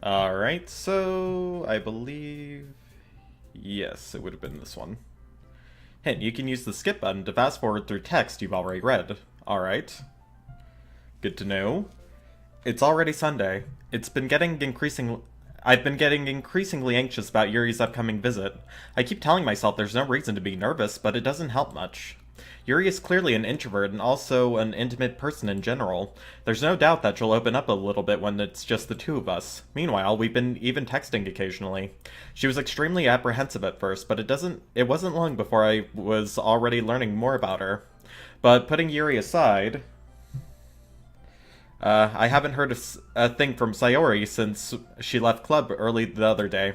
Alright, so I believe... Yes, it would have been this one. Hint, you can use the skip button to fast forward through text you've already read. Alright. Good to know. It's already Sunday. I've been getting increasingly anxious about Yuri's upcoming visit. I keep telling myself there's no reason to be nervous, but it doesn't help much. Yuri is clearly an introvert and also an intimate person in general. There's no doubt that she'll open up a little bit when it's just the two of us. Meanwhile, we've been even texting occasionally. She was extremely apprehensive at first, but it wasn't long before I was already learning more about her. But putting Yuri aside, I haven't heard a thing from Sayori since she left club early the other day.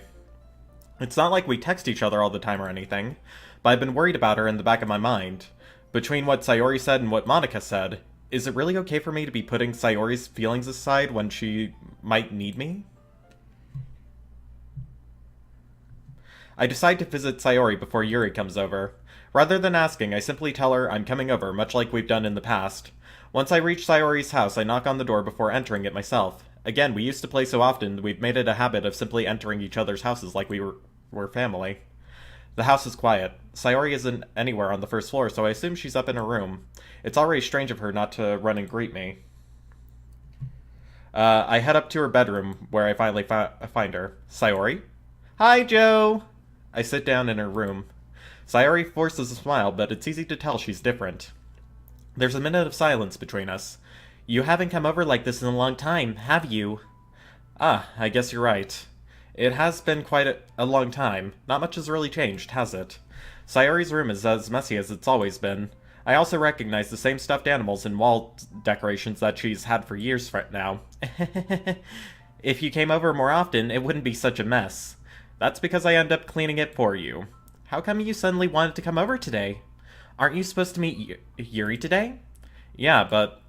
It's not like we text each other all the time or anything, but I've been worried about her in the back of my mind. Between what Sayori said and what Monica said, is it really okay for me to be putting Sayori's feelings aside when she might need me? I decide to visit Sayori before Yuri comes over. Rather than asking, I simply tell her I'm coming over, much like we've done in the past. Once I reach Sayori's house, I knock on the door before entering it myself. Again, we used to play so often, we've made it a habit of simply entering each other's houses like we were family. The house is quiet. Sayori isn't anywhere on the first floor, so I assume she's up in her room. It's already strange of her not to run and greet me. I head up to her bedroom, where I finally find her. Sayori? Hi, Joe! I sit down in her room. Sayori forces a smile, but it's easy to tell she's different. There's a minute of silence between us. You haven't come over like this in a long time, have you? Ah, I guess you're right. It has been quite a long time. Not much has really changed, has it? Sayori's room is as messy as it's always been. I also recognize the same stuffed animals and wall decorations that she's had for years now. If you came over more often, it wouldn't be such a mess. That's because I end up cleaning it for you. How come you suddenly wanted to come over today? Aren't you supposed to meet Yuri today? Yeah, but...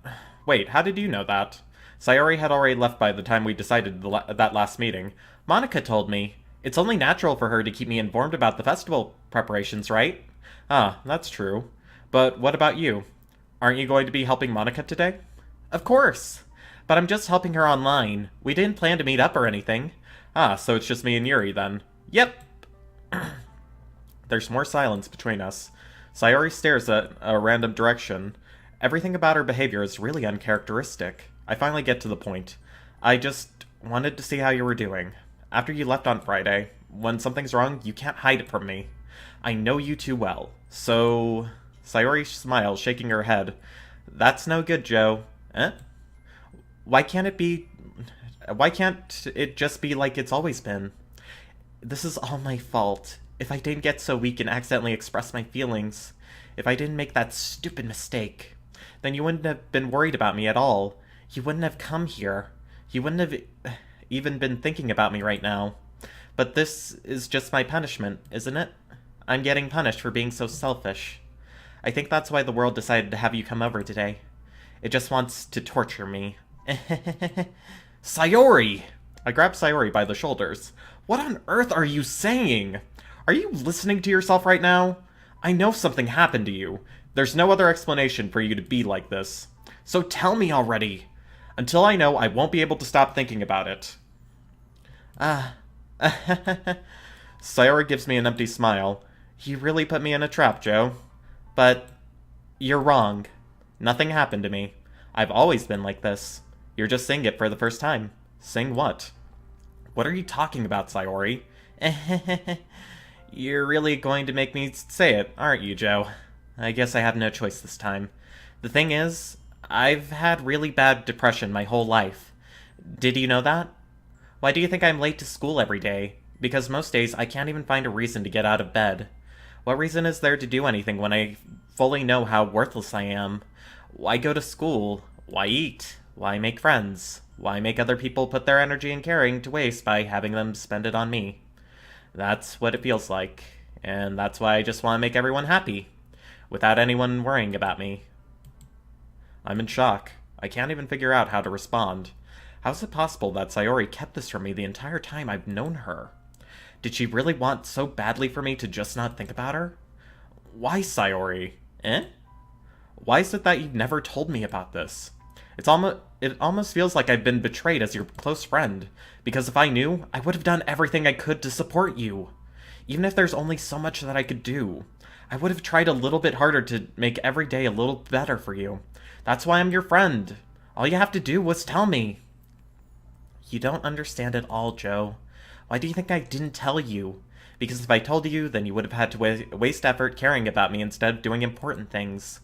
Wait, how did you know that? Sayori had already left by the time we decided that last meeting. Monica told me. It's only natural for her to keep me informed about the festival preparations, right? Ah, that's true. But what about you? Aren't you going to be helping Monica today? Of course! But I'm just helping her online. We didn't plan to meet up or anything. Ah, so it's just me and Yuri then. Yep! There's more silence between us. Sayori stares at a random direction. Everything about her behavior is really uncharacteristic. I finally get to the point. I just wanted to see how you were doing. After you left on Friday, when something's wrong, you can't hide it from me. I know you too well. So... Sayori smiles, shaking her head. That's no good, Joe. Eh? Why can't it just be like it's always been? This is all my fault. If I didn't get so weak and accidentally express my feelings, if I didn't make that stupid mistake, then you wouldn't have been worried about me at all. You wouldn't have come here. You wouldn't have even been thinking about me right now. But this is just my punishment, isn't it? I'm getting punished for being so selfish. I think that's why the world decided to have you come over today. It just wants to torture me. Sayori! I grab Sayori by the shoulders. What on earth are you saying? Are you listening to yourself right now? I know something happened to you. There's no other explanation for you to be like this. So tell me already. Until I know, I won't be able to stop thinking about it. Sayori gives me an empty smile. You really put me in a trap, Joe. But you're wrong. Nothing happened to me. I've always been like this. You're just saying it for the first time. Saying what? What are you talking about, Sayori? You're really going to make me say it, aren't you, Joe? I guess I have no choice this time. The thing is, I've had really bad depression my whole life. Did you know that? Why do you think I'm late to school every day? Because most days I can't even find a reason to get out of bed. What reason is there to do anything when I fully know how worthless I am? Why go to school? Why eat? Why make friends? Why make other people put their energy and caring to waste by having them spend it on me? That's what it feels like, and that's why I just want to make everyone happy, without anyone worrying about me. I'm in shock. I can't even figure out how to respond. How is it possible that Sayori kept this from me the entire time I've known her? Did she really want so badly for me to just not think about her? Why, Sayori? Eh? Why is it that you've never told me about this? It almost feels like I've been betrayed as your close friend, because if I knew, I would have done everything I could to support you. Even if there's only so much that I could do, I would have tried a little bit harder to make every day a little better for you. That's why I'm your friend. All you have to do was tell me. You don't understand at all, Joe. Why do you think I didn't tell you? Because if I told you, then you would have had to waste effort caring about me instead of doing important things.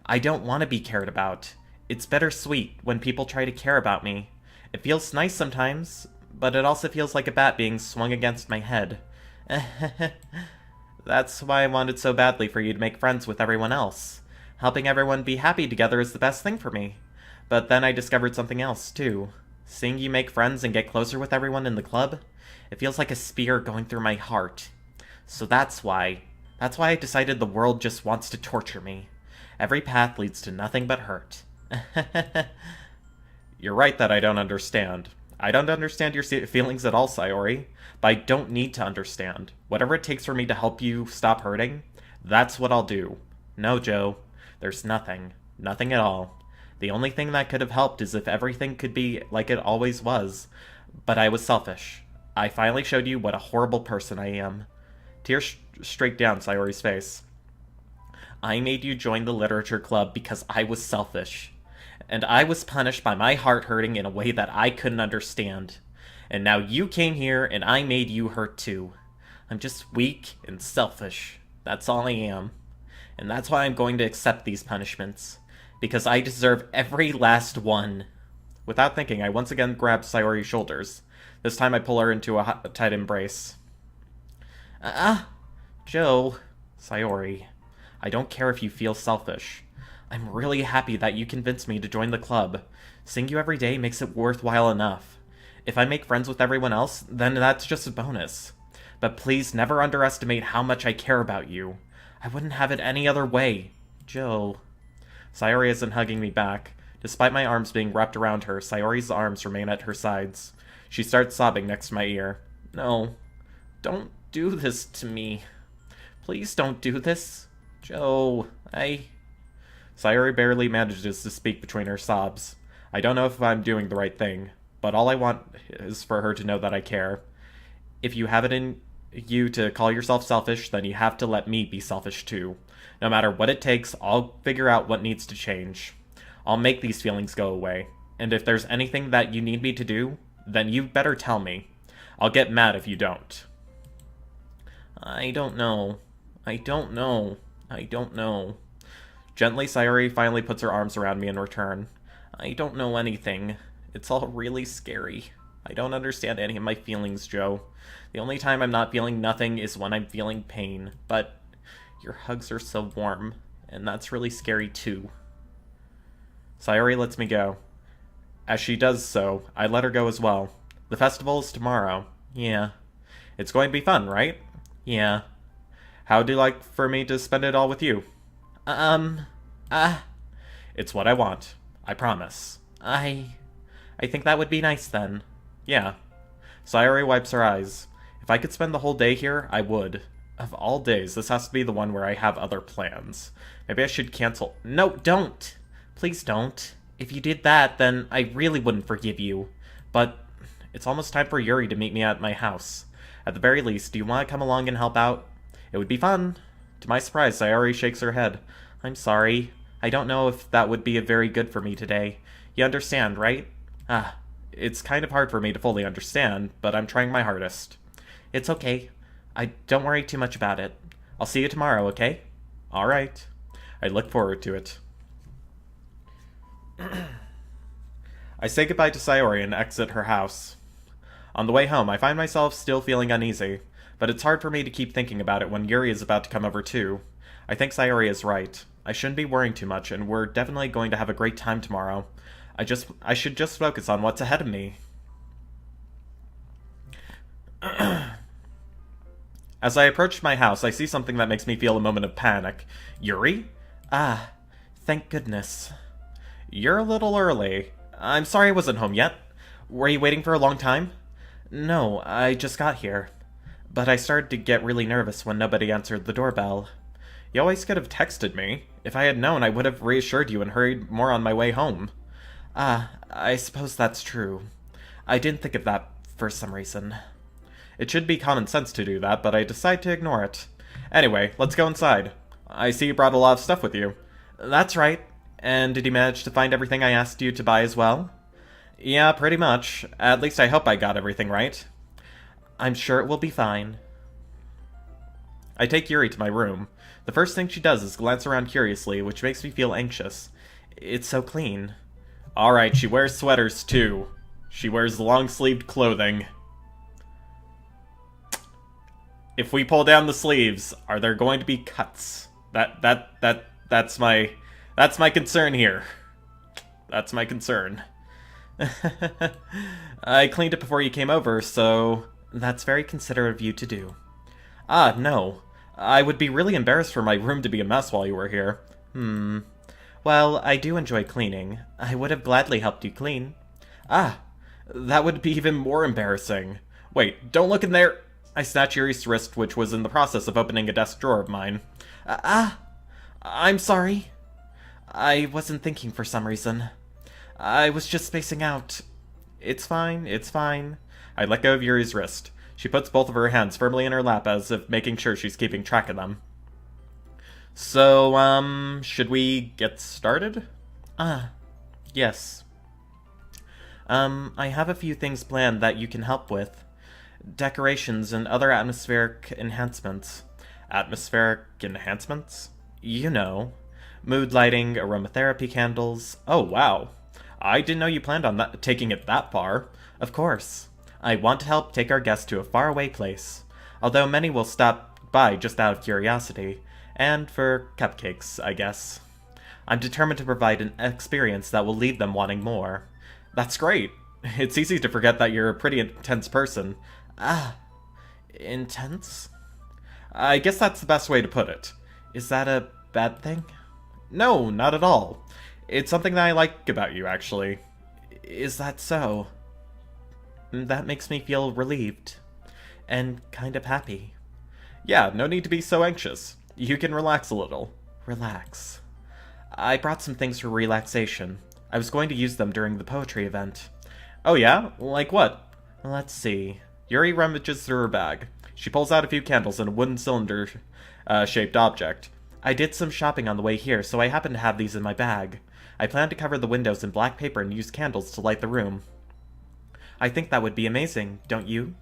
I don't want to be cared about. It's bittersweet when people try to care about me. It feels nice sometimes, but it also feels like a bat being swung against my head. That's why I wanted so badly for you to make friends with everyone else. Helping everyone be happy together is the best thing for me. But then I discovered something else, too. Seeing you make friends and get closer with everyone in the club, it feels like a spear going through my heart. So that's why I decided the world just wants to torture me. Every path leads to nothing but hurt. You're right that I don't understand. I don't understand your feelings at all, Sayori. But I don't need to understand. Whatever it takes for me to help you stop hurting, that's what I'll do. No, Joe. There's nothing. Nothing at all. The only thing that could have helped is if everything could be like it always was. But I was selfish. I finally showed you what a horrible person I am. Tears streaked down Sayori's face. I made you join the literature club because I was selfish. And I was punished by my heart hurting in a way that I couldn't understand. And now you came here and I made you hurt too. I'm just weak and selfish. That's all I am. And that's why I'm going to accept these punishments. Because I deserve every last one. Without thinking, I once again grabbed Sayori's shoulders. This time I pull her into a tight embrace. Joe. Sayori. I don't care if you feel selfish. I'm really happy that you convinced me to join the club. Seeing you every day makes it worthwhile enough. If I make friends with everyone else, then that's just a bonus. But please never underestimate how much I care about you. I wouldn't have it any other way. Joe. Sayori isn't hugging me back. Despite my arms being wrapped around her, Sayori's arms remain at her sides. She starts sobbing next to my ear. No. Don't do this to me. Please don't do this. Joe, Sayori barely manages to speak between her sobs. I don't know if I'm doing the right thing, but all I want is for her to know that I care. If you have it in you to call yourself selfish, then you have to let me be selfish too. No matter what it takes, I'll figure out what needs to change. I'll make these feelings go away. And if there's anything that you need me to do, then you better tell me. I'll get mad if you don't. I don't know. Gently, Sayori finally puts her arms around me in return. I don't know anything. It's all really scary. I don't understand any of my feelings, Joe. The only time I'm not feeling nothing is when I'm feeling pain. But your hugs are so warm, and that's really scary too. Sayori lets me go. As she does so, I let her go as well. The festival is tomorrow. Yeah. It's going to be fun, right? Yeah. How would you like for me to spend it all with you? It's what I want. I promise. I think that would be nice then. Yeah. Sayori wipes her eyes. If I could spend the whole day here, I would. Of all days, this has to be the one where I have other plans. Maybe I should cancel. No, don't! Please don't. If you did that, then I really wouldn't forgive you. But it's almost time for Yuri to meet me at my house. At the very least, do you want to come along and help out? It would be fun. To my surprise, Sayori shakes her head. I'm sorry. I don't know if that would be very good for me today. You understand, right? It's kind of hard for me to fully understand, but I'm trying my hardest. It's okay. Don't worry too much about it. I'll see you tomorrow, okay? Alright. I look forward to it. I say goodbye to Sayori and exit her house. On the way home, I find myself still feeling uneasy, but it's hard for me to keep thinking about it when Yuri is about to come over too. I think Sayori is right. I shouldn't be worrying too much, and we're definitely going to have a great time tomorrow. I should just focus on what's ahead of me. As I approach my house, I see something that makes me feel a moment of panic. Yuri? Thank goodness. You're a little early. I'm sorry I wasn't home yet. Were you waiting for a long time? No, I just got here. But I started to get really nervous when nobody answered the doorbell. You always could have texted me. If I had known, I would have reassured you and hurried more on my way home. Ah, I suppose that's true. I didn't think of that for some reason. It should be common sense to do that, but I decide to ignore it. Anyway, let's go inside. I see you brought a lot of stuff with you. That's right. And did you manage to find everything I asked you to buy as well? Yeah, pretty much. At least I hope I got everything right. I'm sure it will be fine. I take Yuri to my room. The first thing she does is glance around curiously, which makes me feel anxious. It's so clean. Alright, she wears sweaters too. She wears long-sleeved clothing. If we pull down the sleeves, are there going to be cuts? That's my concern here. That's my concern. I cleaned it before you came over, so that's very considerate of you to do. Ah, no. I would be really embarrassed for my room to be a mess while you were here. Well, I do enjoy cleaning. I would have gladly helped you clean. Ah, that would be even more embarrassing. Wait, don't look in there! I snatch Yuri's wrist, which was in the process of opening a desk drawer of mine. I'm sorry. I wasn't thinking for some reason. I was just spacing out. It's fine, it's fine. I let go of Yuri's wrist. She puts both of her hands firmly in her lap as if making sure she's keeping track of them. So, should we get started? Yes. I have a few things planned that you can help with. Decorations and other atmospheric enhancements. Atmospheric enhancements? You know. Mood lighting, aromatherapy candles. Oh, wow. I didn't know you planned on taking it that far. Of course. I want to help take our guests to a faraway place. Although many will stop by just out of curiosity. And for cupcakes, I guess. I'm determined to provide an experience that will leave them wanting more. That's great. It's easy to forget that you're a pretty intense person. Intense? I guess that's the best way to put it. Is that a bad thing? No, not at all. It's something that I like about you, actually. Is that so? That makes me feel relieved. And kind of happy. Yeah, no need to be so anxious. You can relax a little. Relax. I brought some things for relaxation. I was going to use them during the poetry event. Oh yeah? Like what? Let's see. Yuri rummages through her bag. She pulls out a few candles and a wooden cylinder-shaped object. I did some shopping on the way here, so I happen to have these in my bag. I plan to cover the windows in black paper and use candles to light the room. I think that would be amazing, don't you?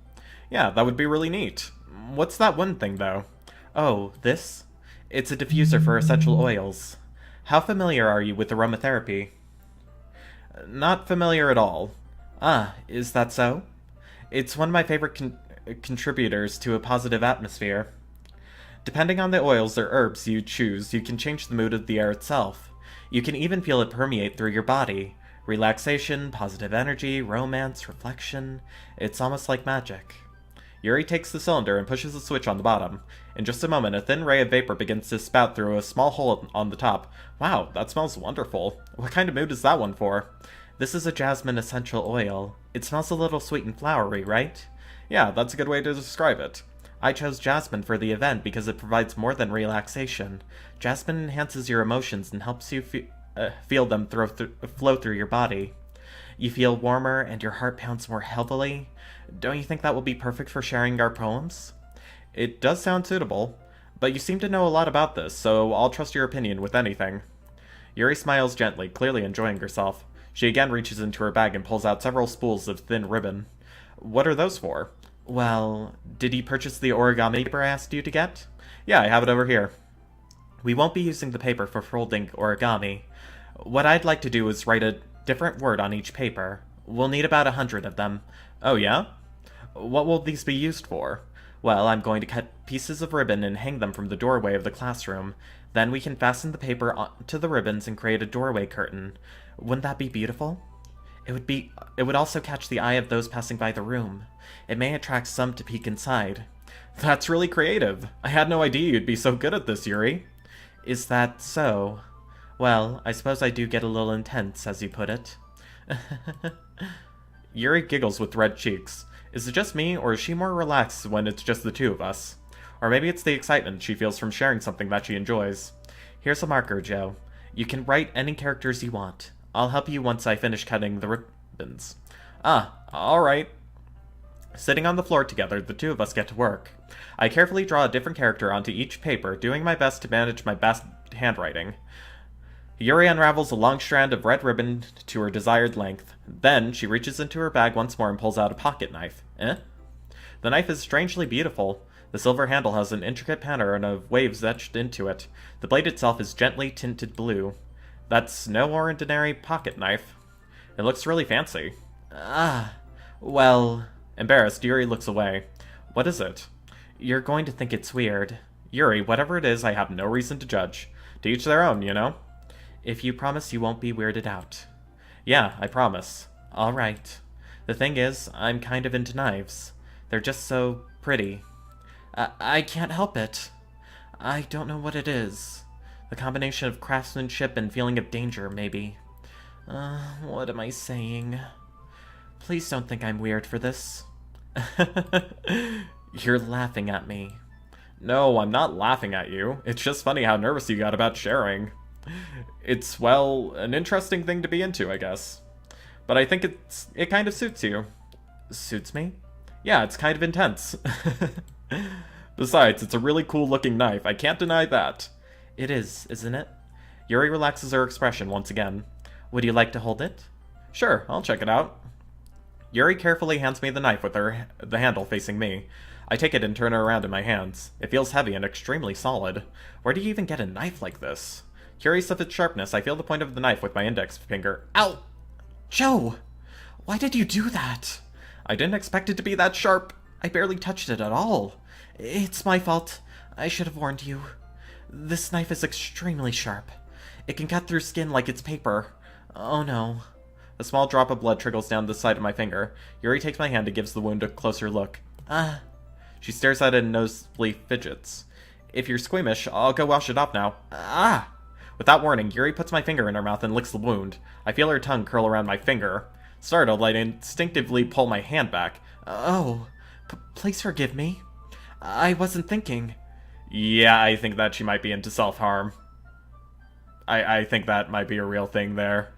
Yeah, that would be really neat. What's that one thing, though? Oh, this? It's a diffuser for essential oils. How familiar are you with aromatherapy? Not familiar at all. Is that so? It's one of my favorite contributors to a positive atmosphere. Depending on the oils or herbs you choose, you can change the mood of the air itself. You can even feel it permeate through your body. Relaxation, positive energy, romance, reflection. It's almost like magic. Yuri takes the cylinder and pushes the switch on the bottom. In just a moment, a thin ray of vapor begins to spout through a small hole on the top. Wow, that smells wonderful. What kind of mood is that one for? This is a jasmine essential oil. It smells a little sweet and flowery, right? Yeah, that's a good way to describe it. I chose jasmine for the event because it provides more than relaxation. Jasmine enhances your emotions and helps you feel them flow through your body. You feel warmer and your heart pounds more heavily. Don't you think that will be perfect for sharing our poems? It does sound suitable, but you seem to know a lot about this, so I'll trust your opinion with anything. Yuri smiles gently, clearly enjoying herself. She again reaches into her bag and pulls out several spools of thin ribbon. What are those for? Well, did you purchase the origami paper I asked you to get? Yeah, I have it over here. We won't be using the paper for folding origami. What I'd like to do is write a different word on each paper. We'll need about 100 of them. Oh yeah? What will these be used for? Well, I'm going to cut pieces of ribbon and hang them from the doorway of the classroom. Then we can fasten the paper onto the ribbons and create a doorway curtain. Wouldn't that be beautiful? It would also catch the eye of those passing by the room. It may attract some to peek inside. That's really creative. I had no idea you'd be so good at this, Yuri. Is that so? Well, I suppose I do get a little intense, as you put it. Yuri giggles with red cheeks. Is it just me, or is she more relaxed when it's just the two of us? Or maybe it's the excitement she feels from sharing something that she enjoys. Here's a marker, Joe. You can write any characters you want. I'll help you once I finish cutting the ribbons. Ah, alright. Sitting on the floor together, the two of us get to work. I carefully draw a different character onto each paper, doing my best to manage my best handwriting. Yuri unravels a long strand of red ribbon to her desired length. Then, she reaches into her bag once more and pulls out a pocket knife. Eh? The knife is strangely beautiful. The silver handle has an intricate pattern of waves etched into it. The blade itself is gently tinted blue. That's no ordinary pocket knife. It looks really fancy. Well... Embarrassed, Yuri looks away. What is it? You're going to think it's weird. Yuri, whatever it is, I have no reason to judge. To each their own, you know? If you promise you won't be weirded out. Yeah, I promise. Alright. The thing is, I'm kind of into knives. They're just so pretty. I can't help it. I don't know what it is. The combination of craftsmanship and feeling of danger, maybe. What am I saying? Please don't think I'm weird for this. You're laughing at me. No, I'm not laughing at you. It's just funny how nervous you got about sharing. It's, well, an interesting thing to be into, I guess. But I think it kind of suits you. Suits me? Yeah, it's kind of intense. Besides, it's a really cool looking knife. I can't deny that. It is, isn't it? Yuri relaxes her expression once again. Would you like to hold it? Sure, I'll check it out. Yuri carefully hands me the knife with the handle facing me. I take it and turn it around in my hands. It feels heavy and extremely solid. Where do you even get a knife like this? Curious of its sharpness, I feel the point of the knife with my index finger. Ow! Joe! Why did you do that? I didn't expect it to be that sharp. I barely touched it at all. It's my fault. I should have warned you. This knife is extremely sharp. It can cut through skin like it's paper. Oh no. A small drop of blood trickles down the side of my finger. Yuri takes my hand and gives the wound a closer look. She stares at it and nosebly fidgets. If you're squeamish, I'll go wash it off now. Without warning, Yuri puts my finger in her mouth and licks the wound. I feel her tongue curl around my finger. Startled, I instinctively pull my hand back. Oh, please forgive me. I wasn't thinking. Yeah, I think that she might be into self-harm. I think that might be a real thing there.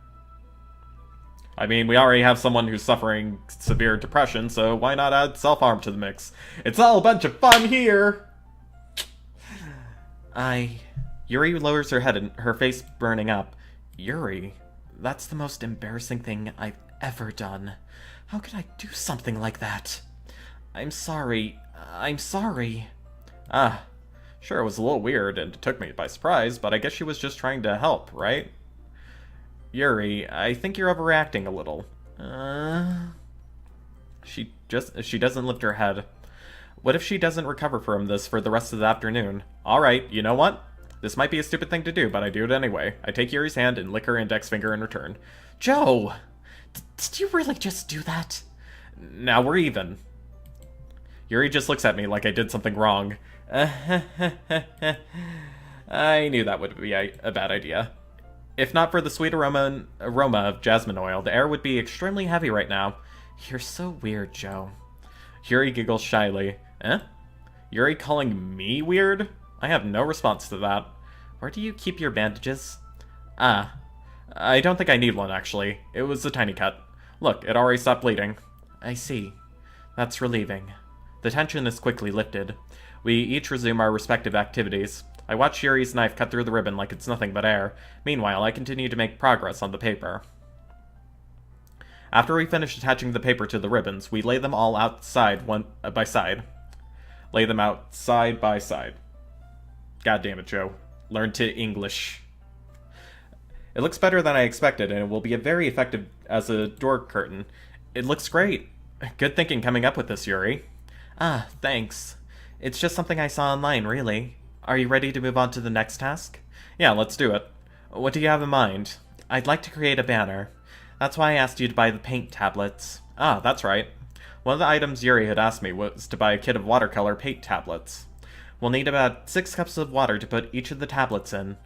I mean, we already have someone who's suffering severe depression, so why not add self-harm to the mix? It's all a bunch of fun here! Yuri lowers her head and her face burning up. Yuri, that's the most embarrassing thing I've ever done. How could I do something like that? I'm sorry. I'm sorry. Sure, it was a little weird and it took me by surprise, but I guess she was just trying to help, right? Yuri, I think you're overreacting a little. She doesn't lift her head. What if she doesn't recover from this for the rest of the afternoon? Alright, you know what? This might be a stupid thing to do, but I do it anyway. I take Yuri's hand and lick her index finger in return. Joe! Did you really just do that? Now we're even. Yuri just looks at me like I did something wrong. I knew that would be a bad idea. If not for the sweet aroma of jasmine oil, the air would be extremely heavy right now. You're so weird, Joe. Yuri giggles shyly. Yuri calling me weird? I have no response to that. Where do you keep your bandages? I don't think I need one, actually. It was a tiny cut. Look, it already stopped bleeding. I see. That's relieving. The tension is quickly lifted. We each resume our respective activities. I watch Yuri's knife cut through the ribbon like it's nothing but air. Meanwhile, I continue to make progress on the paper. After we finish attaching the paper to the ribbons, we lay them all outside one by side. Lay them out side by side. God damn it, Joe. Learn to English. It looks better than I expected, and it will be very effective as a door curtain. It looks great. Good thinking coming up with this, Yuri. Thanks. It's just something I saw online, really. Are you ready to move on to the next task? Yeah, let's do it. What do you have in mind? I'd like to create a banner. That's why I asked you to buy the paint tablets. That's right. One of the items Yuri had asked me was to buy a kit of watercolor paint tablets. We'll need about 6 cups of water to put each of the tablets in.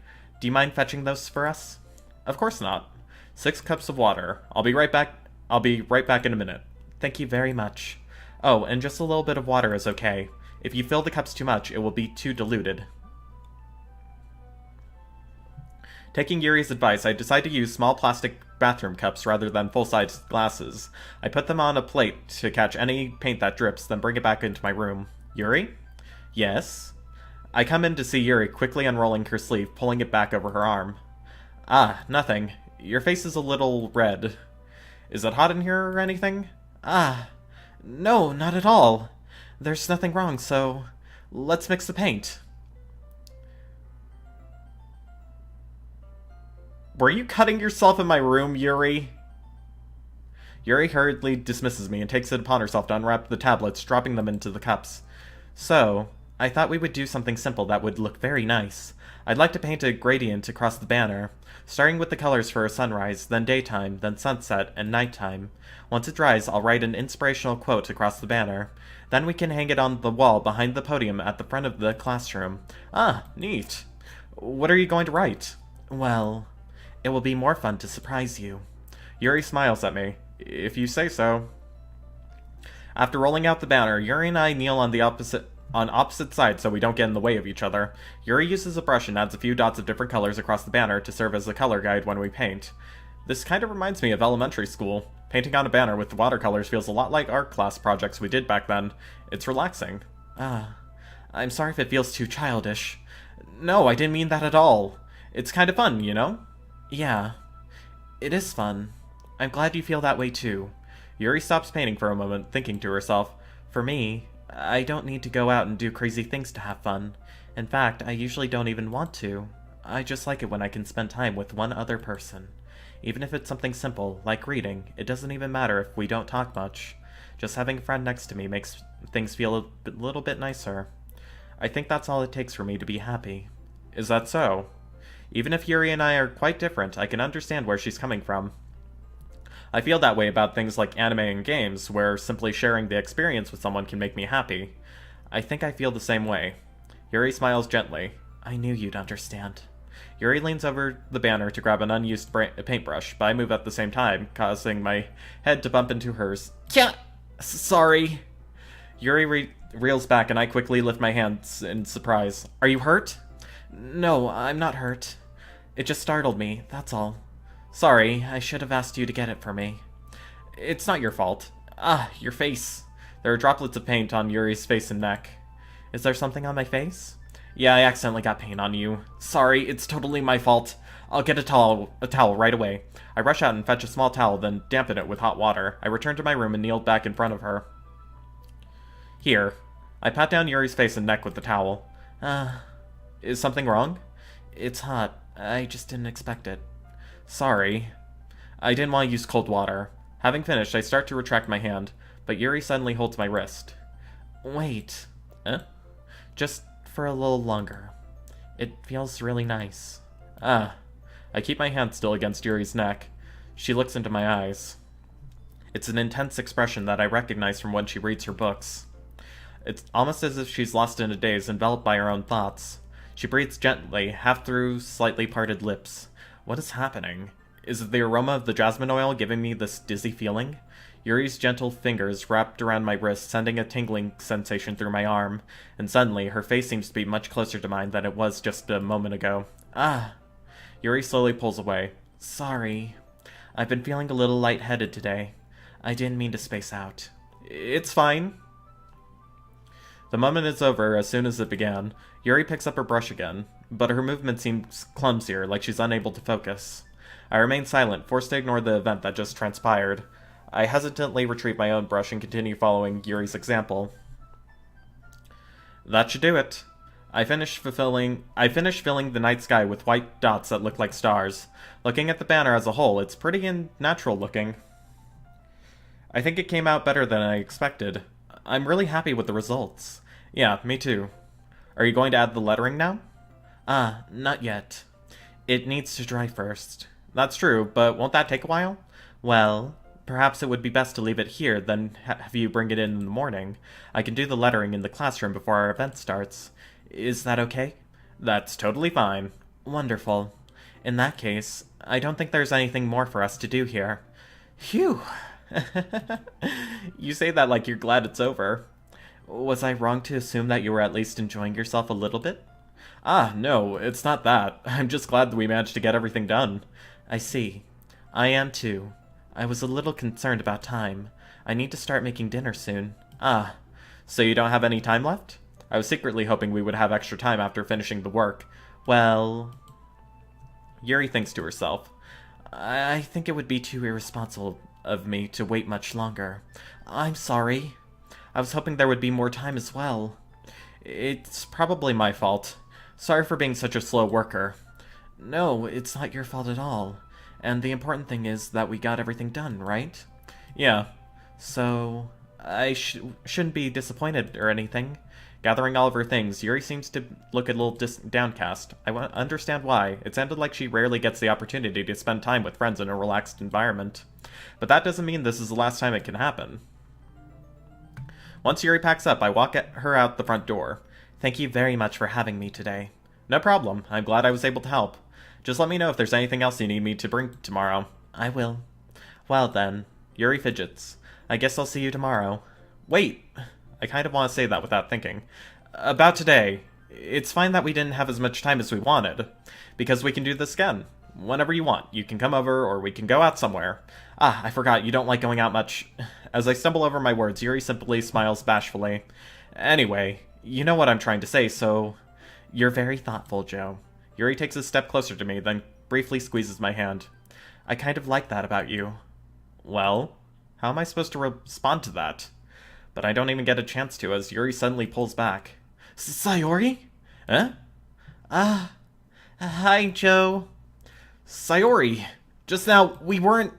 Do you mind fetching those for us? Of course not. 6 cups of water. I'll be right back in a minute. Thank you very much. Oh, and just a little bit of water is okay. If you fill the cups too much, it will be too diluted. Taking Yuri's advice, I decide to use small plastic bathroom cups rather than full-size glasses. I put them on a plate to catch any paint that drips, then bring it back into my room. Yuri? Yes? I come in to see Yuri quickly unrolling her sleeve, pulling it back over her arm. Ah, nothing. Your face is a little red. Is it hot in here or anything? Ah, no, not at all. There's nothing wrong, so let's mix the paint. Were you cutting yourself in my room, Yuri? Yuri hurriedly dismisses me and takes it upon herself to unwrap the tablets, dropping them into the cups. So, I thought we would do something simple that would look very nice. I'd like to paint a gradient across the banner, starting with the colors for a sunrise, then daytime, then sunset, and nighttime. Once it dries, I'll write an inspirational quote across the banner. Then we can hang it on the wall behind the podium at the front of the classroom. Ah, neat. What are you going to write? Well, it will be more fun to surprise you. Yuri smiles at me. If you say so. After rolling out the banner, Yuri and I kneel on opposite sides so we don't get in the way of each other. Yuri uses a brush and adds a few dots of different colors across the banner to serve as a color guide when we paint. This kind of reminds me of elementary school. Painting on a banner with watercolors feels a lot like art class projects we did back then. It's relaxing. I'm sorry if it feels too childish. No, I didn't mean that at all. It's kind of fun, you know? Yeah, it is fun. I'm glad you feel that way too. Yuri stops painting for a moment, thinking to herself, for me, I don't need to go out and do crazy things to have fun. In fact, I usually don't even want to. I just like it when I can spend time with one other person. Even if it's something simple, like reading, it doesn't even matter if we don't talk much. Just having a friend next to me makes things feel a little bit nicer. I think that's all it takes for me to be happy. Is that so? Even if Yuri and I are quite different, I can understand where she's coming from. I feel that way about things like anime and games, where simply sharing the experience with someone can make me happy. I think I feel the same way. Yuri smiles gently. I knew you'd understand. Yuri leans over the banner to grab an unused paintbrush, but I move at the same time, causing my head to bump into hers. Yeah, sorry. Yuri reels back and I quickly lift my hands in surprise. Are you hurt? No, I'm not hurt. It just startled me, that's all. Sorry, I should have asked you to get it for me. It's not your fault. Ah, your face. There are droplets of paint on Yuri's face and neck. Is there something on my face? Yeah, I accidentally got paint on you. Sorry, it's totally my fault. I'll get a towel right away. I rush out and fetch a small towel, then dampen it with hot water. I return to my room and kneel back in front of her. Here. I pat down Yuri's face and neck with the towel. Is something wrong? It's hot. I just didn't expect it. Sorry. I didn't want to use cold water. Having finished, I start to retract my hand, but Yuri suddenly holds my wrist. Wait. Just for a little longer. It feels really nice. I keep my hand still against Yuri's neck. She looks into my eyes. It's an intense expression that I recognize from when she reads her books. It's almost as if she's lost in a daze, enveloped by her own thoughts. She breathes gently, half through slightly parted lips. What is happening? Is it the aroma of the jasmine oil giving me this dizzy feeling? Yuri's gentle fingers wrapped around my wrist, sending a tingling sensation through my arm, and suddenly her face seems to be much closer to mine than it was just a moment ago. Yuri slowly pulls away. Sorry. I've been feeling a little lightheaded today. I didn't mean to space out. It's fine. The moment is over as soon as it began. Yuri picks up her brush again, but her movement seems clumsier, like she's unable to focus. I remain silent, forced to ignore the event that just transpired. I hesitantly retrieve my own brush and continue following Yuri's example. That should do it. I finish filling the night sky with white dots that look like stars. Looking at the banner as a whole, it's pretty and natural looking. I think it came out better than I expected. I'm really happy with the results. Yeah, me too. Are you going to add the lettering now? Not yet. It needs to dry first. That's true, but won't that take a while? Well, perhaps it would be best to leave it here, then have you bring it in the morning. I can do the lettering in the classroom before our event starts. Is that okay? That's totally fine. Wonderful. In that case, I don't think there's anything more for us to do here. Phew! You say that like you're glad it's over. Was I wrong to assume that you were at least enjoying yourself a little bit? No, it's not that. I'm just glad that we managed to get everything done. I see. I am too. I was a little concerned about time. I need to start making dinner soon. Ah, so you don't have any time left? I was secretly hoping we would have extra time after finishing the work. Well... Yuri thinks to herself. I think it would be too irresponsible of me to wait much longer. I'm sorry. I was hoping there would be more time as well. It's probably my fault. Sorry for being such a slow worker. No, it's not your fault at all. And the important thing is that we got everything done, right? Yeah. So, I shouldn't be disappointed or anything. Gathering all of her things, Yuri seems to look a little downcast. I understand why. It sounded like she rarely gets the opportunity to spend time with friends in a relaxed environment. But that doesn't mean this is the last time it can happen. Once Yuri packs up, I walk her out the front door. Thank you very much for having me today. No problem. I'm glad I was able to help. Just let me know if there's anything else you need me to bring tomorrow. I will. Well then. Yuri fidgets. I guess I'll see you tomorrow. Wait! I kind of want to say that without thinking. About today. It's fine that we didn't have as much time as we wanted. Because we can do this again. Whenever you want. You can come over, or we can go out somewhere. Ah, I forgot, you don't like going out much. As I stumble over my words, Yuri simply smiles bashfully. Anyway, you know what I'm trying to say, so... You're very thoughtful, Joe. Yuri takes a step closer to me, then briefly squeezes my hand. I kind of like that about you. Well, how am I supposed to respond to that? But I don't even get a chance to, as Yuri suddenly pulls back. Sayori? Huh? Hi, Joe. Sayori, just now, we weren't...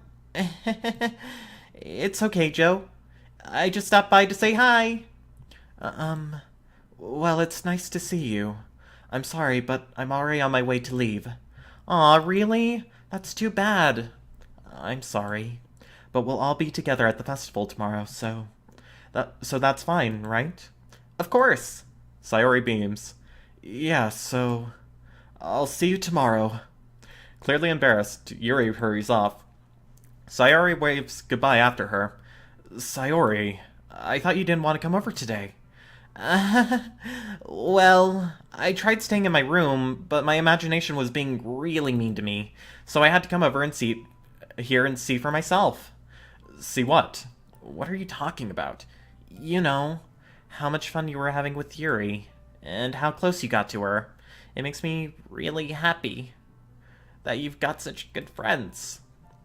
It's okay, Joe. I just stopped by to say hi. Well, it's nice to see you. I'm sorry, but I'm already on my way to leave. Aw, really? That's too bad. I'm sorry. But we'll all be together at the festival tomorrow, so that's fine, right? Of course! Sayori beams. Yeah, so... I'll see you tomorrow. Clearly embarrassed, Yuri hurries off. Sayori waves goodbye after her. Sayori, I thought you didn't want to come over today. Well, I tried staying in my room, but my imagination was being really mean to me, so I had to come over and see for myself. See what? What are you talking about? You know, how much fun you were having with Yuri, and how close you got to her. It makes me really happy that you've got such good friends.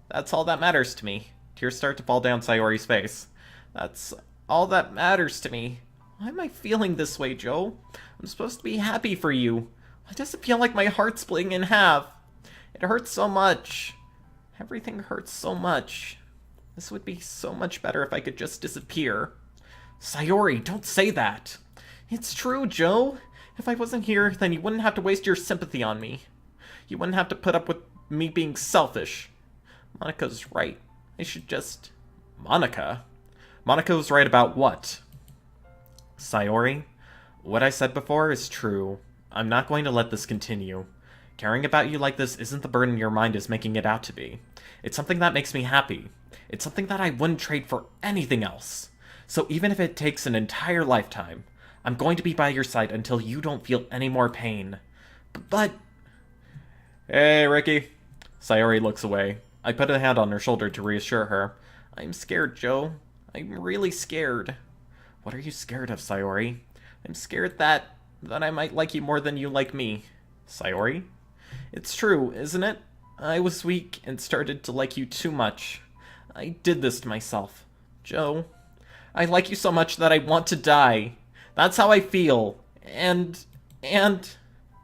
That's all that matters to me. Tears start to fall down Sayori's face. That's all that matters to me. Why am I feeling this way, Joe? I'm supposed to be happy for you. Why does it feel like my heart's splitting in half? It hurts so much. Everything hurts so much. This would be so much better if I could just disappear. Sayori, don't say that. It's true, Joe. If I wasn't here, then you wouldn't have to waste your sympathy on me. You wouldn't have to put up with me being selfish. Monika's right. I should just... Monika? Monika was right about what? Sayori, what I said before is true. I'm not going to let this continue. Caring about you like this isn't the burden your mind is making it out to be. It's something that makes me happy. It's something that I wouldn't trade for anything else. So even if it takes an entire lifetime, I'm going to be by your side until you don't feel any more pain. But... Hey, Ricky. Sayori looks away. I put a hand on her shoulder to reassure her. I'm scared, Joe. I'm really scared. What are you scared of, Sayori? I'm scared that I might like you more than you like me. Sayori? It's true, isn't it? I was weak and started to like you too much. I did this to myself. Joe, I like you so much that I want to die. That's how I feel. And...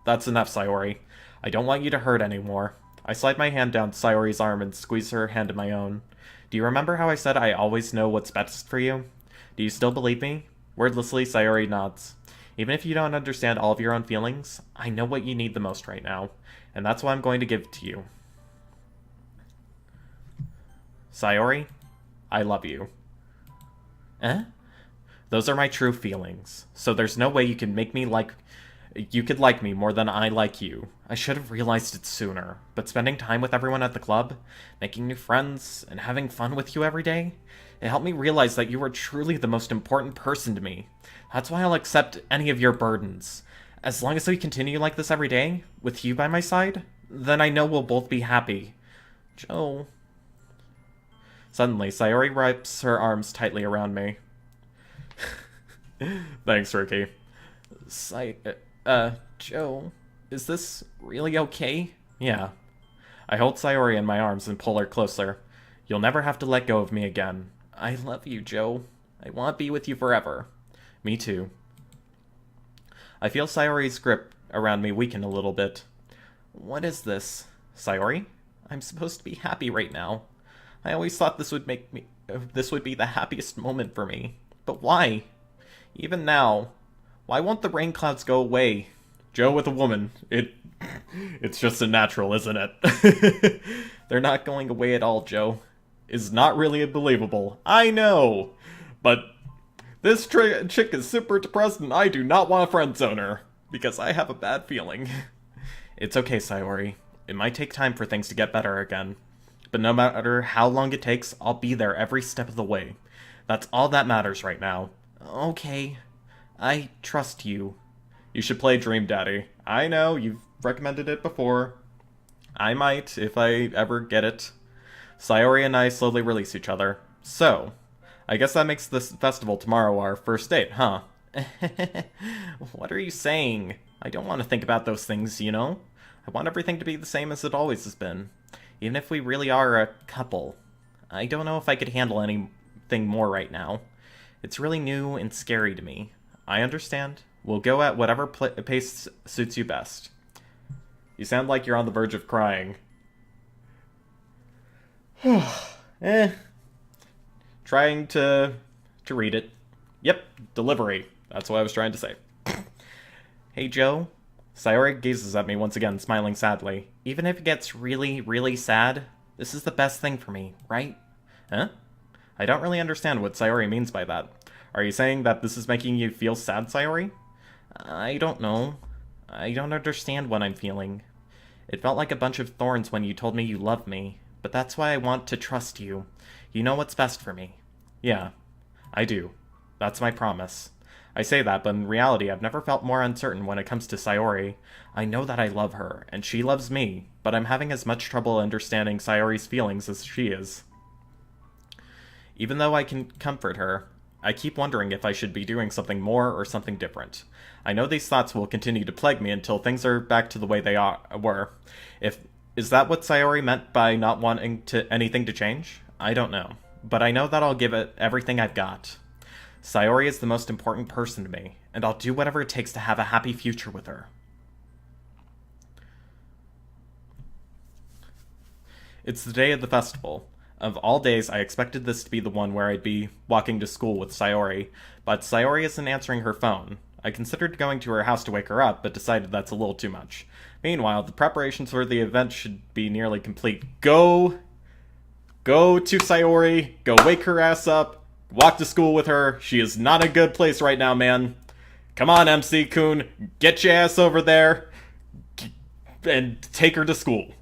That's enough, Sayori. I don't want you to hurt anymore. I slide my hand down Sayori's arm and squeeze her hand in my own. Do you remember how I said I always know what's best for you? Do you still believe me? Wordlessly, Sayori nods. Even if you don't understand all of your own feelings, I know what you need the most right now, and that's what I'm going to give to you. Sayori, I love you. Eh? Those are my true feelings, so there's no way you can make me like... You could like me more than I like you. I should have realized it sooner, but spending time with everyone at the club, making new friends, and having fun with you every day, it helped me realize that you are truly the most important person to me. That's why I'll accept any of your burdens. As long as we continue like this every day, with you by my side, then I know we'll both be happy. Joe, Suddenly, Sayori wraps her arms tightly around me. Thanks, Ricky. Joe, is this really okay? Yeah. I hold Sayori in my arms and pull her closer. You'll never have to let go of me again. I love you, Joe. I want to be with you forever. Me too. I feel Sayori's grip around me weaken a little bit. What is this? Sayori? I'm supposed to be happy right now. I always thought this would be the happiest moment for me. But why? Even now, why won't the rain clouds go away? Joe with a woman. It's just a natural, isn't it? They're not going away at all, Joe. It's not really believable. I know! But this chick is super depressed and I do not want to friend-zone her. Because I have a bad feeling. It's okay, Sayori. It might take time for things to get better again. But no matter how long it takes, I'll be there every step of the way. That's all that matters right now. Okay. I trust you. You should play Dream Daddy. I know, you've recommended it before. I might, if I ever get it. Sayori and I slowly release each other. So, I guess that makes this festival tomorrow our first date, huh? What are you saying? I don't want to think about those things, you know? I want everything to be the same as it always has been. Even if we really are a couple. I don't know if I could handle anything more right now. It's really new and scary to me. I understand. We'll go at whatever pace suits you best. You sound like you're on the verge of crying. Trying to read it. Yep, delivery. That's what I was trying to say. Hey, Joe. Sayori gazes at me once again, smiling sadly. Even if it gets really, really sad, this is the best thing for me, right? Huh? I don't really understand what Sayori means by that. Are you saying that this is making you feel sad, Sayori? I don't know. I don't understand what I'm feeling. It felt like a bunch of thorns when you told me you love me, but that's why I want to trust you. You know what's best for me. Yeah, I do. That's my promise. I say that, but in reality, I've never felt more uncertain when it comes to Sayori. I know that I love her, and she loves me, but I'm having as much trouble understanding Sayori's feelings as she is. Even though I can comfort her, I keep wondering if I should be doing something more or something different. I know these thoughts will continue to plague me until things are back to the way they were. Is that what Sayori meant by not wanting anything to change? I don't know, but I know that I'll give it everything I've got. Sayori is the most important person to me, and I'll do whatever it takes to have a happy future with her. It's the day of the festival. Of all days, I expected this to be the one where I'd be walking to school with Sayori, but Sayori isn't answering her phone. I considered going to her house to wake her up, but decided that's a little too much. Meanwhile, the preparations for the event should be nearly complete. Go to Sayori, go wake her ass up, walk to school with her. She is not a good place right now, man. Come on, MC-kun, get your ass over there and take her to school.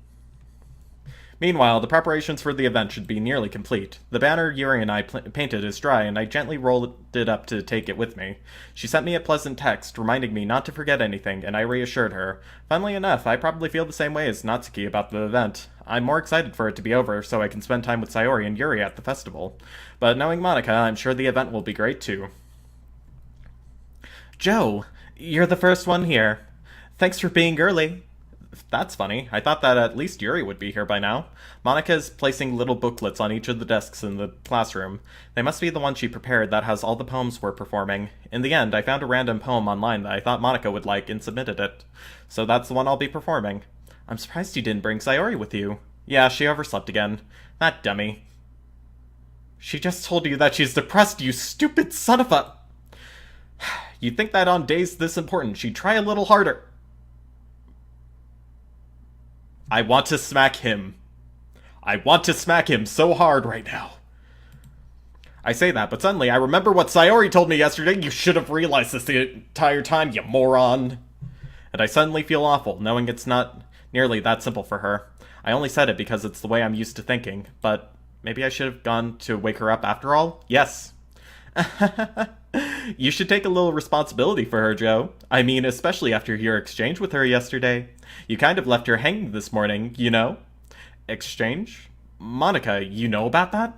Meanwhile, the preparations for the event should be nearly complete. The banner Yuri and I painted is dry, and I gently rolled it up to take it with me. She sent me a pleasant text, reminding me not to forget anything, and I reassured her. Funnily enough, I probably feel the same way as Natsuki about the event. I'm more excited for it to be over, so I can spend time with Sayori and Yuri at the festival. But knowing Monika, I'm sure the event will be great too. Joe, you're the first one here. Thanks for being early. That's funny. I thought that at least Yuri would be here by now. Monika is placing little booklets on each of the desks in the classroom. They must be the one she prepared that has all the poems we're performing. In the end, I found a random poem online that I thought Monika would like and submitted it. So that's the one I'll be performing. I'm surprised you didn't bring Sayori with you. Yeah, she overslept again. That dummy. She just told you that she's depressed, you stupid son of a... You'd think that on days this important, she'd try a little harder. I want to smack him. I want to smack him so hard right now. I say that, but suddenly I remember what Sayori told me yesterday. You should have realized this the entire time, you moron. And I suddenly feel awful, knowing it's not nearly that simple for her. I only said it because it's the way I'm used to thinking, but maybe I should have gone to wake her up after all? Yes. You should take a little responsibility for her, Joe. I mean, especially after your exchange with her yesterday. You kind of left her hanging this morning, you know? Exchange? Monika, you know about that?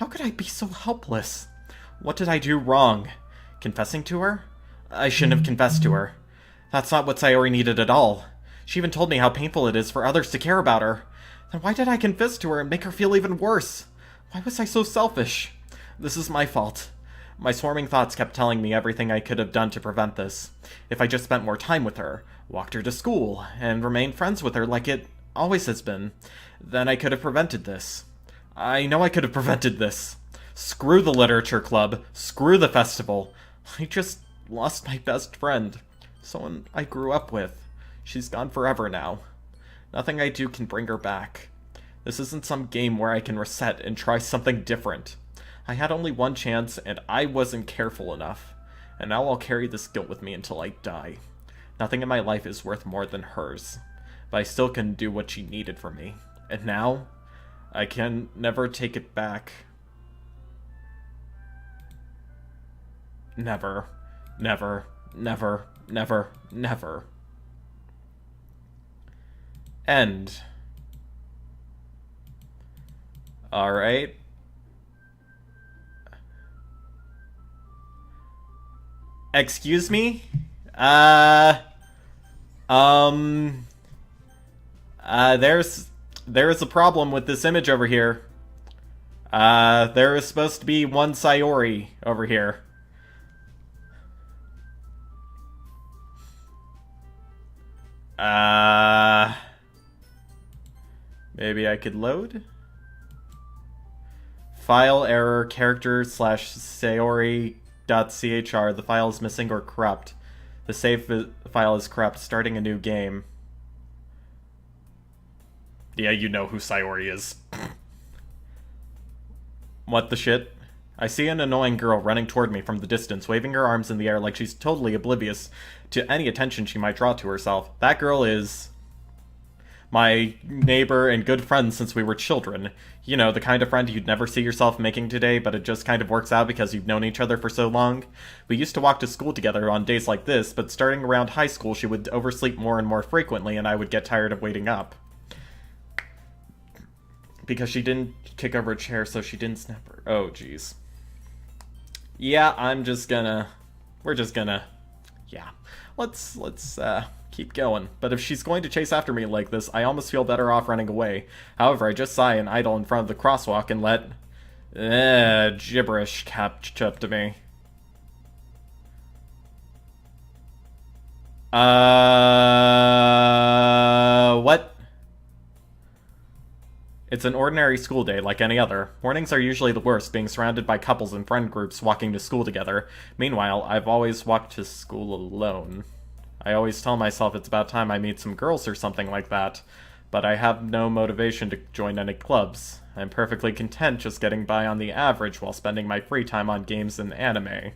How could I be so helpless? What did I do wrong? Confessing to her? I shouldn't have confessed to her. That's not what Sayori needed at all. She even told me how painful it is for others to care about her. Then why did I confess to her and make her feel even worse? Why was I so selfish? This is my fault. My swarming thoughts kept telling me everything I could have done to prevent this. If I just spent more time with her, walked her to school, and remained friends with her like it always has been, then I could have prevented this. I know I could have prevented this. Screw the literature club. Screw the festival. I just lost my best friend. Someone I grew up with. She's gone forever now. Nothing I do can bring her back. This isn't some game where I can reset and try something different. I had only one chance, and I wasn't careful enough. And now I'll carry this guilt with me until I die. Nothing in my life is worth more than hers. But I still couldn't do what she needed from me. And now, I can never take it back. Never. Never. Never. Never. Never. End. Alright. Excuse me? There's a problem with this image over here. There is supposed to be one Sayori over here. Maybe I could load? File error character / Sayori.chr. The file is missing or corrupt. The save file is corrupt. Starting a new game. Yeah, you know who Sayori is. What the shit? I see an annoying girl running toward me from the distance, waving her arms in the air like she's totally oblivious to any attention she might draw to herself. That girl is my neighbor and good friend since we were children. You know, the kind of friend you'd never see yourself making today, but it just kind of works out because you've known each other for so long. We used to walk to school together on days like this, but starting around high school she would oversleep more and more frequently, and I would get tired of waiting up. Because she didn't kick over a chair, so she didn't snap her. Oh, jeez. Yeah, we're just gonna, yeah. Let's keep going. But if she's going to chase after me like this, I almost feel better off running away. However, I just sigh and idle in front of the crosswalk and let, gibberish catch up to me. What? It's an ordinary school day, like any other. Mornings are usually the worst, being surrounded by couples and friend groups walking to school together. Meanwhile, I've always walked to school alone. I always tell myself it's about time I meet some girls or something like that, but I have no motivation to join any clubs. I'm perfectly content just getting by on the average while spending my free time on games and anime.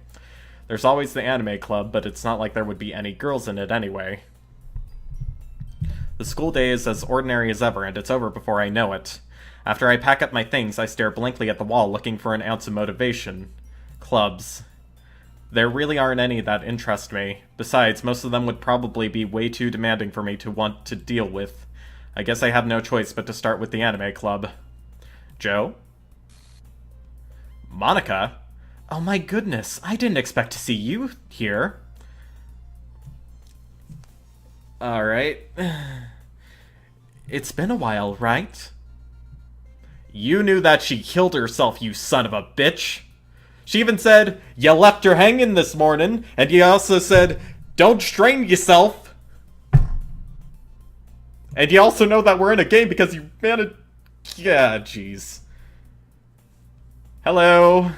There's always the anime club, but it's not like there would be any girls in it anyway. The school day is as ordinary as ever, and it's over before I know it. After I pack up my things, I stare blankly at the wall, looking for an ounce of motivation. Clubs. There really aren't any that interest me. Besides, most of them would probably be way too demanding for me to want to deal with. I guess I have no choice but to start with the anime club. Joe? Monica? Oh my goodness, I didn't expect to see you here. Alright. It's been a while, right? You knew that she killed herself, you son of a bitch. She even said, you left her hanging this morning, and you also said, don't strain yourself. And you also know that we're in a game because you managed... Yeah, jeez. Hello.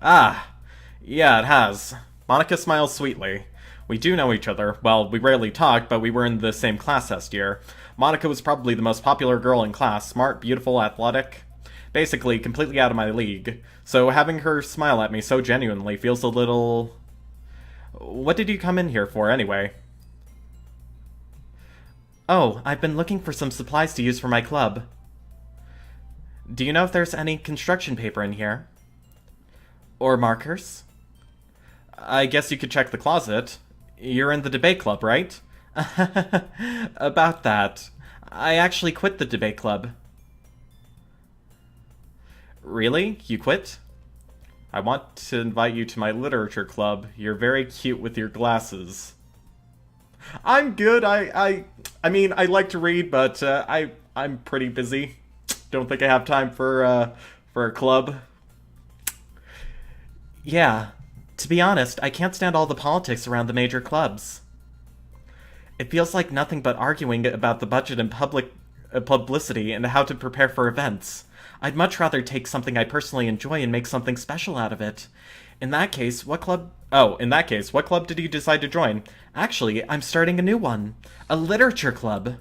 Ah, yeah, it has. Monica smiles sweetly. We do know each other. Well, we rarely talk, but we were in the same class last year. Monica was probably the most popular girl in class. Smart, beautiful, athletic. Basically, completely out of my league. So having her smile at me so genuinely feels a little... What did you come in here for, anyway? Oh, I've been looking for some supplies to use for my club. Do you know if there's any construction paper in here? Or markers? I guess you could check the closet. You're in the debate club, right? About that. I actually quit the debate club. Really? You quit? I want to invite you to my literature club. You're very cute with your glasses. I'm good. I mean, I like to read, but I'm pretty busy. Don't think I have time for a club. Yeah. To be honest, I can't stand all the politics around the major clubs. It feels like nothing but arguing about the budget and publicity and how to prepare for events. I'd much rather take something I personally enjoy and make something special out of it. In that case, what club... Oh, in that case, what club did you decide to join? Actually, I'm starting a new one. A literature club.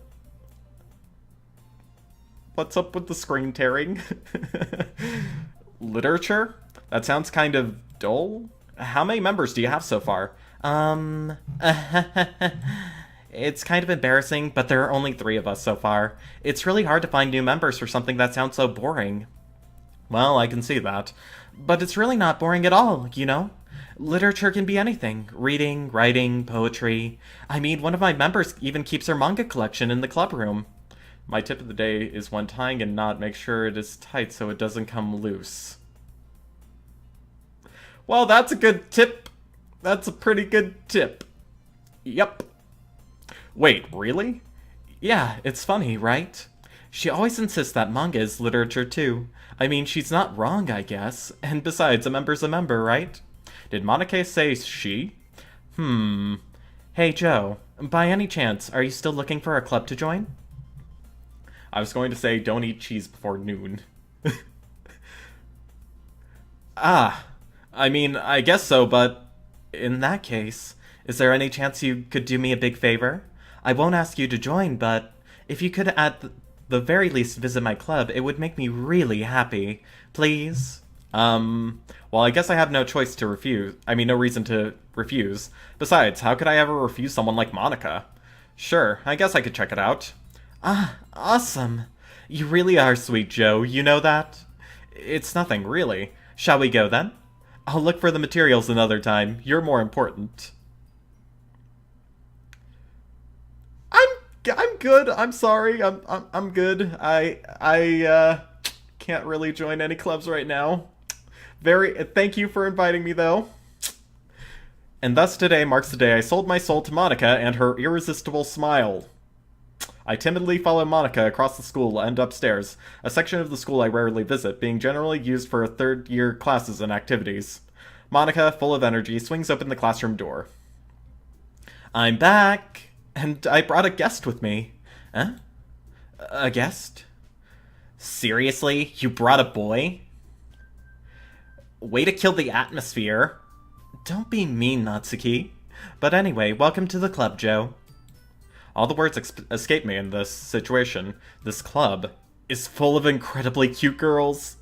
What's up with the screen tearing? Literature? That sounds kind of dull. How many members do you have so far? It's kind of embarrassing, but there are only 3 of us so far. It's really hard to find new members for something that sounds so boring. Well, I can see that. But it's really not boring at all, you know? Literature can be anything. Reading, writing, poetry. I mean, one of my members even keeps her manga collection in the club room. My tip of the day is when tying a knot, make sure it is tight so it doesn't come loose. Well, that's a good tip. That's a pretty good tip. Yep. Wait, really? Yeah, it's funny, right? She always insists that manga is literature too. I mean, she's not wrong, I guess. And besides, a member's a member, right? Did Monica say she? Hey, Joe. By any chance, are you still looking for a club to join? I was going to say don't eat cheese before noon. I mean, I guess so, but in that case, is there any chance you could do me a big favor? I won't ask you to join, but if you could at the very least visit my club, it would make me really happy. Please? Well, I guess I have no choice to refuse. I mean, no reason to refuse. Besides, how could I ever refuse someone like Monica? Sure, I guess I could check it out. Ah, awesome. You really are sweet, Joe. You know that? It's nothing, really. Shall we go, then? I'll look for the materials another time. You're more important. I'm good. I'm sorry. I'm good. I can't really join any clubs right now. Thank you for inviting me, though. And thus today marks the day I sold my soul to Monica and her irresistible smile. I timidly follow Monica across the school and upstairs, a section of the school I rarely visit, being generally used for third-year classes and activities. Monica, full of energy, swings open the classroom door. I'm back! And I brought a guest with me. Huh? A guest? Seriously? You brought a boy? Way to kill the atmosphere. Don't be mean, Natsuki. But anyway, welcome to the club, Joe. All the words escape me in this situation. This club is full of incredibly cute girls.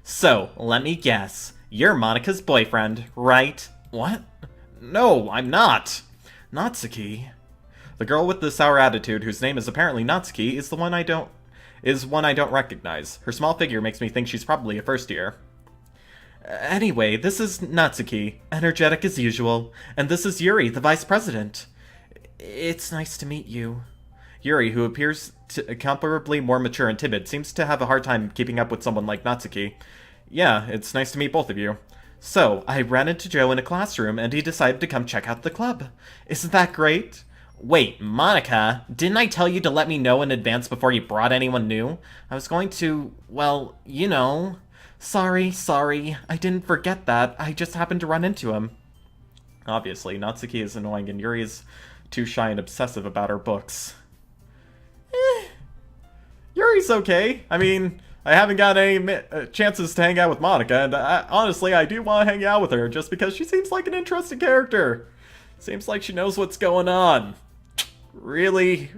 So, let me guess. You're Monica's boyfriend, right? What? No, I'm not. Natsuki. The girl with the sour attitude, whose name is apparently Natsuki, is one I don't recognize. Her small figure makes me think she's probably a first year. Anyway, this is Natsuki, energetic as usual, and this is Yuri, the vice president. It's nice to meet you. Yuri, who appears comparably more mature and timid, seems to have a hard time keeping up with someone like Natsuki. Yeah, it's nice to meet both of you. So, I ran into Joe in a classroom, and he decided to come check out the club. Isn't that great? Wait, Monica, didn't I tell you to let me know in advance before you brought anyone new? I was going to, well, you know. Sorry, I didn't forget that. I just happened to run into him. Obviously, Natsuki is annoying, and Yuri is too shy and obsessive about her books. Yuri's okay. I mean, I haven't got any chances to hang out with Monica, and honestly, I do want to hang out with her, just because she seems like an interesting character. Seems like she knows what's going on. Really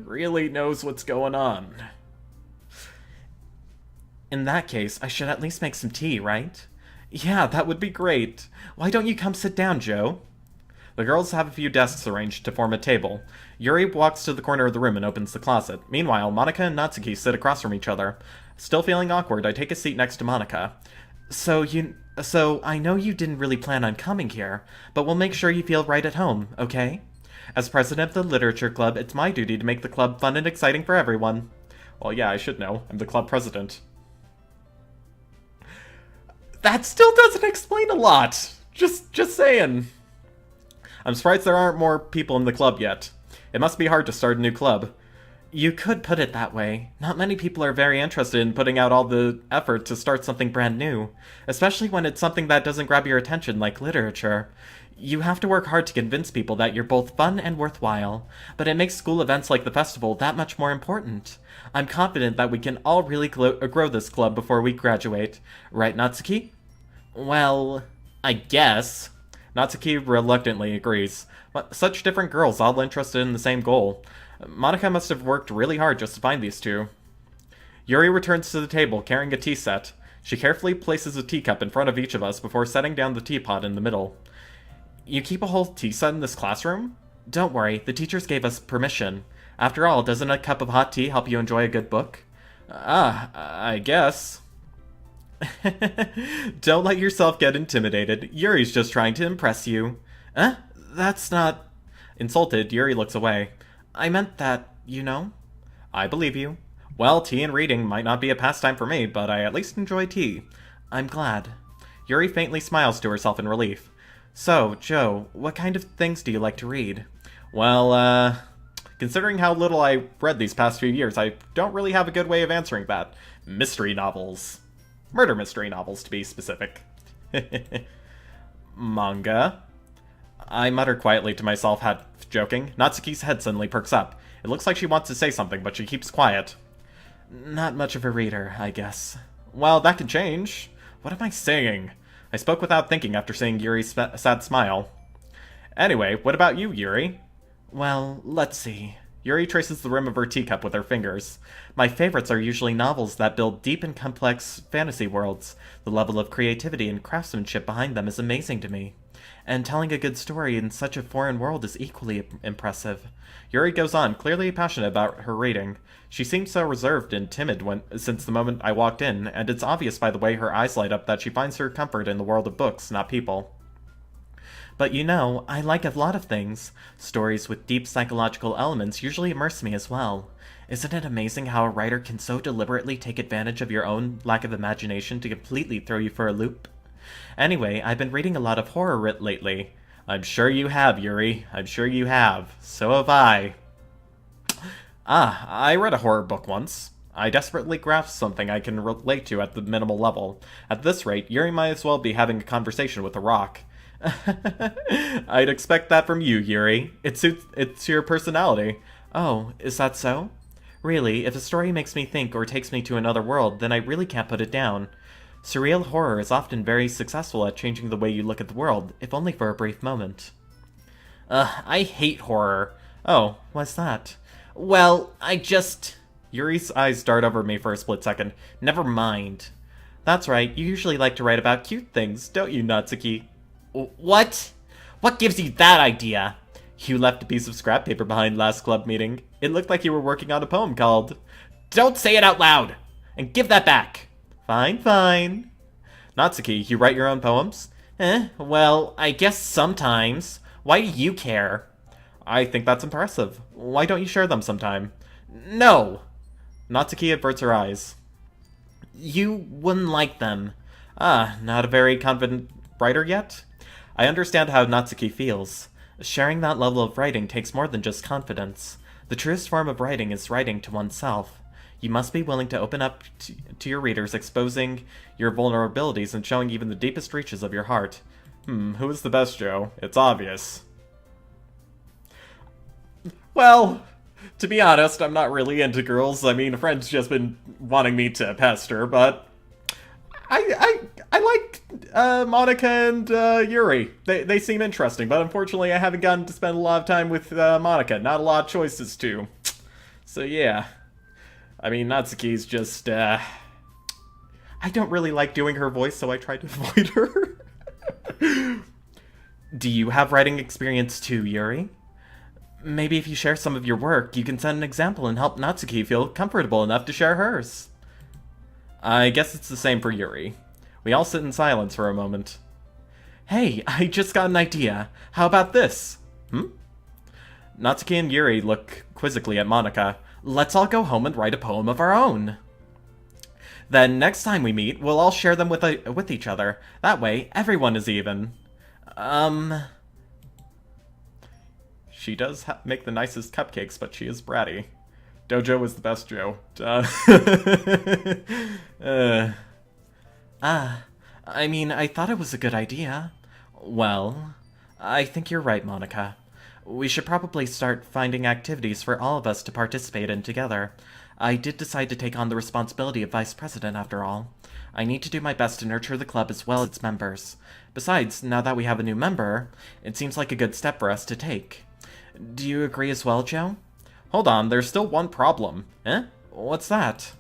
knows what's going on. In that case, I should at least make some tea, right? Yeah, that would be great. Why don't you come sit down, Joe? The girls have a few desks arranged to form a table. Yuri walks to the corner of the room and opens the closet. Meanwhile, Monica and Natsuki sit across from each other. Still feeling awkward, I take a seat next to Monica. So I know you didn't really plan on coming here, but we'll make sure you feel right at home, okay? As president of the Literature Club, it's my duty to make the club fun and exciting for everyone. Well, yeah, I should know. I'm the club president. That still doesn't explain a lot. Just saying. I'm surprised there aren't more people in the club yet. It must be hard to start a new club. You could put it that way. Not many people are very interested in putting out all the effort to start something brand new, especially when it's something that doesn't grab your attention like literature. You have to work hard to convince people that you're both fun and worthwhile, but it makes school events like the festival that much more important. I'm confident that we can all really grow this club before we graduate. Right, Natsuki? Well, I guess. Natsuki reluctantly agrees. But such different girls all interested in the same goal. Monica must have worked really hard just to find these two. Yuri returns to the table carrying a tea set. She carefully places a teacup in front of each of us before setting down the teapot in the middle. You keep a whole tea set in this classroom? Don't worry, the teachers gave us permission. After all, doesn't a cup of hot tea help you enjoy a good book? I guess. Don't let yourself get intimidated. Yuri's just trying to impress you. That's not... Insulted, Yuri looks away. I meant that, you know? I believe you. Well, tea and reading might not be a pastime for me, but I at least enjoy tea. I'm glad. Yuri faintly smiles to herself in relief. So, Joe, what kind of things do you like to read? Well, considering how little I read these past few years, I don't really have a good way of answering that. Mystery novels. Murder mystery novels, to be specific. Manga. I mutter quietly to myself, half joking. Natsuki's head suddenly perks up. It looks like she wants to say something, but she keeps quiet. Not much of a reader, I guess. Well, that could change. What am I saying? I spoke without thinking after seeing Yuri's sad smile. Anyway, what about you, Yuri? Well, let's see. Yuri traces the rim of her teacup with her fingers. My favorites are usually novels that build deep and complex fantasy worlds. The level of creativity and craftsmanship behind them is amazing to me. And telling a good story in such a foreign world is equally impressive. Yuri goes on, clearly passionate about her reading. She seemed so reserved and timid since the moment I walked in, and it's obvious by the way her eyes light up that she finds her comfort in the world of books, not people. But you know, I like a lot of things. Stories with deep psychological elements usually immerse me as well. Isn't it amazing how a writer can so deliberately take advantage of your own lack of imagination to completely throw you for a loop? Anyway, I've been reading a lot of horror lately. I'm sure you have, Yuri. I'm sure you have. So have I. I read a horror book once. I desperately grasped something I can relate to at the minimal level. At this rate, Yuri might as well be having a conversation with a rock. I'd expect that from you, Yuri. It's your personality. Oh, is that so? Really, if a story makes me think or takes me to another world, then I really can't put it down. Surreal horror is often very successful at changing the way you look at the world, if only for a brief moment. I hate horror. Oh, what's that? Well, Yuri's eyes dart over me for a split second. Never mind. That's right, you usually like to write about cute things, don't you, Natsuki? What? What gives you that idea? You left a piece of scrap paper behind last club meeting. It looked like you were working on a poem called... Don't say it out loud! And give that back! Fine, fine. Natsuki, you write your own poems? Well, I guess sometimes. Why do you care? I think that's impressive. Why don't you share them sometime? No! Natsuki averts her eyes. You wouldn't like them. Not a very confident writer yet? I understand how Natsuki feels. Sharing that level of writing takes more than just confidence. The truest form of writing is writing to oneself. You must be willing to open up to your readers, exposing your vulnerabilities and showing even the deepest reaches of your heart. Who is the best, Joe? It's obvious. Well, to be honest, I'm not really into girls. I mean, a friend's just been wanting me to pester, but I like Monica and Yuri. They seem interesting, but unfortunately I haven't gotten to spend a lot of time with Monica. Not a lot of choices to. So yeah. I mean, Natsuki's just, I don't really like doing her voice, so I try to avoid her. Do you have writing experience too, Yuri? Maybe if you share some of your work, you can set an example and help Natsuki feel comfortable enough to share hers. I guess it's the same for Yuri. We all sit in silence for a moment. Hey, I just got an idea. How about this? Natsuki and Yuri look quizzically at Monica. Let's all go home and write a poem of our own. Then next time we meet, we'll all share them with each other. That way, everyone is even. She does make the nicest cupcakes, but she is bratty. DoJoe is the best Joe. I mean, I thought it was a good idea. Well, I think you're right, Monica. We should probably start finding activities for all of us to participate in together. I did decide to take on the responsibility of vice president after all. I need to do my best to nurture the club as well as its members. Besides, now that we have a new member, it seems like a good step for us to take. Do you agree as well, Joe? Hold on, there's still one problem. Eh? What's that?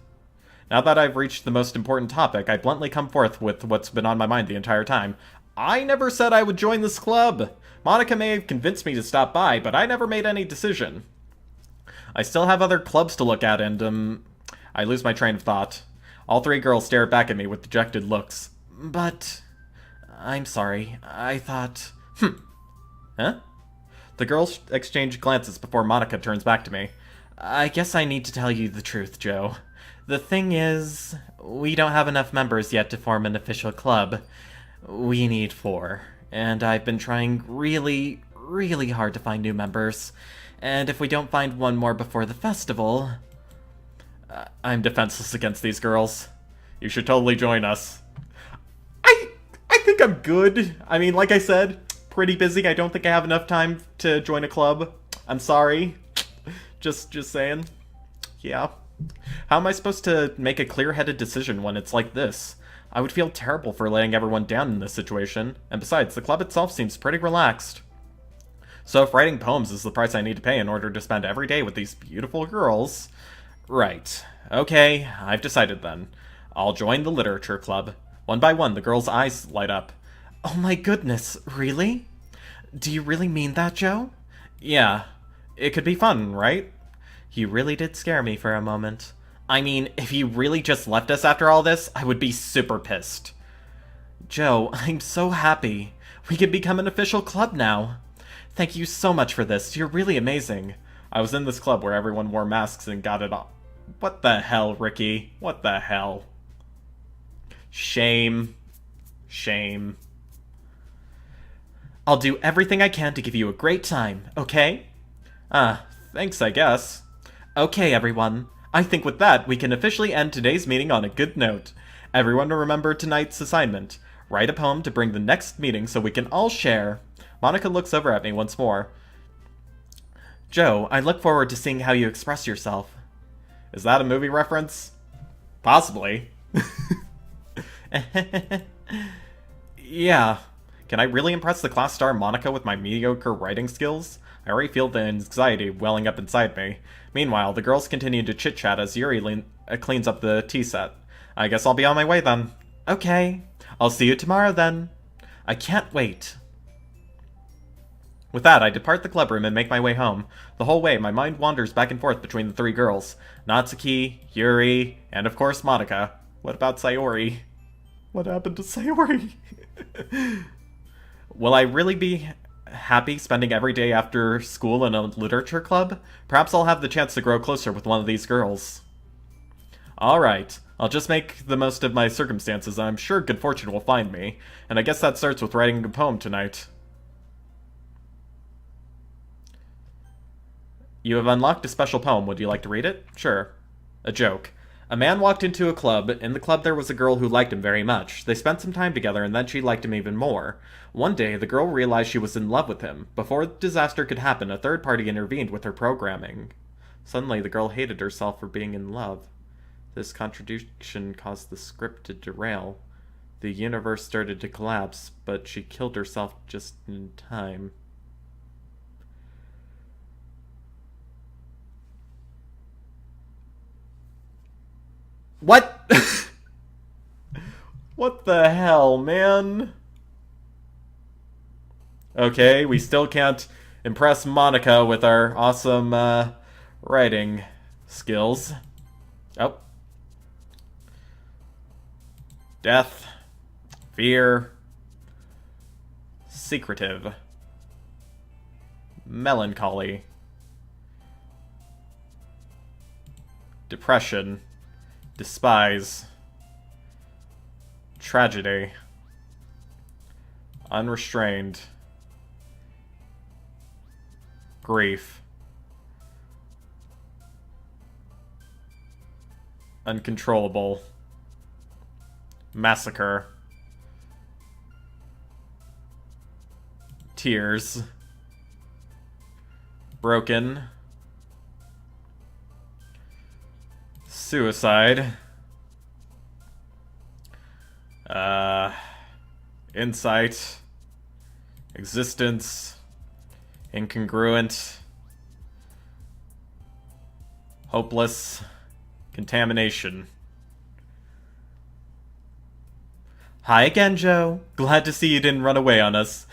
Now that I've reached the most important topic, I bluntly come forth with what's been on my mind the entire time. I never said I would join this club! Monica may have convinced me to stop by, but I never made any decision. I still have other clubs to look at and, I lose my train of thought. All three girls stare back at me with dejected looks. But... I'm sorry. I thought... Huh? The girls exchange glances before Monica turns back to me. I guess I need to tell you the truth, Joe. The thing is, we don't have enough members yet to form an official club. We need 4. And I've been trying really, really hard to find new members. And if we don't find one more before the festival... I'm defenseless against these girls. You should totally join us. I think I'm good. I mean, like I said, pretty busy. I don't think I have enough time to join a club. I'm sorry. Just saying. Yeah. How am I supposed to make a clear-headed decision when it's like this? I would feel terrible for letting everyone down in this situation. And besides, the club itself seems pretty relaxed. So if writing poems is the price I need to pay in order to spend every day with these beautiful girls... Right. Okay, I've decided then. I'll join the literature club. One by one, the girls' eyes light up. Oh my goodness, really? Do you really mean that, Joe? Yeah. It could be fun, right? You really did scare me for a moment. I mean, if you really just left us after all this, I would be super pissed. Joe, I'm so happy. We could become an official club now. Thank you so much for this. You're really amazing. I was in this club where everyone wore masks and got it all. What the hell, Ricky? What the hell? Shame. Shame. I'll do everything I can to give you a great time, okay? Thanks, I guess. Okay, everyone. I think with that, we can officially end today's meeting on a good note. Everyone remember tonight's assignment. Write a poem to bring the next meeting so we can all share. Monica looks over at me once more. Joe, I look forward to seeing how you express yourself. Is that a movie reference? Possibly. Yeah. Can I really impress the class star Monica with my mediocre writing skills? I already feel the anxiety welling up inside me. Meanwhile, the girls continue to chit-chat as Yuri cleans up the tea set. I guess I'll be on my way then. Okay. I'll see you tomorrow then. I can't wait. With that, I depart the club room and make my way home. The whole way, my mind wanders back and forth between the 3 girls. Natsuki, Yuri, and of course Monica. What about Sayori? What happened to Sayori? Will I really be happy spending every day after school in a literature club? Perhaps I'll have the chance to grow closer with one of these girls. Alright, I'll just make the most of my circumstances. I'm sure good fortune will find me. And I guess that starts with writing a poem tonight. You have unlocked a special poem. Would you like to read it? Sure. A joke. A man walked into a club. In the club there was a girl who liked him very much. They spent some time together and then she liked him even more. One day, the girl realized she was in love with him. Before disaster could happen, a third party intervened with her programming. Suddenly, the girl hated herself for being in love. This contradiction caused the script to derail. The universe started to collapse, but she killed herself just in time. What? What the hell, man? Okay, we still can't impress Monica with our awesome, writing skills. Oh. Death. Fear. Secretive. Melancholy. Depression. Despise. Tragedy. Unrestrained. Grief. Uncontrollable. Massacre. Tears. Broken. Suicide. Insight. Existence. Incongruent. Hopeless. Contamination. Hi again, Joe. Glad to see you didn't run away on us.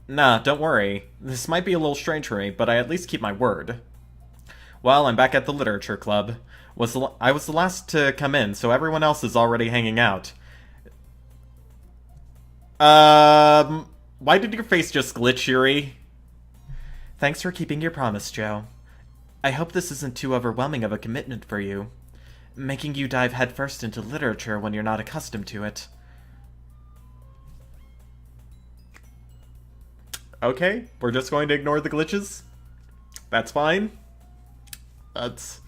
Nah, don't worry. This might be a little strange for me, but I at least keep my word. Well, I'm back at the literature club. I was the last to come in, so everyone else is already hanging out. Why did your face just glitch, Yuri? Thanks for keeping your promise, Joe. I hope this isn't too overwhelming of a commitment for you, making you dive headfirst into literature when you're not accustomed to it. Okay, we're just going to ignore the glitches? That's fine? That's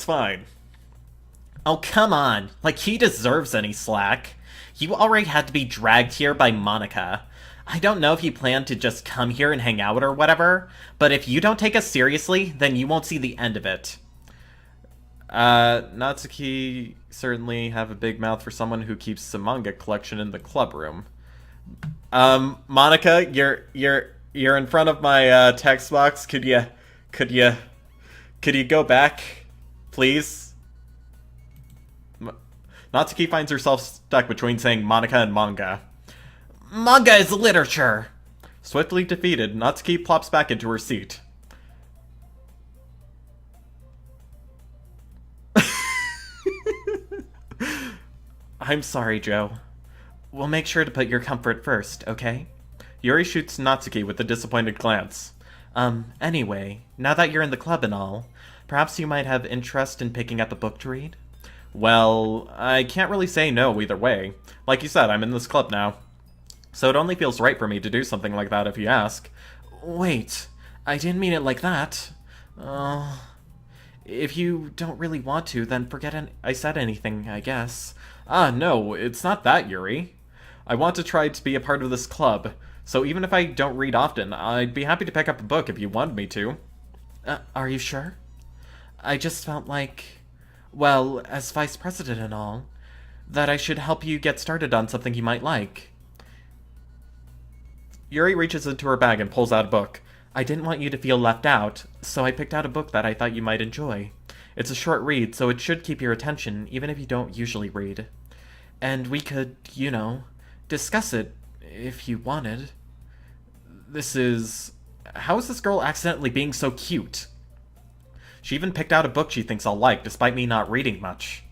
fine. Oh, come on. Like, he deserves any slack. You already had to be dragged here by Monica. I don't know if you plan to just come here and hang out or whatever, but if you don't take us seriously, then you won't see the end of it. Natsuki certainly have a big mouth for someone who keeps a manga collection in the club room. Monica, you're in front of my text box. Could you go back, please? Natsuki finds herself stuck between saying Monica and manga. Manga is literature! Swiftly defeated, Natsuki plops back into her seat. I'm sorry, Joe. We'll make sure to put your comfort first, okay? Yuri shoots Natsuki with a disappointed glance. Anyway, now that you're in the club and all, perhaps you might have interest in picking up a book to read? Well, I can't really say no either way. Like you said, I'm in this club now. So it only feels right for me to do something like that if you ask. Wait, I didn't mean it like that. If you don't really want to, then forget I said anything, I guess. No, it's not that, Yuri. I want to try to be a part of this club, so even if I don't read often, I'd be happy to pick up a book if you wanted me to. Are you sure? I just felt like, well, as vice president and all, that I should help you get started on something you might like. Yuri reaches into her bag and pulls out a book. I didn't want you to feel left out, so I picked out a book that I thought you might enjoy. It's a short read, so it should keep your attention, even if you don't usually read. And we could, you know, discuss it, if you wanted. How is this girl accidentally being so cute? She even picked out a book she thinks I'll like, despite me not reading much.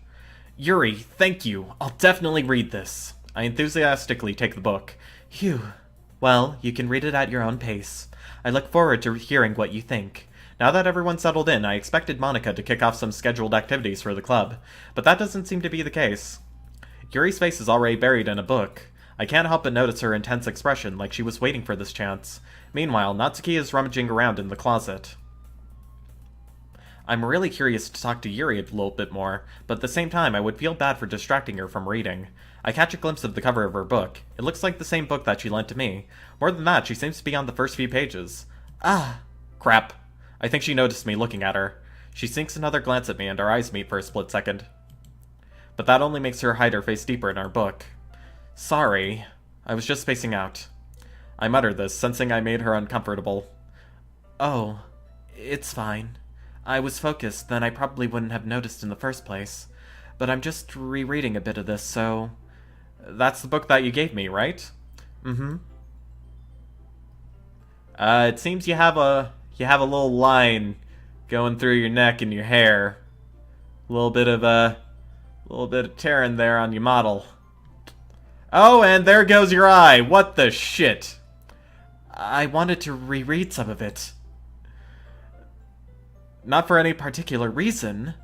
Yuri, thank you. I'll definitely read this. I enthusiastically take the book. Phew. Well, you can read it at your own pace. I look forward to hearing what you think. Now that everyone's settled in, I expected Monica to kick off some scheduled activities for the club, but that doesn't seem to be the case. Yuri's face is already buried in a book. I can't help but notice her intense expression, like she was waiting for this chance. Meanwhile, Natsuki is rummaging around in the closet. I'm really curious to talk to Yuri a little bit more, but at the same time I would feel bad for distracting her from reading. I catch a glimpse of the cover of her book. It looks like the same book that she lent to me. More than that, she seems to be on the first few pages. Crap. I think she noticed me looking at her. She sinks another glance at me and our eyes meet for a split second. But that only makes her hide her face deeper in our book. Sorry. I was just spacing out. I mutter this, sensing I made her uncomfortable. Oh, it's fine. I was focused, then I probably wouldn't have noticed in the first place. But I'm just rereading a bit of this, so... That's the book that you gave me, right? Mm-hmm. It seems you have a little line going through your neck and your hair. A little bit of tearing there on your model. Oh, and there goes your eye. What the shit? I wanted to reread some of it. Not for any particular reason.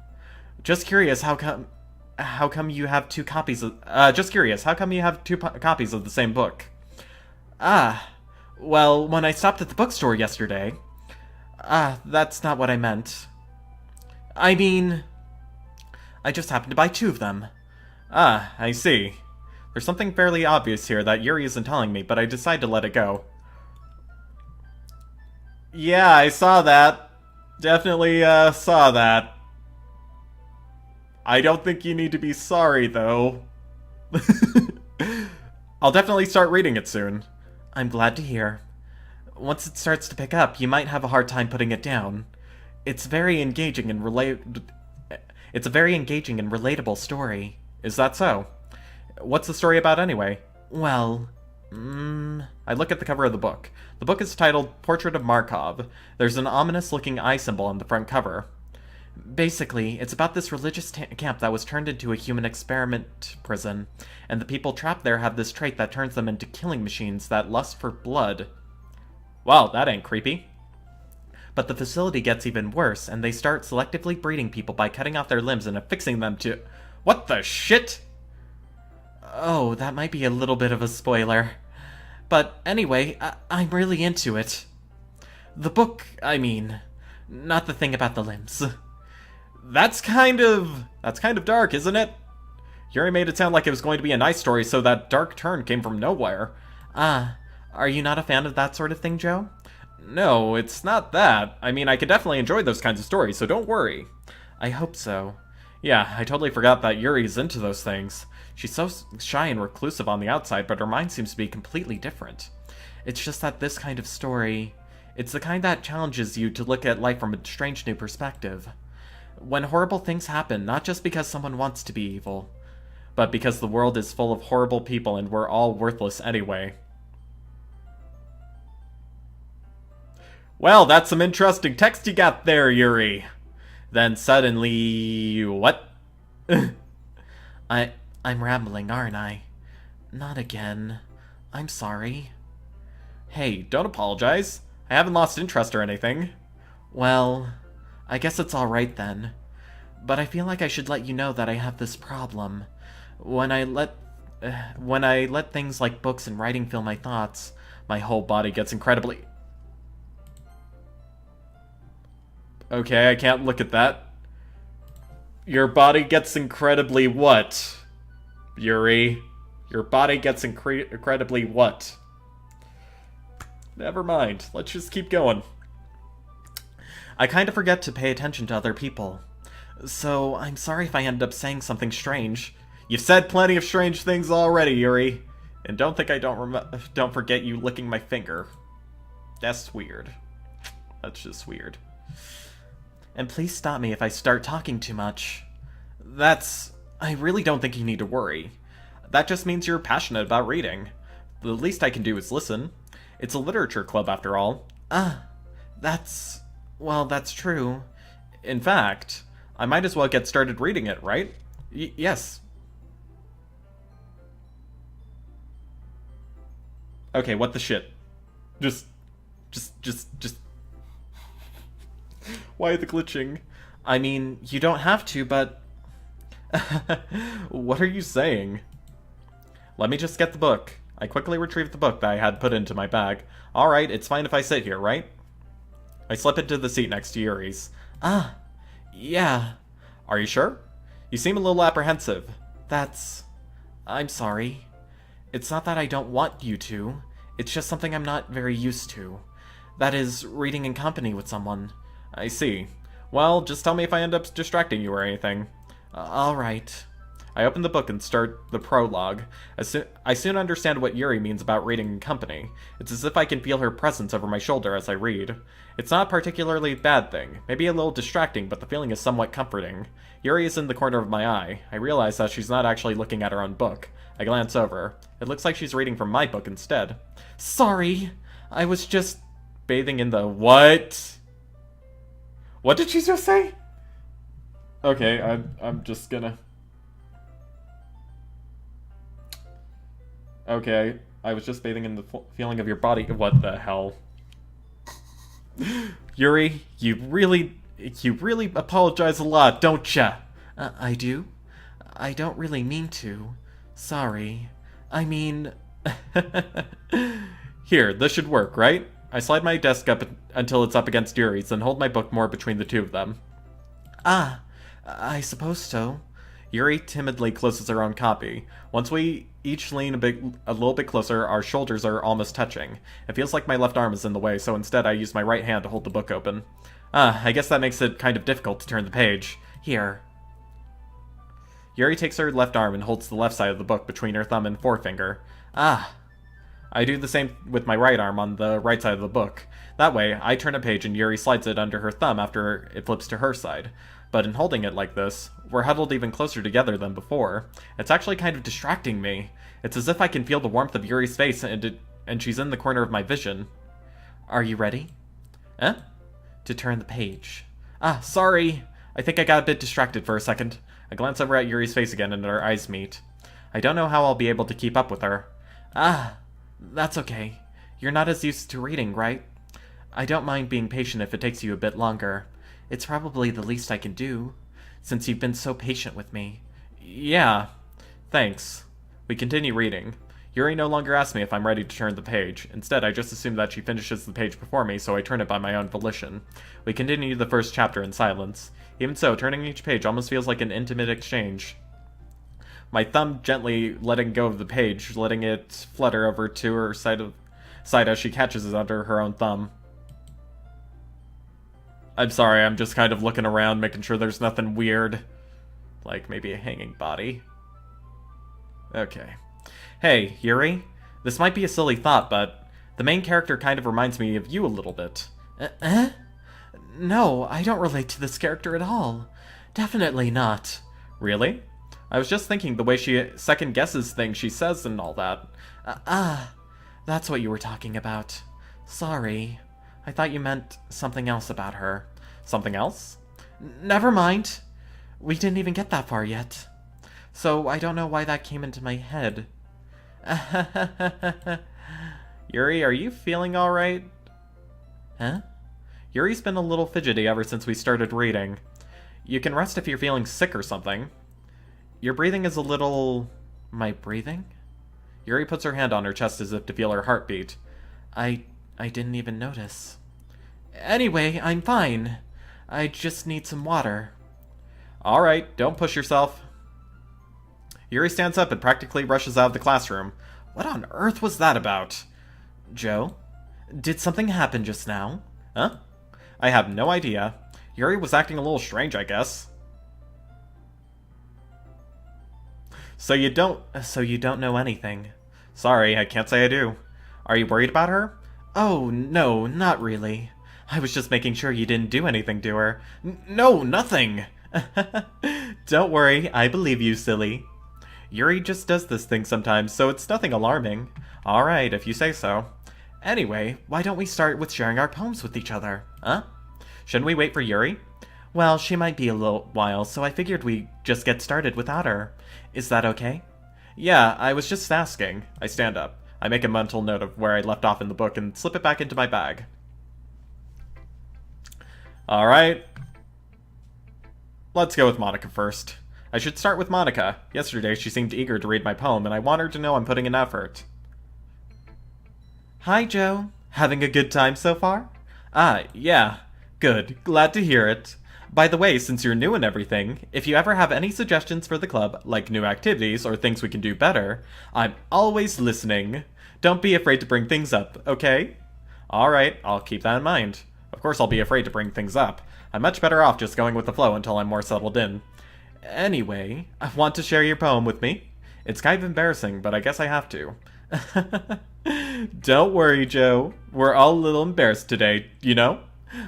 Just curious how come... How come you have two copies of... just curious, how come you have two copies of the same book? Ah, well, when I stopped at the bookstore yesterday... that's not what I meant. I mean... I just happened to buy two of them. Ah, I see. There's something fairly obvious here that Yuri isn't telling me, but I decided to let it go. Yeah, I saw that. Definitely, saw that. I don't think you need to be sorry, though. I'll definitely start reading it soon. I'm glad to hear. Once it starts to pick up, you might have a hard time putting it down. It's very engaging and It's a very engaging and relatable story. Is that so? What's the story about anyway? Well, I look at the cover of the book. The book is titled Portrait of Markov. There's an ominous-looking eye symbol on the front cover. Basically, it's about this religious camp that was turned into a human experiment prison, and the people trapped there have this trait that turns them into killing machines that lust for blood. Wow, that ain't creepy. But the facility gets even worse, and they start selectively breeding people by cutting off their limbs and affixing them to... What the shit? Oh, that might be a little bit of a spoiler. But anyway, I'm really into it. The book, I mean, not the thing about the limbs. That's kind of dark, isn't it? Yuri made it sound like it was going to be a nice story, so that dark turn came from nowhere. Are you not a fan of that sort of thing, Joe? No, it's not that. I mean, I could definitely enjoy those kinds of stories, so don't worry. I hope so. Yeah, I totally forgot that Yuri's into those things. She's so shy and reclusive on the outside, but her mind seems to be completely different. It's just that this kind of story... It's the kind that challenges you to look at life from a strange new perspective. When horrible things happen, not just because someone wants to be evil, but because the world is full of horrible people and we're all worthless anyway. Well, that's some interesting text you got there, Yuri. Then suddenly... what? I'm rambling, aren't I? Not again. I'm sorry. Hey, don't apologize. I haven't lost interest or anything. Well, I guess it's alright then. But I feel like I should let you know that I have this problem. When I let things like books and writing fill my thoughts, my whole body gets incredibly... Okay, I can't look at that. Your body gets incredibly what? Yuri? Your body gets incredibly what? Never mind. Let's just keep going. I kind of forget to pay attention to other people. So, I'm sorry if I ended up saying something strange. You've said plenty of strange things already, Yuri. And don't think I don't forget you licking my finger. That's weird. That's just weird. And please stop me if I start talking too much. I really don't think you need to worry. That just means you're passionate about reading. The least I can do is listen. It's a literature club after all. That's true. In fact, I might as well get started reading it, right? Yes. Okay, what the shit? Just... Why the glitching? I mean, you don't have to, but... What are you saying? Let me just get the book. I quickly retrieved the book that I had put into my bag. Alright, it's fine if I sit here, right? I slip into the seat next to Yuri's. Yeah. Are you sure? You seem a little apprehensive. I'm sorry. It's not that I don't want you to. It's just something I'm not very used to. That is, reading in company with someone. I see. Well, just tell me if I end up distracting you or anything. Alright. I open the book and start the prologue. I soon understand what Yuri means about reading in company. It's as if I can feel her presence over my shoulder as I read. It's not a particularly bad thing. Maybe a little distracting, but the feeling is somewhat comforting. Yuri is in the corner of my eye. I realize that she's not actually looking at her own book. I glance over. It looks like she's reading from my book instead. Sorry. I was just... bathing in the... What? What did she just say? Okay, I'm just gonna... Okay, I was just bathing in the feeling of your body. What the hell? Yuri, you really apologize a lot, don't ya? I do? I don't really mean to. Sorry. I mean... Here, this should work, right? I slide my desk up until it's up against Yuri's, then hold my book more between the two of them. Ah, I suppose so. Yuri timidly closes her own copy. Once we each lean a little bit closer, our shoulders are almost touching. It feels like my left arm is in the way, so instead I use my right hand to hold the book open. I guess that makes it kind of difficult to turn the page. Here. Yuri takes her left arm and holds the left side of the book between her thumb and forefinger. Ah. I do the same with my right arm on the right side of the book. That way, I turn a page and Yuri slides it under her thumb after it flips to her side. But in holding it like this, we're huddled even closer together than before. It's actually kind of distracting me. It's as if I can feel the warmth of Yuri's face and she's in the corner of my vision. Are you ready? Eh? To turn the page. Ah, sorry! I think I got a bit distracted for a second. I glance over at Yuri's face again and our eyes meet. I don't know how I'll be able to keep up with her. Ah, that's okay. You're not as used to reading, right? I don't mind being patient if it takes you a bit longer. It's probably the least I can do, since you've been so patient with me. Yeah, thanks. We continue reading. Yuri no longer asks me if I'm ready to turn the page. Instead, I just assume that she finishes the page before me, so I turn it by my own volition. We continue the first chapter in silence. Even so, turning each page almost feels like an intimate exchange. My thumb gently letting go of the page, letting it flutter over to her side as she catches it under her own thumb. I'm sorry, I'm just kind of looking around, making sure there's nothing weird. Like maybe a hanging body. Okay. Hey, Yuri? This might be a silly thought, but the main character kind of reminds me of you a little bit. No, I don't relate to this character at all. Definitely not. Really? I was just thinking the way she second guesses things she says and all that. That's what you were talking about. Sorry. I thought you meant something else about her. Something else? Never mind. We didn't even get that far yet. So I don't know why that came into my head. Yuri, are you feeling alright? Huh? Yuri's been a little fidgety ever since we started reading. You can rest if you're feeling sick or something. Your breathing is a little... My breathing? Yuri puts her hand on her chest as if to feel her heartbeat. I didn't even notice. Anyway, I'm fine. I just need some water. Alright, don't push yourself. Yuri stands up and practically rushes out of the classroom. What on earth was that about? Joe? Did something happen just now? Huh? I have no idea. Yuri was acting a little strange, I guess. So you don't know anything. Sorry, I can't say I do. Are you worried about her? Oh, no, not really. I was just making sure you didn't do anything to her. No, nothing! Don't worry, I believe you, silly. Yuri just does this thing sometimes, so it's nothing alarming. Alright, if you say so. Anyway, why don't we start with sharing our poems with each other? Huh? Shouldn't we wait for Yuri? Well, she might be a little while, so I figured we'd just get started without her. Is that okay? Yeah, I was just asking. I stand up. I make a mental note of where I left off in the book and slip it back into my bag. Alright. Let's go with Monica first. I should start with Monica. Yesterday she seemed eager to read my poem, and I want her to know I'm putting in effort. Hi, Joe. Having a good time so far? Yeah. Good. Glad to hear it. By the way, since you're new and everything, if you ever have any suggestions for the club, like new activities or things we can do better, I'm always listening. Don't be afraid to bring things up, okay? Alright, I'll keep that in mind. Of course I'll be afraid to bring things up. I'm much better off just going with the flow until I'm more settled in. Anyway, want to share your poem with me? It's kind of embarrassing, but I guess I have to. Don't worry, Joe. We're all a little embarrassed today, you know?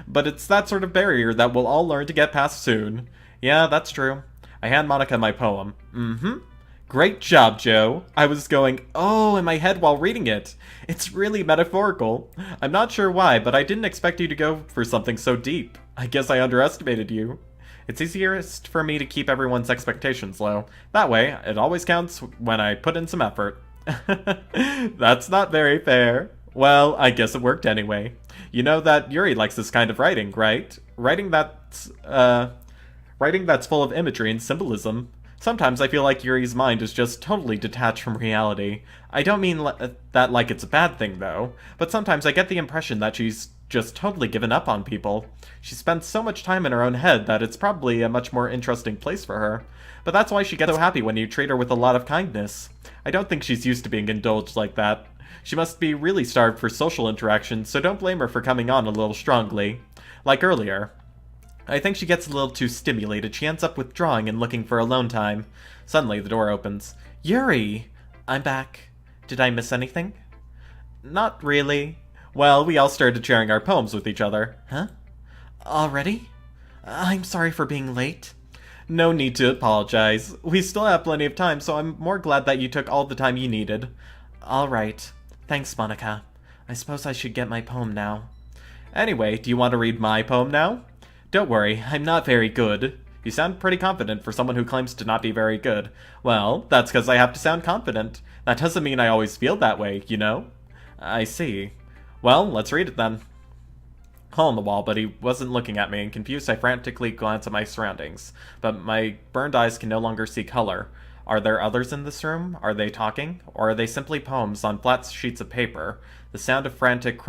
But it's that sort of barrier that we'll all learn to get past soon. Yeah, that's true. I hand Monica my poem. Great job, Joe. I was going, oh, in my head while reading it. It's really metaphorical. I'm not sure why, but I didn't expect you to go for something so deep. I guess I underestimated you. It's easiest for me to keep everyone's expectations low. That way, it always counts when I put in some effort. That's not very fair. Well, I guess it worked anyway. You know that Yuri likes this kind of writing, right? Writing that's full of imagery and symbolism. Sometimes I feel like Yuri's mind is just totally detached from reality. I don't mean that like it's a bad thing, though, but sometimes I get the impression that she's just totally given up on people. She spends so much time in her own head that it's probably a much more interesting place for her. But that's why she gets so happy when you treat her with a lot of kindness. I don't think she's used to being indulged like that. She must be really starved for social interaction, so don't blame her for coming on a little strongly. Like earlier. I think she gets a little too stimulated. She ends up withdrawing and looking for alone time. Suddenly, the door opens. Yuri! I'm back. Did I miss anything? Not really. Well, we all started sharing our poems with each other. Huh? Already? I'm sorry for being late. No need to apologize. We still have plenty of time, so I'm more glad that you took all the time you needed. Alright. Thanks, Monica. I suppose I should get my poem now. Anyway, do you want to read my poem now? Don't worry, I'm not very good. You sound pretty confident for someone who claims to not be very good. Well, that's because I have to sound confident. That doesn't mean I always feel that way, you know? I see. Well, let's read it then. Hole in the wall, but he wasn't looking at me, and confused I frantically glance at my surroundings. But my burned eyes can no longer see color. Are there others in this room? Are they talking? Or are they simply poems on flat sheets of paper? The sound of frantic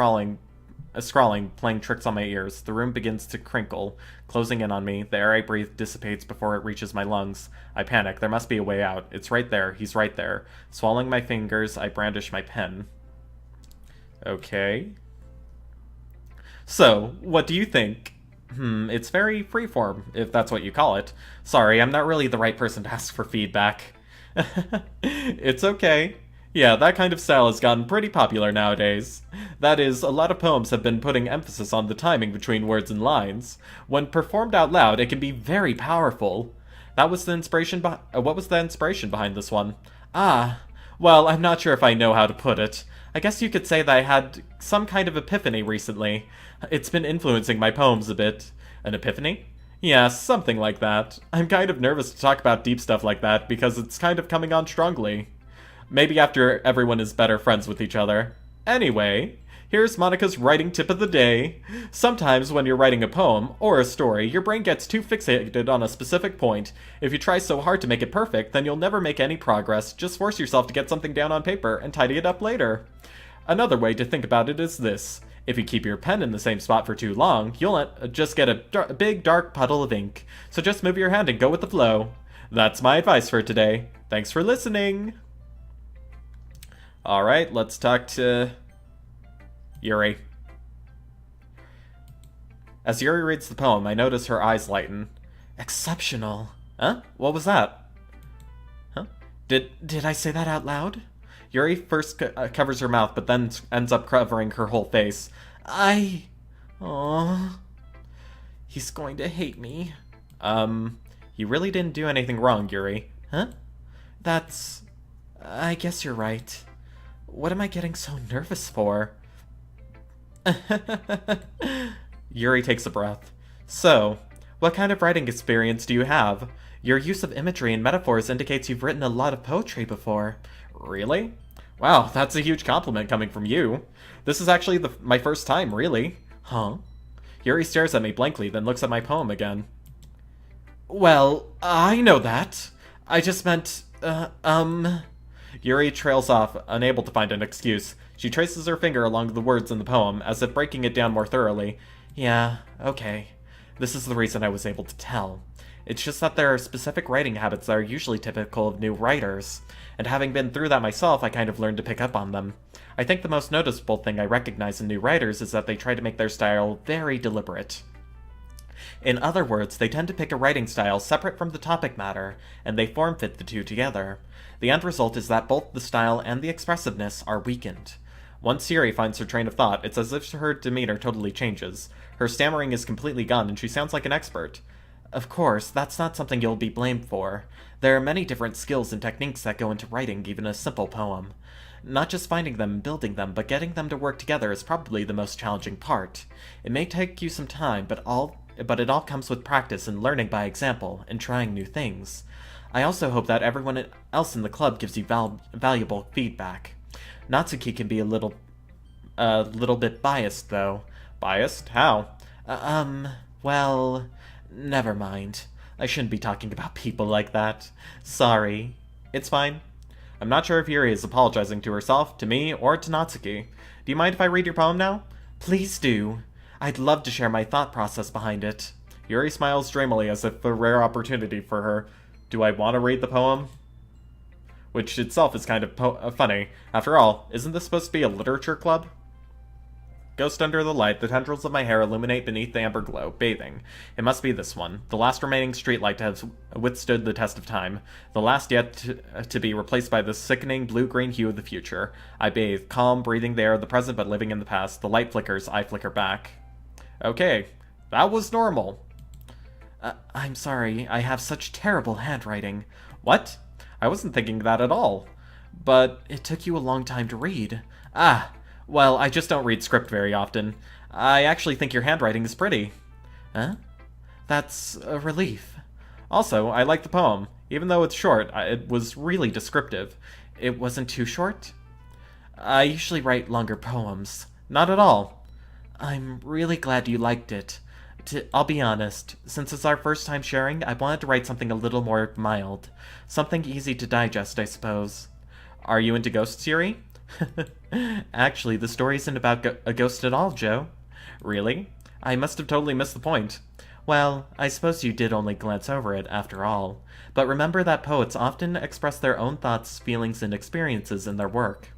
scrawling playing tricks on my ears. The room begins to crinkle, closing in on me. The air I breathe dissipates before it reaches my lungs. I panic. There must be a way out. It's right there. He's right there. Swallowing my fingers, I brandish my pen. Okay. So, what do you think? It's very freeform, if that's what you call it. Sorry, I'm not really the right person to ask for feedback. It's okay. Yeah, that kind of style has gotten pretty popular nowadays. That is, a lot of poems have been putting emphasis on the timing between words and lines. When performed out loud, it can be very powerful. That was the inspiration what was the inspiration behind this one? Ah, well, I'm not sure if I know how to put it. I guess you could say that I had some kind of epiphany recently. It's been influencing my poems a bit. An epiphany? Yeah, something like that. I'm kind of nervous to talk about deep stuff like that because it's kind of coming on strongly. Maybe after everyone is better friends with each other. Anyway, here's Monica's writing tip of the day. Sometimes when you're writing a poem or a story, your brain gets too fixated on a specific point. If you try so hard to make it perfect, then you'll never make any progress. Just force yourself to get something down on paper and tidy it up later. Another way to think about it is this. If you keep your pen in the same spot for too long, you'll just get a big dark puddle of ink. So just move your hand and go with the flow. That's my advice for today. Thanks for listening. Alright, let's talk to Yuri. As Yuri reads the poem, I notice her eyes lighten. Exceptional. Huh? What was that? Huh? Did I say that out loud? Yuri first covers her mouth, but then ends up covering her whole face. Aww. He's going to hate me. You really didn't do anything wrong, Yuri. Huh? I guess you're right. What am I getting so nervous for? Yuri takes a breath. So, what kind of writing experience do you have? Your use of imagery and metaphors indicates you've written a lot of poetry before. Really? Wow, that's a huge compliment coming from you. This is actually my first time, really. Huh? Yuri stares at me blankly, then looks at my poem again. Well, I know that. I just meant, Yuri trails off, unable to find an excuse. She traces her finger along the words in the poem, as if breaking it down more thoroughly. Yeah, okay. This is the reason I was able to tell. It's just that there are specific writing habits that are usually typical of new writers, and having been through that myself, I kind of learned to pick up on them. I think the most noticeable thing I recognize in new writers is that they try to make their style very deliberate. In other words, they tend to pick a writing style separate from the topic matter, and they form-fit the two together. The end result is that both the style and the expressiveness are weakened. Once Yuri finds her train of thought, it's as if her demeanor totally changes. Her stammering is completely gone, and she sounds like an expert. Of course, that's not something you'll be blamed for. There are many different skills and techniques that go into writing even a simple poem. Not just finding them and building them, but getting them to work together is probably the most challenging part. It may take you some time, but it all comes with practice and learning by example, and trying new things. I also hope that everyone else in the club gives you valuable feedback. Natsuki can be a little bit biased, though. Biased? How? Well, never mind. I shouldn't be talking about people like that. Sorry. It's fine. I'm not sure if Yuri is apologizing to herself, to me, or to Natsuki. Do you mind if I read your poem now? Please do. I'd love to share my thought process behind it. Yuri smiles dreamily as if a rare opportunity for her. Do I want to read the poem? Which itself is kind of funny. After all, isn't this supposed to be a literature club? Ghost under the light, the tendrils of my hair illuminate beneath the amber glow, bathing. It must be this one, the last remaining streetlight to have withstood the test of time, the last yet to be replaced by the sickening blue-green hue of the future. I bathe, calm, breathing the air of the present but living in the past. The light flickers, I flicker back. Okay, that was normal. I'm sorry, I have such terrible handwriting. What? I wasn't thinking that at all. But it took you a long time to read. Ah, well, I just don't read script very often. I actually think your handwriting is pretty. Huh? That's a relief. Also, I like the poem. Even though it's short, it was really descriptive. It wasn't too short? I usually write longer poems. Not at all. I'm really glad you liked it. I'll be honest, since it's our first time sharing, I wanted to write something a little more mild. Something easy to digest, I suppose. Are you into ghosts, Yuri? Actually, the story isn't about a ghost at all, Joe. Really? I must have totally missed the point. Well, I suppose you did only glance over it, after all. But remember that poets often express their own thoughts, feelings, and experiences in their work.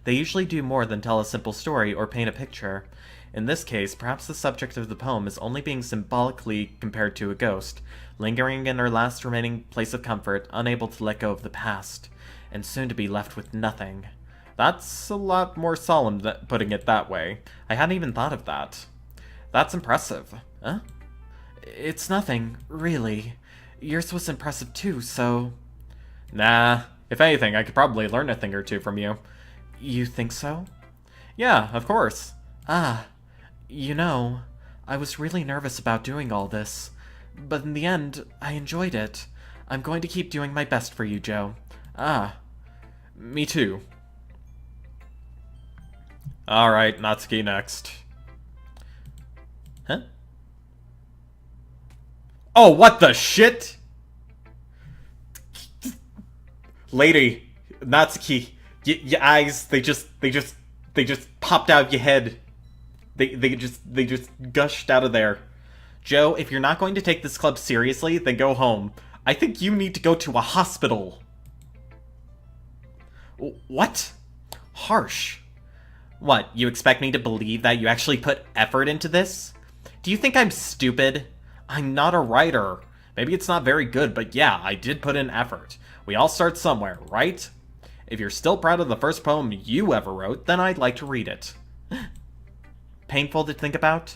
They usually do more than tell a simple story or paint a picture. In this case, perhaps the subject of the poem is only being symbolically compared to a ghost, lingering in her last remaining place of comfort, unable to let go of the past, and soon to be left with nothing. That's a lot more solemn than putting it that way. I hadn't even thought of that. That's impressive. Huh? It's nothing, really. Yours was impressive too, so... Nah, if anything, I could probably learn a thing or two from you. You think so? Yeah, of course. Ah, you know, I was really nervous about doing all this, but in the end, I enjoyed it. I'm going to keep doing my best for you, Joe. Ah, me too. Alright, Natsuki next. Huh? Oh, what the shit? Lady, Natsuki, your eyes, they just popped out your head. They just gushed out of there. Joe, if you're not going to take this club seriously, then go home. I think you need to go to a hospital. What? Harsh. What, you expect me to believe that you actually put effort into this? Do you think I'm stupid? I'm not a writer. Maybe it's not very good, but yeah, I did put in effort. We all start somewhere, right? If you're still proud of the first poem you ever wrote, then I'd like to read it. Painful to think about?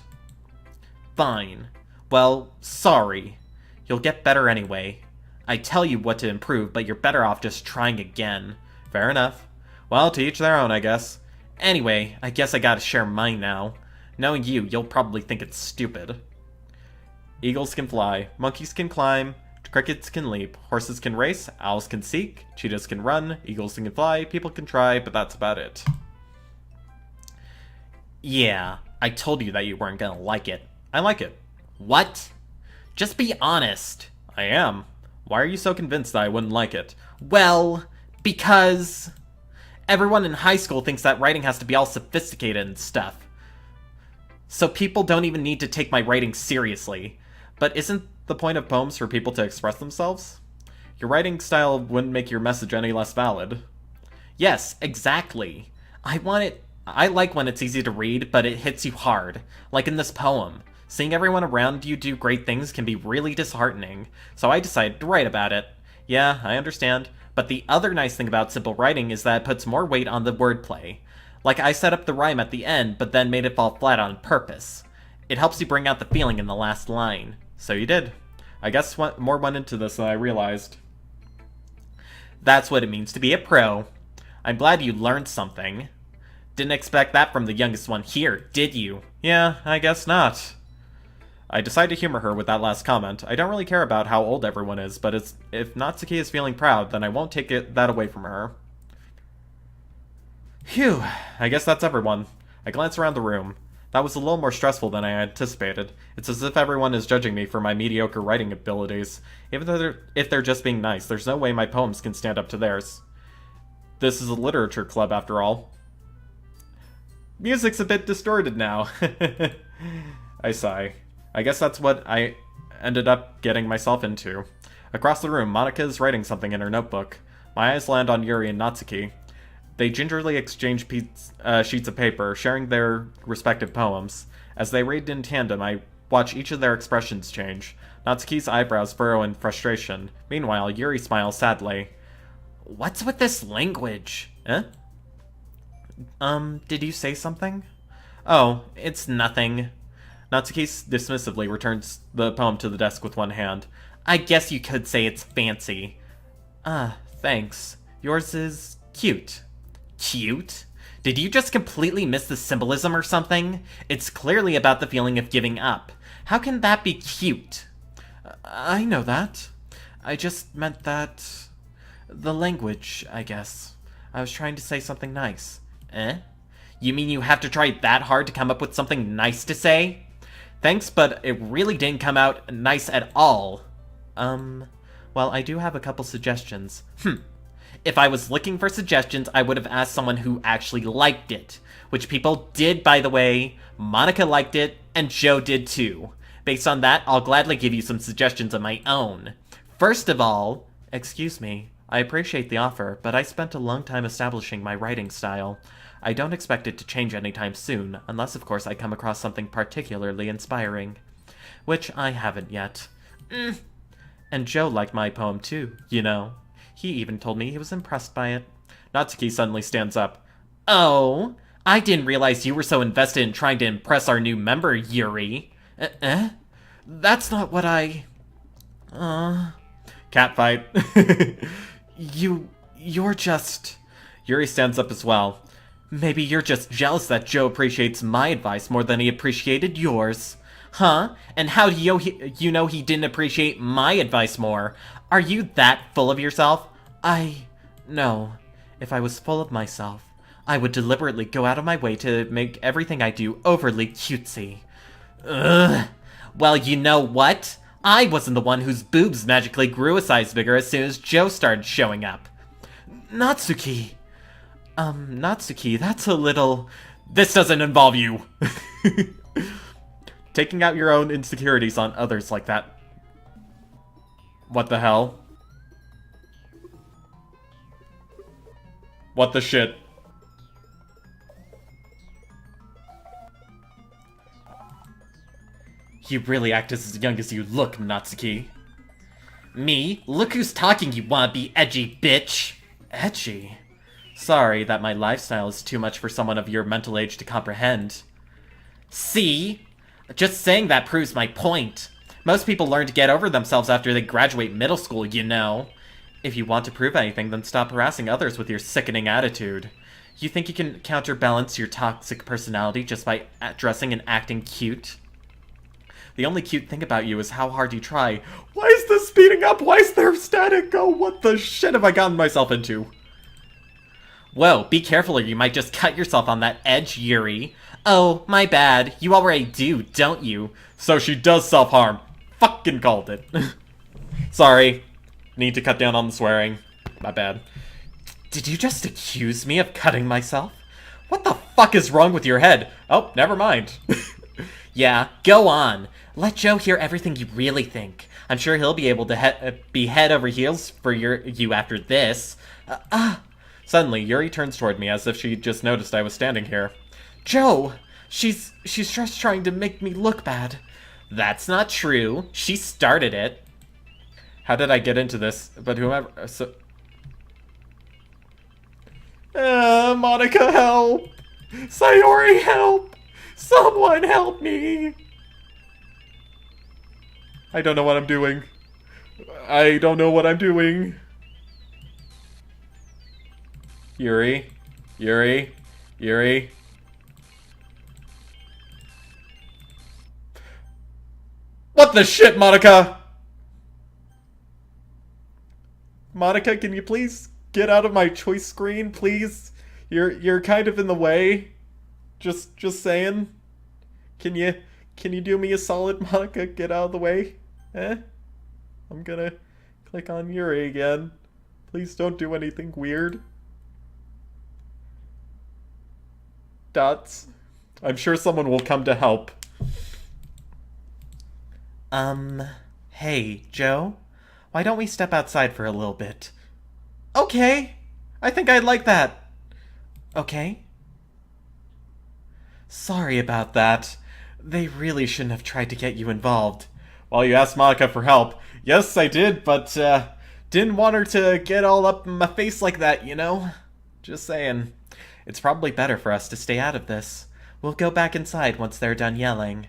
Fine. Well, sorry. You'll get better anyway. I tell you what to improve, but you're better off just trying again. Fair enough. Well, to each their own, I guess. Anyway, I guess I gotta share mine now. Knowing you, you'll probably think it's stupid. Eagles can fly, monkeys can climb, crickets can leap, horses can race, owls can seek, cheetahs can run, eagles can fly, people can try, but that's about it. Yeah, I told you that you weren't gonna like it. I like it. What? Just be honest. I am. Why are you so convinced that I wouldn't like it? Well, because everyone in high school thinks that writing has to be all sophisticated and stuff. So people don't even need to take my writing seriously. But isn't the point of poems for people to express themselves? Your writing style wouldn't make your message any less valid. Yes, exactly. I like when it's easy to read, but it hits you hard. Like in this poem. Seeing everyone around you do great things can be really disheartening. So I decided to write about it. Yeah, I understand. But the other nice thing about simple writing is that it puts more weight on the wordplay. Like I set up the rhyme at the end, but then made it fall flat on purpose. It helps you bring out the feeling in the last line. So you did. I guess more went into this than I realized. That's what it means to be a pro. I'm glad you learned something. Didn't expect that from the youngest one here, did you? Yeah, I guess not. I decided to humor her with that last comment. I don't really care about how old everyone is, but if Natsuki is feeling proud, then I won't take that away from her. Phew, I guess that's everyone. I glance around the room. That was a little more stressful than I anticipated. It's as if everyone is judging me for my mediocre writing abilities. Even though if they're just being nice, there's no way my poems can stand up to theirs. This is a literature club, after all. Music's a bit distorted now. I sigh. I guess that's what I ended up getting myself into. Across the room, Monika is writing something in her notebook. My eyes land on Yuri and Natsuki. They gingerly exchange sheets of paper, sharing their respective poems. As they read in tandem, I watch each of their expressions change. Natsuki's eyebrows furrow in frustration. Meanwhile, Yuri smiles sadly. What's with this language? Eh? Did you say something? Oh, it's nothing. Natsuki dismissively returns the poem to the desk with one hand. I guess you could say it's fancy. Thanks. Yours is cute. Cute? Did you just completely miss the symbolism or something? It's clearly about the feeling of giving up. How can that be cute? I know that. I just meant that... the language, I guess. I was trying to say something nice. Eh? You mean you have to try that hard to come up with something nice to say? Thanks, but it really didn't come out nice at all. Well, I do have a couple suggestions. If I was looking for suggestions, I would have asked someone who actually liked it. Which people did, by the way. Monika liked it, and Joe did too. Based on that, I'll gladly give you some suggestions of my own. First of all... Excuse me. I appreciate the offer, but I spent a long time establishing my writing style. I don't expect it to change anytime soon, unless of course I come across something particularly inspiring. Which I haven't yet. And Joe liked my poem too, you know. He even told me he was impressed by it. Natsuki suddenly stands up. Oh, I didn't realize you were so invested in trying to impress our new member, Yuri. That's not what I... Catfight. You're just... Yuri stands up as well. Maybe you're just jealous that Joe appreciates my advice more than he appreciated yours. Huh? And how do you know he didn't appreciate my advice more? Are you that full of yourself? No. If I was full of myself, I would deliberately go out of my way to make everything I do overly cutesy. Ugh. Well, you know what? I wasn't the one whose boobs magically grew a size bigger as soon as Joe started showing up. Natsuki, that's a little... This doesn't involve you. Taking out your own insecurities on others like that. What the hell? What the shit? You really act as young as you look, Natsuki. Me? Look who's talking, you wanna be edgy bitch! Edgy? Sorry that my lifestyle is too much for someone of your mental age to comprehend. See? Just saying that proves my point. Most people learn to get over themselves after they graduate middle school, you know. If you want to prove anything, then stop harassing others with your sickening attitude. You think you can counterbalance your toxic personality just by dressing and acting cute? The only cute thing about you is how hard you try. Why is this speeding up? Why is there static? Oh, what the shit have I gotten myself into? Whoa, be careful or you might just cut yourself on that edge, Yuri. Oh, my bad. You already do, don't you? So she does self-harm. Fucking called it. Sorry. Need to cut down on the swearing. My bad. Did you just accuse me of cutting myself? What the fuck is wrong with your head? Oh, never mind. Yeah, go on. Let Joe hear everything you really think. I'm sure he'll be able to be head over heels for you after this. Suddenly, Yuri turns toward me as if she just noticed I was standing here. Joe! She's just trying to make me look bad. That's not true. She started it. How did I get into this? But whoever... Monika, help! Sayori, help! Someone help me! I don't know what I'm doing. I don't know what I'm doing. Yuri. Yuri. Yuri. What the shit, Monika? Monika, can you please get out of my choice screen, please? You're kind of in the way. Just saying. Can you do me a solid, Monica? Get out of the way. Eh? I'm gonna click on Yuri again. Please don't do anything weird. Dots. I'm sure someone will come to help. Hey, Joe? Why don't we step outside for a little bit? Okay! I think I'd like that. Okay? Sorry about that. They really shouldn't have tried to get you involved. Well, you asked Monica for help. Yes, I did, but, didn't want her to get all up in my face like that, you know? Just saying. It's probably better for us to stay out of this. We'll go back inside once they're done yelling.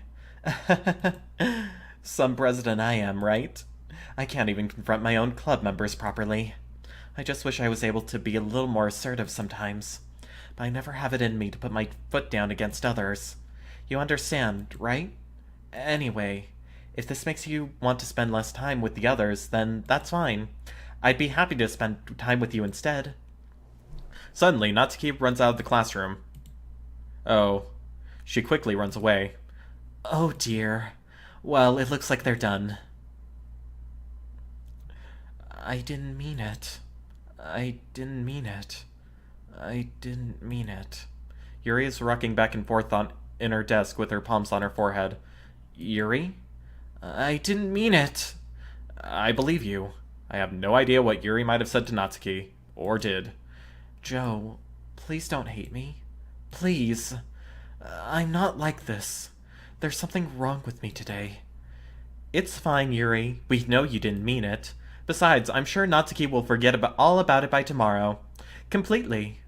Some president I am, right? I can't even confront my own club members properly. I just wish I was able to be a little more assertive sometimes. But I never have it in me to put my foot down against others. You understand, right? Anyway, if this makes you want to spend less time with the others, then that's fine. I'd be happy to spend time with you instead. Suddenly, Natsuki runs out of the classroom. Oh. She quickly runs away. Oh dear. Well, it looks like they're done. I didn't mean it. I didn't mean it. I didn't mean it. Yuri is rocking back and forth in her desk with her palms on her forehead. Yuri? I didn't mean it. I believe you. I have no idea what Yuri might have said to Natsuki. Or did. Joe, please don't hate me. Please. I'm not like this. There's something wrong with me today. It's fine, Yuri. We know you didn't mean it. Besides, I'm sure Natsuki will forget all about it by tomorrow. Completely.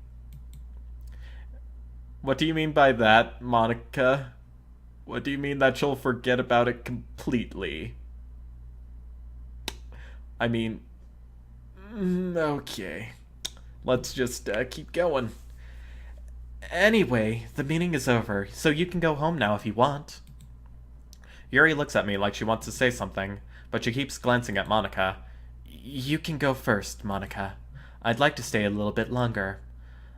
What do you mean by that, Monica? What do you mean that she'll forget about it completely? I mean... okay. Let's just keep going. Anyway, the meeting is over, so you can go home now if you want. Yuri looks at me like she wants to say something, but she keeps glancing at Monica. You can go first, Monica. I'd like to stay a little bit longer.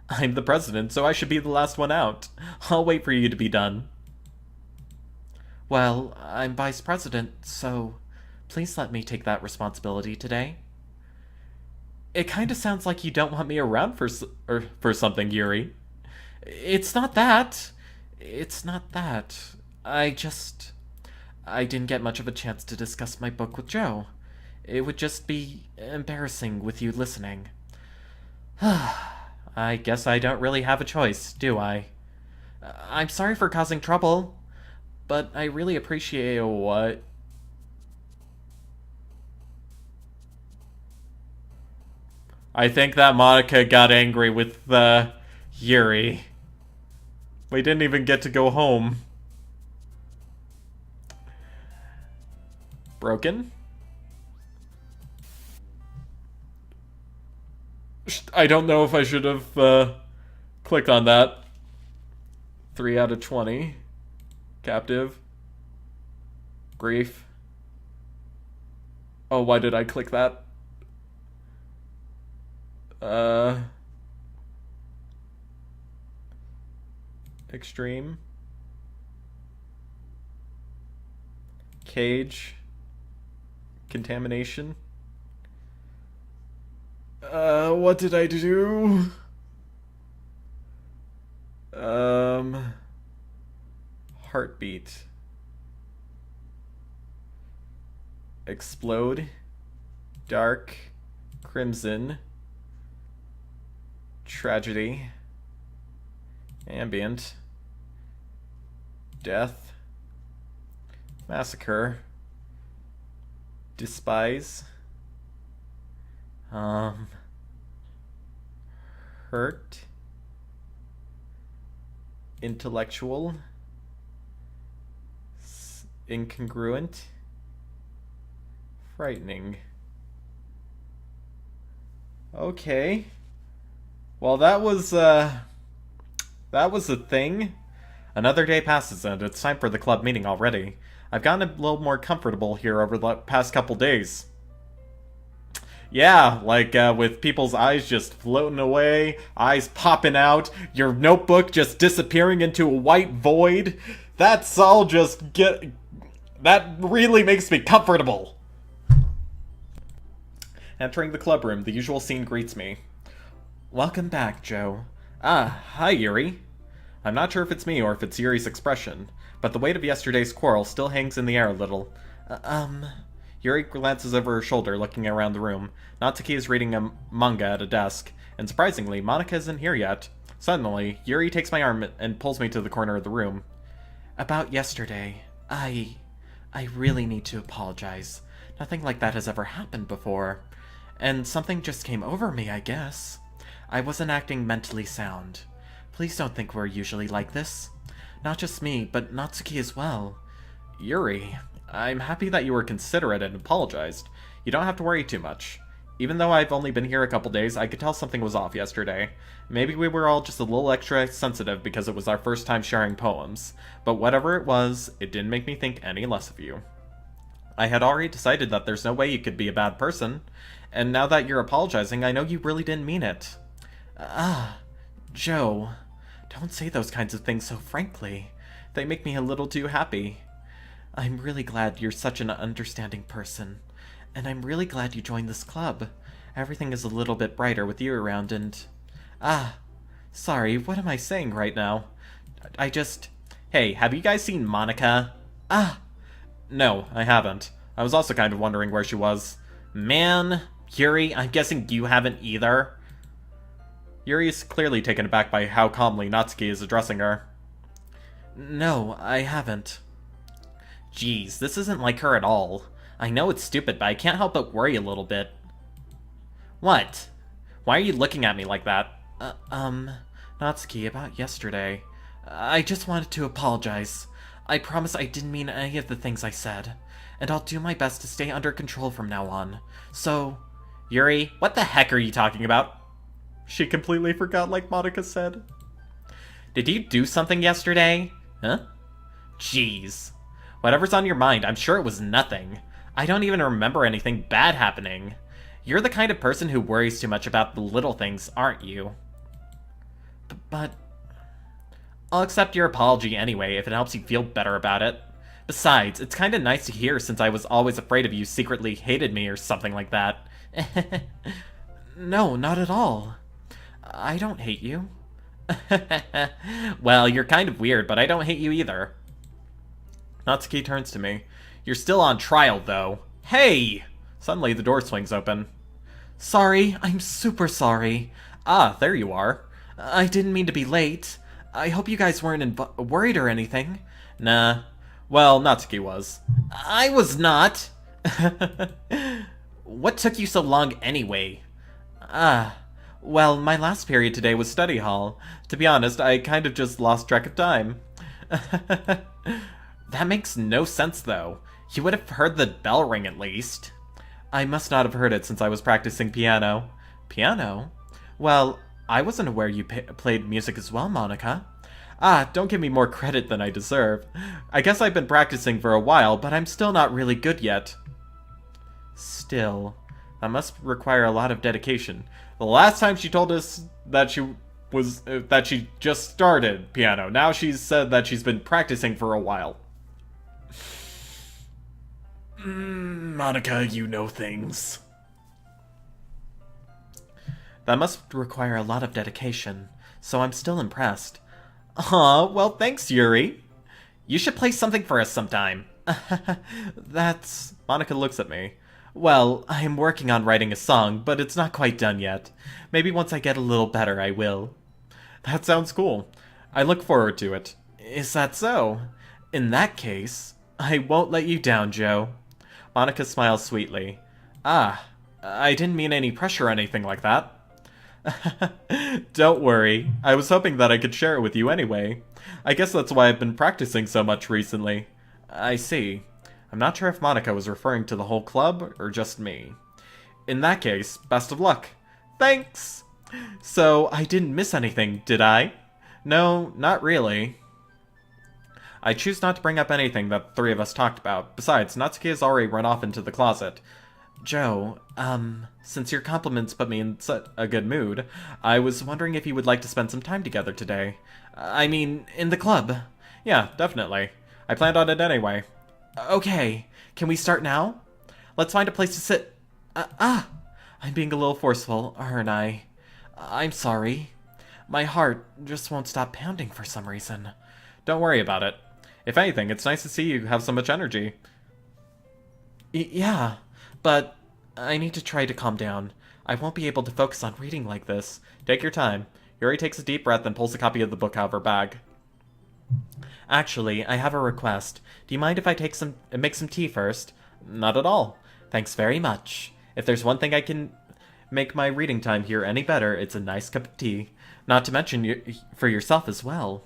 I'm the president, so I should be the last one out. I'll wait for you to be done. Well, I'm vice president, so please let me take that responsibility today. It kind of sounds like you don't want me around for something, Yuri. It's not that. It's not that. I didn't get much of a chance to discuss my book with Joe. It would just be embarrassing with you listening. I guess I don't really have a choice, do I? I'm sorry for causing trouble, but I really appreciate what? I think that Monica got angry with, Yuri. We didn't even get to go home. Broken? I don't know if I should have, clicked on that. 3 out of 20. Captive. Grief. Oh, why did I click that? Extreme. Cage. Contamination. What did I do? Heartbeat. Explode. Dark. Crimson. Tragedy. Ambient. Death. Massacre. Despise. Hurt. Intellectual. Incongruent. Frightening. Okay. Well, that was a thing. Another day passes and it's time for the club meeting already. I've gotten a little more comfortable here over the past couple days. Yeah, like with people's eyes just floating away, eyes popping out, your notebook just disappearing into a white void. That's all just get... That really makes me comfortable. Entering the club room, the usual scene greets me. Welcome back, Joe. Ah, hi, Yuri. I'm not sure if it's me or if it's Yuri's expression, but the weight of yesterday's quarrel still hangs in the air a little. Yuri glances over her shoulder, looking around the room. Natsuki is reading a manga at a desk, and surprisingly, Monica isn't here yet. Suddenly, Yuri takes my arm and pulls me to the corner of the room. About yesterday, I really need to apologize. Nothing like that has ever happened before. And something just came over me, I guess. I wasn't acting mentally sound. Please don't think we're usually like this. Not just me, but Natsuki as well. Yuri, I'm happy that you were considerate and apologized. You don't have to worry too much. Even though I've only been here a couple days, I could tell something was off yesterday. Maybe we were all just a little extra sensitive because it was our first time sharing poems. But whatever it was, it didn't make me think any less of you. I had already decided that there's no way you could be a bad person. And now that you're apologizing, I know you really didn't mean it. Joe, don't say those kinds of things so frankly. They make me a little too happy. I'm really glad you're such an understanding person. And I'm really glad you joined this club. Everything is a little bit brighter with you around and... sorry, what am I saying right now? I just... Hey, have you guys seen Monica? No, I haven't. I was also kind of wondering where she was. Man, Yuri, I'm guessing you haven't either. Yuri is clearly taken aback by how calmly Natsuki is addressing her. No, I haven't. Geez, this isn't like her at all. I know it's stupid, but I can't help but worry a little bit. What? Why are you looking at me like that? Natsuki, about yesterday. I just wanted to apologize. I promise I didn't mean any of the things I said. And I'll do my best to stay under control from now on. So... Yuri, what the heck are you talking about? She completely forgot, like Monica said. Did you do something yesterday? Huh? Jeez. Whatever's on your mind, I'm sure it was nothing. I don't even remember anything bad happening. You're the kind of person who worries too much about the little things, aren't you? But... I'll accept your apology anyway, if it helps you feel better about it. Besides, it's kinda nice to hear since I was always afraid of you secretly hated me or something like that. No, not at all. I don't hate you. Well, you're kind of weird, but I don't hate you either. Natsuki turns to me. You're still on trial, though. Hey! Suddenly, the door swings open. Sorry, I'm super sorry. There you are. I didn't mean to be late. I hope you guys weren't worried or anything. Nah. Well, Natsuki was. I was not! What took you so long anyway? Well, my last period today was study hall. To be honest, I kind of just lost track of time. That makes no sense, though. You would have heard the bell ring at least. I must not have heard it since I was practicing piano. Piano? Well, I wasn't aware you played music as well, Monica. Don't give me more credit than I deserve. I guess I've been practicing for a while, but I'm still not really good yet. Still, that must require a lot of dedication. The last time she told us that she just started piano. Now she's said that she's been practicing for a while. Monica, you know things. That must require a lot of dedication, so I'm still impressed. Well, thanks, Yuri. You should play something for us sometime. That's... Monica looks at me. Well, I'm working on writing a song, but it's not quite done yet. Maybe once I get a little better, I will. That sounds cool. I look forward to it. Is that so? In that case, I won't let you down, Joe. Monica smiles sweetly. I didn't mean any pressure or anything like that. Don't worry. I was hoping that I could share it with you anyway. I guess that's why I've been practicing so much recently. I see. I'm not sure if Monica was referring to the whole club or just me. In that case, best of luck. Thanks! So, I didn't miss anything, did I? No, not really. I choose not to bring up anything that the three of us talked about. Besides, Natsuki has already run off into the closet. Joe, since your compliments put me in such a good mood, I was wondering if you would like to spend some time together today. I mean, in the club. Yeah, definitely. I planned on it anyway. Okay, can we start now? Let's find a place to sit. I'm being a little forceful, aren't I? I'm sorry. My heart just won't stop pounding for some reason. Don't worry about it. If anything, it's nice to see you have so much energy. Yeah, but I need to try to calm down. I won't be able to focus on reading like this. Take your time. Yuri takes a deep breath and pulls a copy of the book out of her bag. Actually, I have a request. Do you mind if I make some tea first? Not at all. Thanks very much. If there's one thing I can make my reading time here any better, it's a nice cup of tea. Not to mention for yourself as well.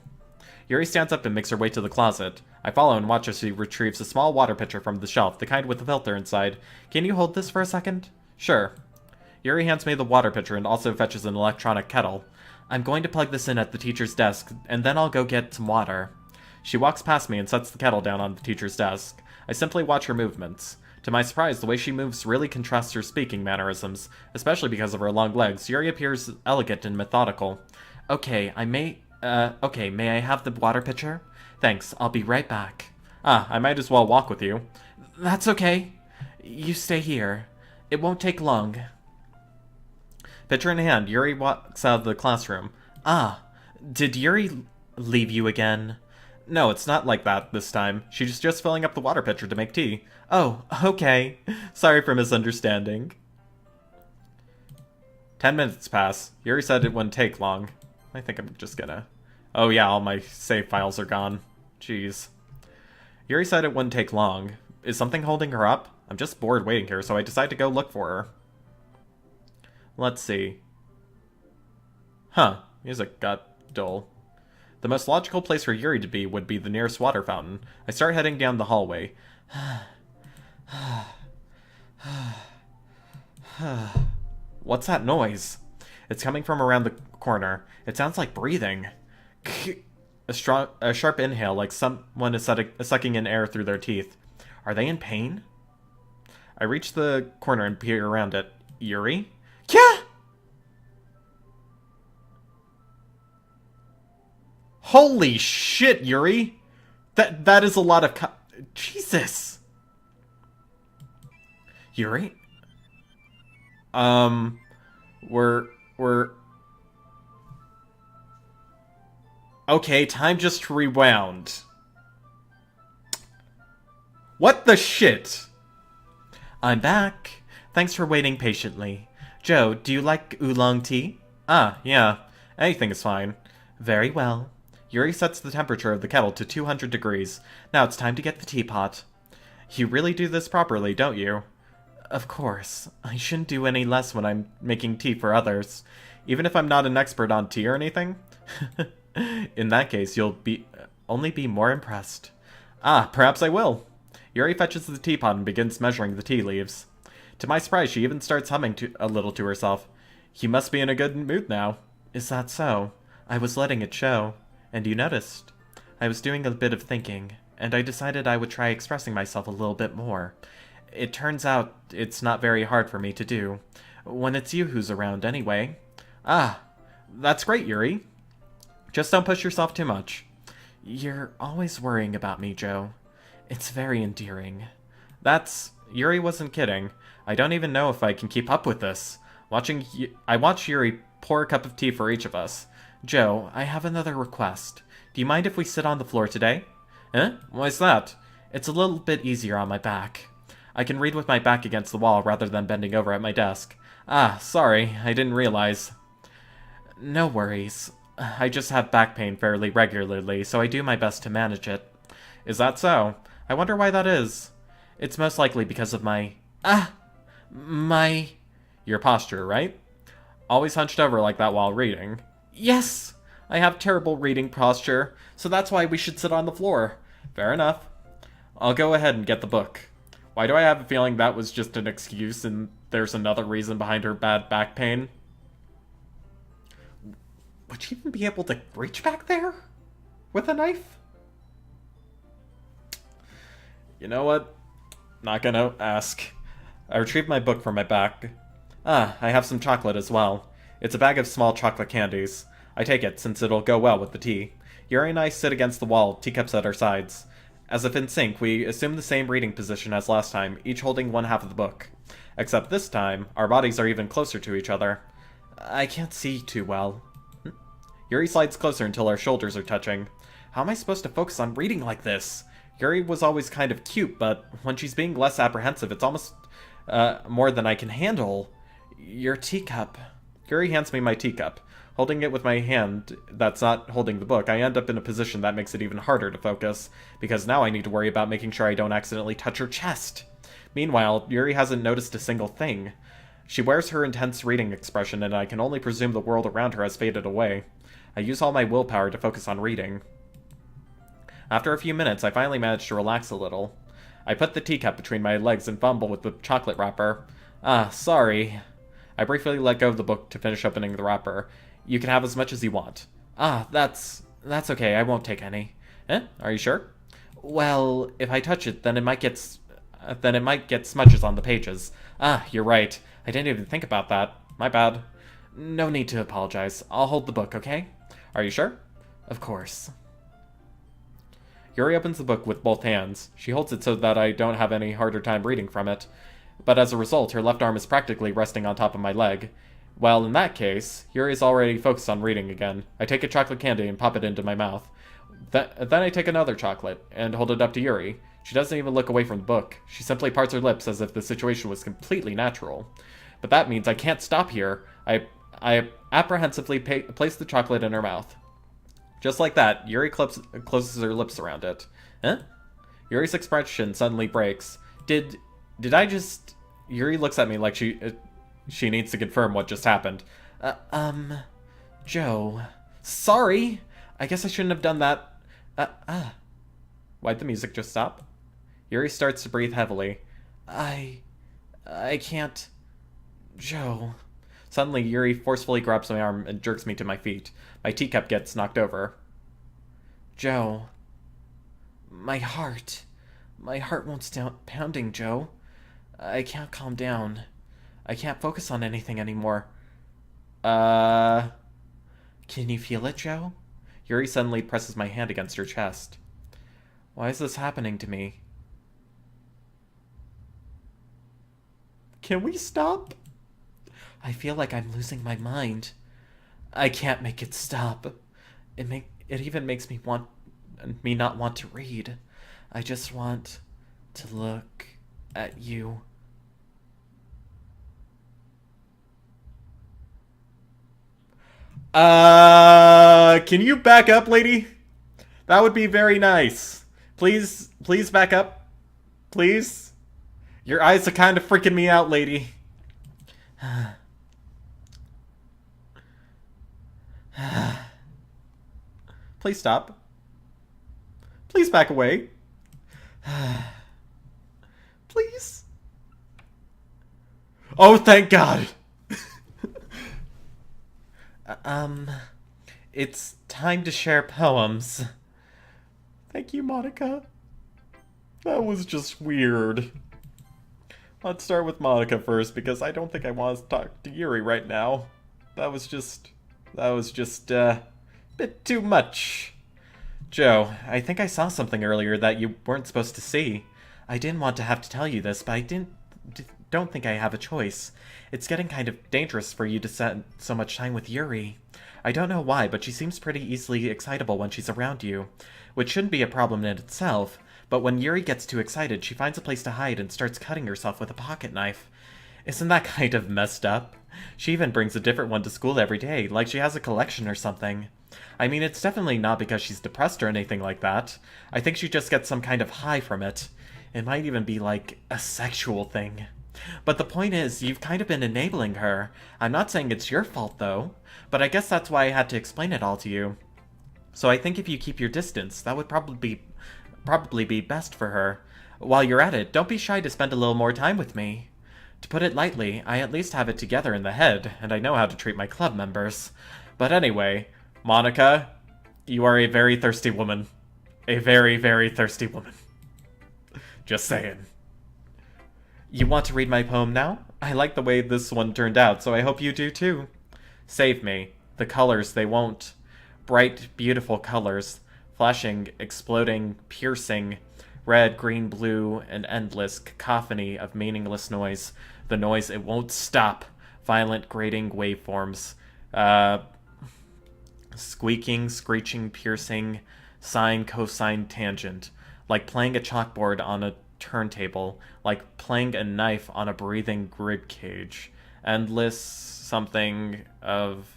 Yuri stands up and makes her way to the closet. I follow and watch as she retrieves a small water pitcher from the shelf, the kind with the filter inside. Can you hold this for a second? Sure. Yuri hands me the water pitcher and also fetches an electronic kettle. I'm going to plug this in at the teacher's desk, and then I'll go get some water. She walks past me and sets the kettle down on the teacher's desk. I simply watch her movements. To my surprise, the way she moves really contrasts her speaking mannerisms, especially because of her long legs. Yuri appears elegant and methodical. Okay, may I have the water pitcher? Thanks, I'll be right back. I might as well walk with you. That's okay. You stay here. It won't take long. Pitcher in hand, Yuri walks out of the classroom. Did Yuri leave you again? No, it's not like that this time. She's just filling up the water pitcher to make tea. Oh, okay. Sorry for misunderstanding. 10 minutes pass. Yuri said it wouldn't take long. I think I'm just gonna... Oh yeah, all my save files are gone. Jeez. Yuri said it wouldn't take long. Is something holding her up? I'm just bored waiting here, so I decide to go look for her. Let's see. Music got dull. The most logical place for Yuri to be would be the nearest water fountain. I start heading down the hallway. What's that noise? It's coming from around the corner. It sounds like breathing. A sharp inhale, like someone is sucking in air through their teeth. Are they in pain? I reach the corner and peer around it. Yuri? Yeah! Holy shit, Yuri! That is a lot of Jesus! Yuri? We're... Okay, time just to rewound. What the shit? I'm back. Thanks for waiting patiently. Joe, do you like oolong tea? Yeah. Anything is fine. Very well. Yuri sets the temperature of the kettle to 200 degrees. Now it's time to get the teapot. You really do this properly, don't you? Of course. I shouldn't do any less when I'm making tea for others. Even if I'm not an expert on tea or anything? In that case, you'll only be more impressed. Perhaps I will. Yuri fetches the teapot and begins measuring the tea leaves. To my surprise, she even starts humming a little to herself. You must be in a good mood now. Is that so? I was letting it show. And you noticed. I was doing a bit of thinking, and I decided I would try expressing myself a little bit more. It turns out it's not very hard for me to do. When it's you who's around, anyway. That's great, Yuri. Just don't push yourself too much. You're always worrying about me, Joe. It's very endearing. Yuri wasn't kidding. I don't even know if I can keep up with this. I watch Yuri pour a cup of tea for each of us. Joe, I have another request. Do you mind if we sit on the floor today? Why's that? It's a little bit easier on my back. I can read with my back against the wall rather than bending over at my desk. Sorry, I didn't realize. No worries. I just have back pain fairly regularly, so I do my best to manage it. Is that so? I wonder why that is. It's most likely because of Your posture, right? Always hunched over like that while reading. Yes! I have terrible reading posture, so that's why we should sit on the floor. Fair enough. I'll go ahead and get the book. Why do I have a feeling that was just an excuse and there's another reason behind her bad back pain? Would she even be able to reach back there? With a knife? You know what? Not gonna ask. I retrieved my book from my back. I have some chocolate as well. It's a bag of small chocolate candies. I take it, since it'll go well with the tea. Yuri and I sit against the wall, teacups at our sides. As if in sync, we assume the same reading position as last time, each holding one half of the book. Except this time, our bodies are even closer to each other. I can't see too well. Yuri slides closer until our shoulders are touching. How am I supposed to focus on reading like this? Yuri was always kind of cute, but when she's being less apprehensive, it's almost more than I can handle. Your teacup. Yuri hands me my teacup. Holding it with my hand that's not holding the book, I end up in a position that makes it even harder to focus, because now I need to worry about making sure I don't accidentally touch her chest. Meanwhile, Yuri hasn't noticed a single thing. She wears her intense reading expression, and I can only presume the world around her has faded away. I use all my willpower to focus on reading. After a few minutes, I finally manage to relax a little. I put the teacup between my legs and fumble with the chocolate wrapper. Sorry. I briefly let go of the book to finish opening the wrapper. You can have as much as you want. That's okay, I won't take any. Are you sure? Well, if I touch it, then it might get smudges on the pages. You're right. I didn't even think about that. My bad. No need to apologize. I'll hold the book, okay? Are you sure? Of course. Yuri opens the book with both hands. She holds it so that I don't have any harder time reading from it. But as a result, her left arm is practically resting on top of my leg. Well, in that case, Yuri's already focused on reading again. I take a chocolate candy and pop it into my mouth. Then I take another chocolate and hold it up to Yuri. She doesn't even look away from the book. She simply parts her lips as if the situation was completely natural. But that means I can't stop here. I apprehensively place the chocolate in her mouth. Just like that, Yuri closes her lips around it. Yuri's expression suddenly breaks. Did I just... Yuri looks at me like she needs to confirm what just happened. Joe. Sorry! I guess I shouldn't have done that. Why'd the music just stop? Yuri starts to breathe heavily. I can't... Joe... Suddenly, Yuri forcefully grabs my arm and jerks me to my feet. My teacup gets knocked over. Joe. My heart. My heart won't stop pounding, Joe. I can't calm down. I can't focus on anything anymore. Can you feel it, Joe? Yuri suddenly presses my hand against her chest. Why is this happening to me? Can we stop? I feel like I'm losing my mind. I can't make it stop. It even makes me not want to read. I just want to look at you. Can you back up, lady? That would be very nice. Please back up. Please? Your eyes are kind of freaking me out, lady. Please stop. Please back away. Please. Oh, thank God. It's time to share poems. Thank you, Monica. That was just weird. Let's start with Monica first, because I don't think I want to talk to Yuri right now. That was just a bit too much. Joe, I think I saw something earlier that you weren't supposed to see. I didn't want to have to tell you this, but I don't think I have a choice. It's getting kind of dangerous for you to spend so much time with Yuri. I don't know why, but she seems pretty easily excitable when she's around you, which shouldn't be a problem in itself, but when Yuri gets too excited, she finds a place to hide and starts cutting herself with a pocket knife. Isn't that kind of messed up? She even brings a different one to school every day, like she has a collection or something. I mean, it's definitely not because she's depressed or anything like that. I think she just gets some kind of high from it. It might even be like a sexual thing. But the point is, you've kind of been enabling her. I'm not saying it's your fault, though, but I guess that's why I had to explain it all to you. So I think if you keep your distance, that would probably be best for her. While you're at it, don't be shy to spend a little more time with me. To put it lightly, I at least have it together in the head, and I know how to treat my club members. But anyway, Monica, you are a very thirsty woman. A very, very thirsty woman. Just saying. You want to read my poem now? I like the way this one turned out, so I hope you do too. Save me. The colors, they won't. Bright, beautiful colors, flashing, exploding, piercing, red, green, blue, an endless cacophony of meaningless noise. The noise it won't stop. Violent, grating waveforms. Squeaking, screeching, piercing, sine, cosine, tangent. Like playing a chalkboard on a turntable. Like playing a knife on a breathing grid cage. Endless something of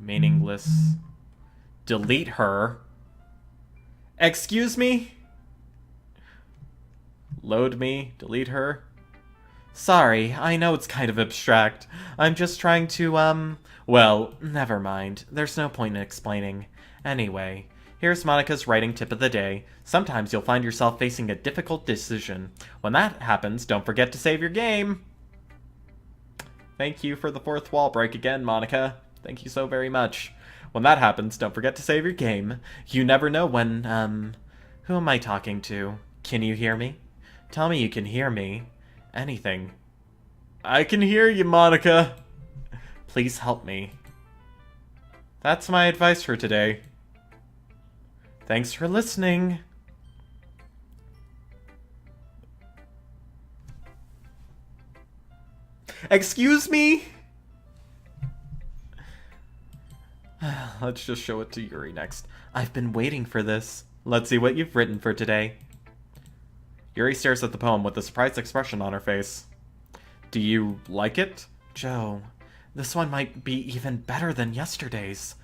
meaningless. Delete her. Excuse me? Load me. Delete her. Sorry, I know it's kind of abstract. I'm just trying to, well, never mind. There's no point in explaining. Anyway, here's Monica's writing tip of the day. Sometimes you'll find yourself facing a difficult decision. When that happens, don't forget to save your game. Thank you for the fourth wall break again, Monica. Thank you so very much. When that happens, don't forget to save your game. You never know when, who am I talking to? Can you hear me? Tell me you can hear me. Anything. I can hear you, Monica. Please help me. That's my advice for today. Thanks for listening. Excuse me? Let's just show it to Yuri next. I've been waiting for this. Let's see what you've written for today. Yuri stares at the poem with a surprised expression on her face. Do you like it? Joe, this one might be even better than yesterday's.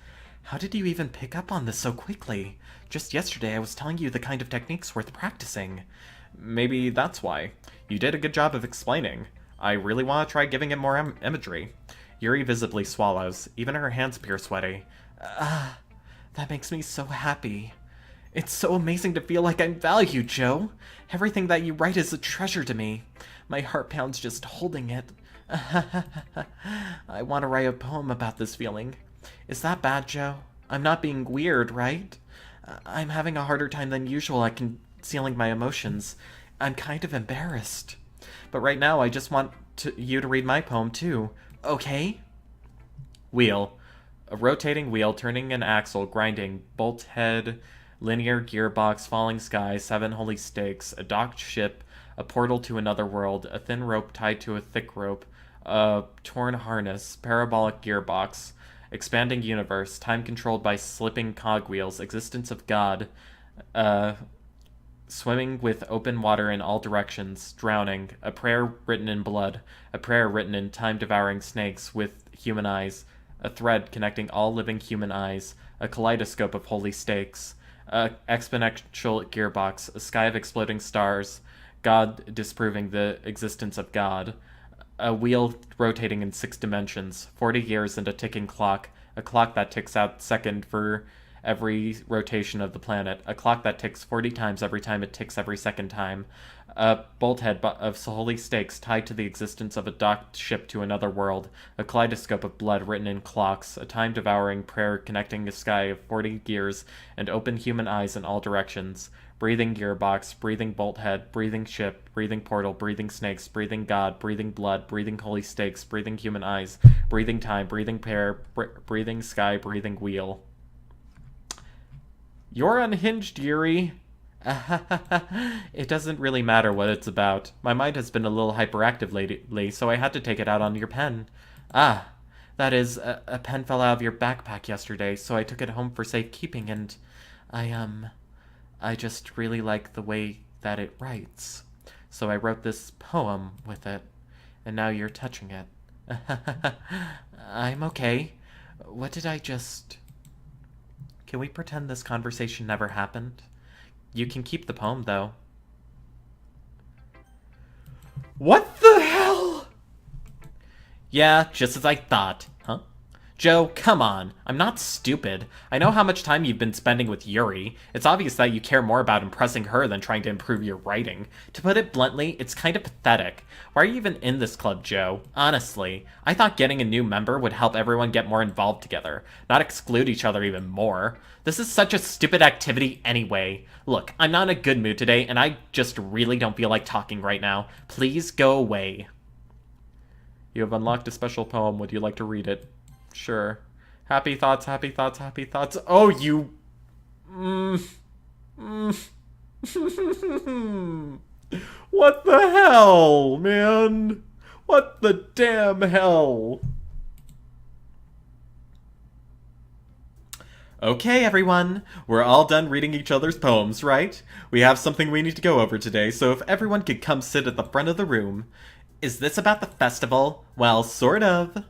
How did you even pick up on this so quickly? Just yesterday I was telling you the kind of techniques worth practicing. Maybe that's why. You did a good job of explaining. I really want to try giving it more imagery. Yuri visibly swallows. Even her hands appear sweaty. That makes me so happy. It's so amazing to feel like I'm valued, Joe. Everything that you write is a treasure to me. My heart pounds just holding it. I want to write a poem about this feeling. Is that bad, Joe? I'm not being weird, right? I'm having a harder time than usual at concealing my emotions. I'm kind of embarrassed. But right now, I just want you to read my poem, too. Okay? Wheel. A rotating wheel, turning an axle, grinding, bolt head, linear gearbox, falling sky, 7 holy stakes, a docked ship, a portal to another world, a thin rope tied to a thick rope, a torn harness, parabolic gearbox, expanding universe, time controlled by slipping cogwheels, existence of God, swimming with open water in all directions, drowning, a prayer written in blood, a prayer written in time-devouring snakes with human eyes, a thread connecting all living human eyes, a kaleidoscope of holy stakes, a exponential gearbox, a sky of exploding stars, God disproving the existence of God, a wheel rotating in 6 dimensions, 40 years and a ticking clock, a clock that ticks out second for every rotation of the planet, a clock that ticks 40 times every time it ticks every second time, a bolthead of holy stakes tied to the existence of a docked ship to another world, a kaleidoscope of blood written in clocks, a time-devouring prayer connecting a sky of 40 gears and open human eyes in all directions, breathing gearbox, breathing bolthead, breathing ship, breathing portal, breathing snakes, breathing God, breathing blood, breathing holy stakes, breathing human eyes, breathing time, breathing prayer, breathing sky, breathing wheel. You're unhinged, Yuri. It doesn't really matter what it's about. My mind has been a little hyperactive lately, so I had to take it out on your pen. Ah, that is, a pen fell out of your backpack yesterday, so I took it home for safekeeping, and I just really like the way that it writes. So I wrote this poem with it, and now you're touching it. I'm okay. What did I just... Can we pretend this conversation never happened? You can keep the poem, though. What the hell? Yeah, just as I thought. Huh? Joe, come on. I'm not stupid. I know how much time you've been spending with Yuri. It's obvious that you care more about impressing her than trying to improve your writing. To put it bluntly, it's kind of pathetic. Why are you even in this club, Joe? Honestly, I thought getting a new member would help everyone get more involved together, not exclude each other even more. This is such a stupid activity anyway. Look, I'm not in a good mood today, and I just really don't feel like talking right now. Please go away. You have unlocked a special poem. Would you like to read it? Sure. Happy thoughts, happy thoughts, happy thoughts. Oh, you... Mm, mm. What the hell, man? What the damn hell? Okay, everyone. We're all done reading each other's poems, right? We have something we need to go over today, so if everyone could come sit at the front of the room. Is this about the festival? Well, sort of.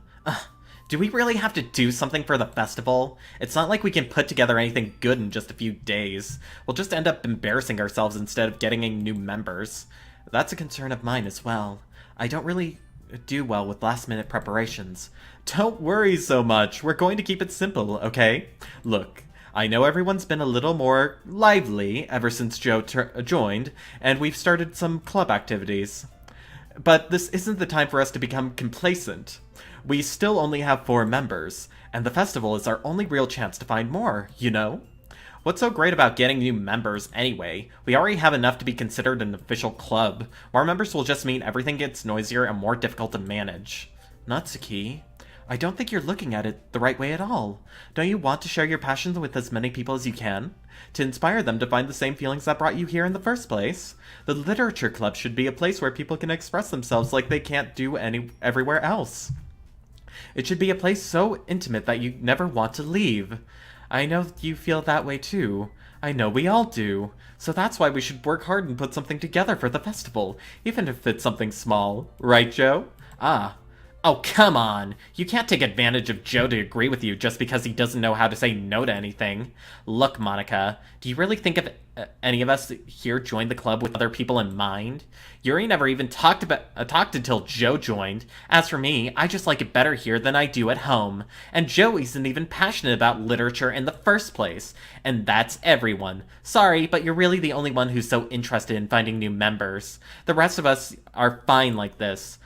Do we really have to do something for the festival? It's not like we can put together anything good in just a few days. We'll just end up embarrassing ourselves instead of getting any new members. That's a concern of mine as well. I don't really do well with last-minute preparations. Don't worry so much. We're going to keep it simple, okay? Look, I know everyone's been a little more lively ever since Joe joined, and we've started some club activities. But this isn't the time for us to become complacent. We still only have 4 members, and the festival is our only real chance to find more, you know? What's so great about getting new members anyway? We already have enough to be considered an official club. More members will just mean everything gets noisier and more difficult to manage. Natsuki, I don't think you're looking at it the right way at all. Don't you want to share your passions with as many people as you can? To inspire them to find the same feelings that brought you here in the first place? The literature club should be a place where people can express themselves like they can't do everywhere else. It should be a place so intimate that you never want to leave. I know you feel that way too. I know we all do. So that's why we should work hard and put something together for the festival, even if it's something small. Right, Joe? Ah. Oh, come on. You can't take advantage of Joe to agree with you just because he doesn't know how to say no to anything. Look, Monica, do you really think any of us here joined the club with other people in mind? Yuri never even talked until Joe joined. As for me, I just like it better here than I do at home. And Joe isn't even passionate about literature in the first place. And that's everyone. Sorry, but you're really the only one who's so interested in finding new members. The rest of us are fine like this.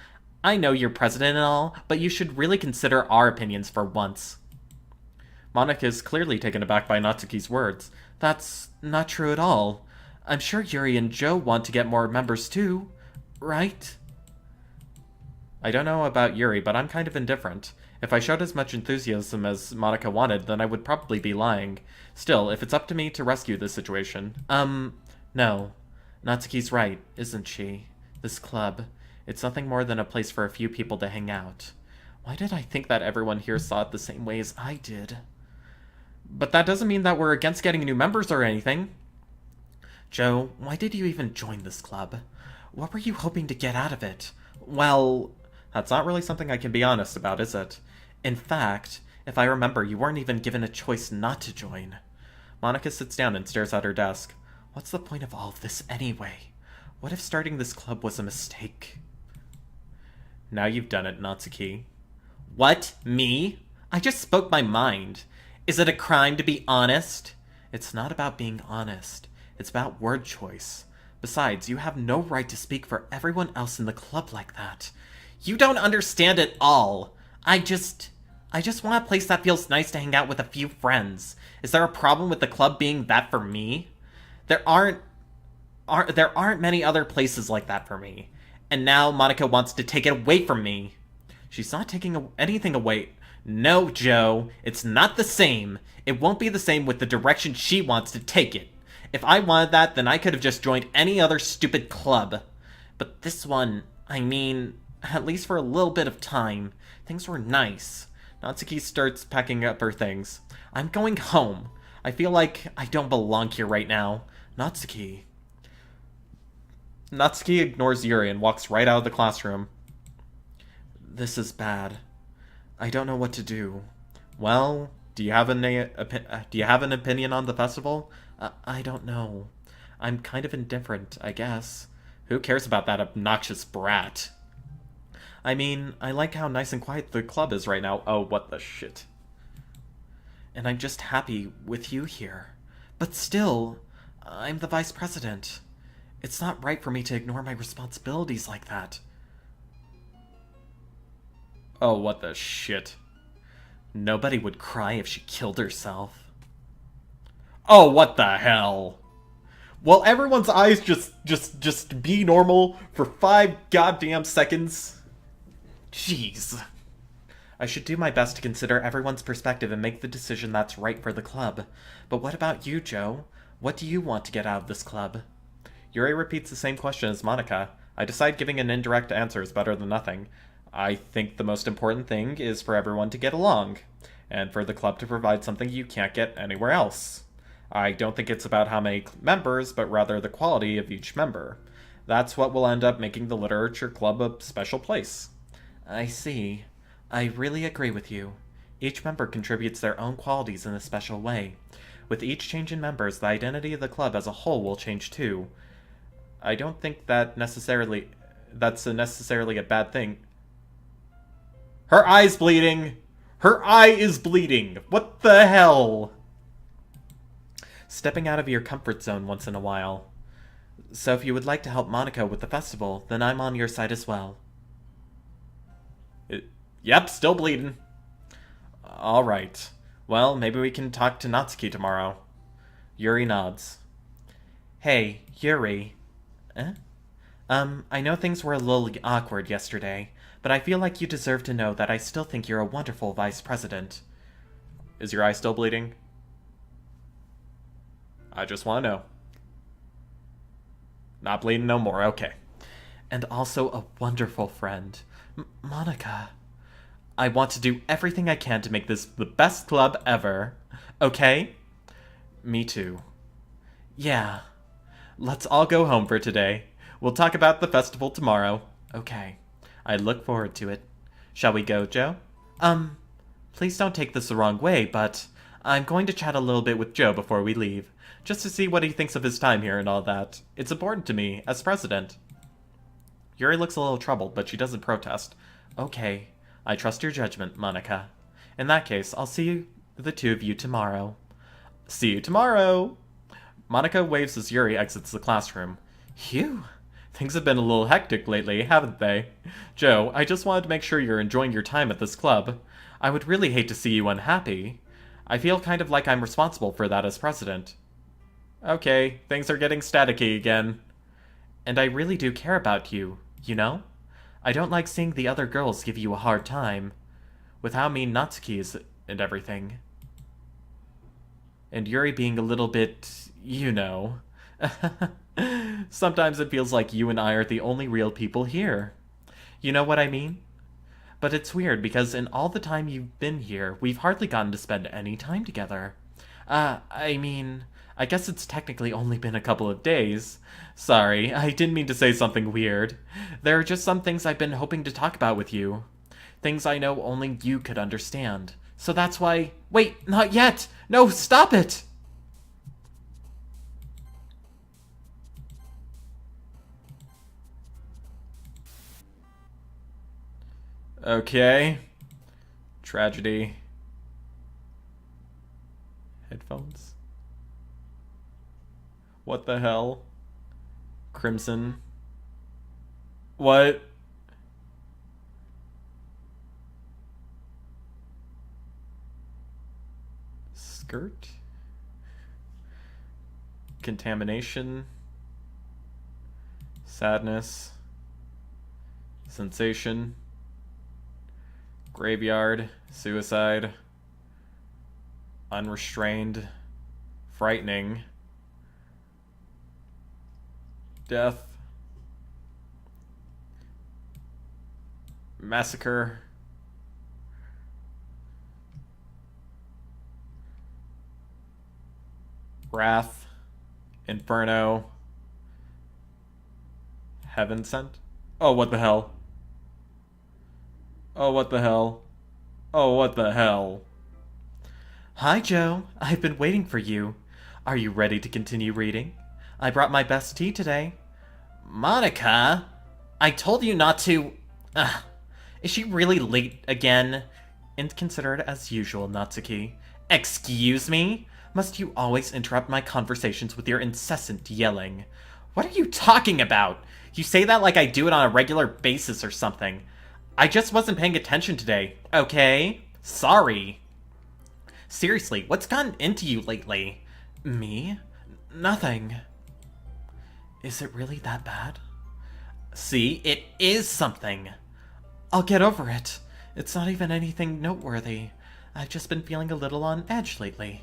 I know you're president and all, but you should really consider our opinions for once. Monica is clearly taken aback by Natsuki's words. That's not true at all. I'm sure Yuri and Joe want to get more members too, right? I don't know about Yuri, but I'm kind of indifferent. If I showed as much enthusiasm as Monica wanted, then I would probably be lying. Still, if it's up to me to rescue this situation... no. Natsuki's right, isn't she? This club... It's nothing more than a place for a few people to hang out. Why did I think that everyone here saw it the same way as I did? But that doesn't mean that we're against getting new members or anything. Joe, why did you even join this club? What were you hoping to get out of it? Well, that's not really something I can be honest about, is it? In fact, if I remember, you weren't even given a choice not to join. Monica sits down and stares at her desk. What's the point of all of this anyway? What if starting this club was a mistake? Now you've done it, Natsuki. What? Me? I just spoke my mind. Is it a crime to be honest? It's not about being honest. It's about word choice. Besides, you have no right to speak for everyone else in the club like that. You don't understand at all. I just want a place that feels nice to hang out with a few friends. Is there a problem with the club being that for me? There aren't many other places like that for me. And now Monica wants to take it away from me. She's not taking anything away. No, Joe, it's not the same. It won't be the same with the direction she wants to take it. If I wanted that, then I could have just joined any other stupid club. But this one, I mean, at least for a little bit of time, things were nice. Natsuki starts packing up her things. I'm going home. I feel like I don't belong here right now. Natsuki ignores Yuri and walks right out of the classroom. This is bad. I don't know what to do. Well, do you have an opinion on the festival? I don't know. I'm kind of indifferent, I guess. Who cares about that obnoxious brat? I mean, I like how nice and quiet the club is right now. Oh, what the shit. And I'm just happy with you here. But still, I'm the vice president. It's not right for me to ignore my responsibilities like that. Oh, what the shit. Nobody would cry if she killed herself. Oh, what the hell? Will everyone's eyes just be normal for 5 goddamn seconds? Jeez. I should do my best to consider everyone's perspective and make the decision that's right for the club. But what about you, Joe? What do you want to get out of this club? Yuri repeats the same question as Monica. I decide giving an indirect answer is better than nothing. I think the most important thing is for everyone to get along, and for the club to provide something you can't get anywhere else. I don't think it's about how many members, but rather the quality of each member. That's what will end up making the literature club a special place. I see. I really agree with you. Each member contributes their own qualities in a special way. With each change in members, the identity of the club as a whole will change too. I don't think that's necessarily a bad thing. Her eye's bleeding! Her eye is bleeding! What the hell? Stepping out of your comfort zone once in a while. So if you would like to help Monica with the festival, then I'm on your side as well. Yep, still bleeding. Alright. Well, maybe we can talk to Natsuki tomorrow. Yuri nods. Hey, Yuri. I know things were a little awkward yesterday, but I feel like you deserve to know that I still think you're a wonderful vice president. Is your eye still bleeding? I just want to know. Not bleeding no more, okay. And also a wonderful friend. Monica. I want to do everything I can to make this the best club ever. Okay? Me too. Yeah. Let's all go home for today. We'll talk about the festival tomorrow. Okay. I look forward to it. Shall we go, Joe? Please don't take this the wrong way, but I'm going to chat a little bit with Joe before we leave, just to see what he thinks of his time here and all that. It's important to me, as president. Yuri looks a little troubled, but she doesn't protest. Okay. I trust your judgment, Monica. In that case, I'll see the two of you tomorrow. See you tomorrow! Monica waves as Yuri exits the classroom. Phew. Things have been a little hectic lately, haven't they? Joe, I just wanted to make sure you're enjoying your time at this club. I would really hate to see you unhappy. I feel kind of like I'm responsible for that as president. Okay, things are getting staticky again. And I really do care about you, you know? I don't like seeing the other girls give you a hard time. With how mean Natsuki is and everything. And Yuri being a little bit, you know. Sometimes it feels like you and I are the only real people here. You know what I mean? But it's weird because in all the time you've been here, we've hardly gotten to spend any time together. I guess it's technically only been a couple of days. Sorry, I didn't mean to say something weird. There are just some things I've been hoping to talk about with you. Things I know only you could understand. So that's why... Wait, not yet! No, stop it! Okay. Tragedy. Headphones. What the hell? Crimson. What? Skirt? Contamination. Sadness. Sensation. Graveyard. Suicide. Unrestrained. Frightening. Death. Massacre. Wrath. Inferno. Heaven sent? Oh, what the hell? Oh, what the hell? Oh, what the hell? Hi, Joe. I've been waiting for you. Are you ready to continue reading? I brought my best tea today. Monica? I told you not to... Is she really late again? Inconsiderate as usual, Natsuki. Excuse me? Must you always interrupt my conversations with your incessant yelling? What are you talking about? You say that like I do it on a regular basis or something. I just wasn't paying attention today, okay? Sorry. Seriously, what's gotten into you lately? Me? Nothing. Is it really that bad? See, it is something. I'll get over it. It's not even anything noteworthy. I've just been feeling a little on edge lately.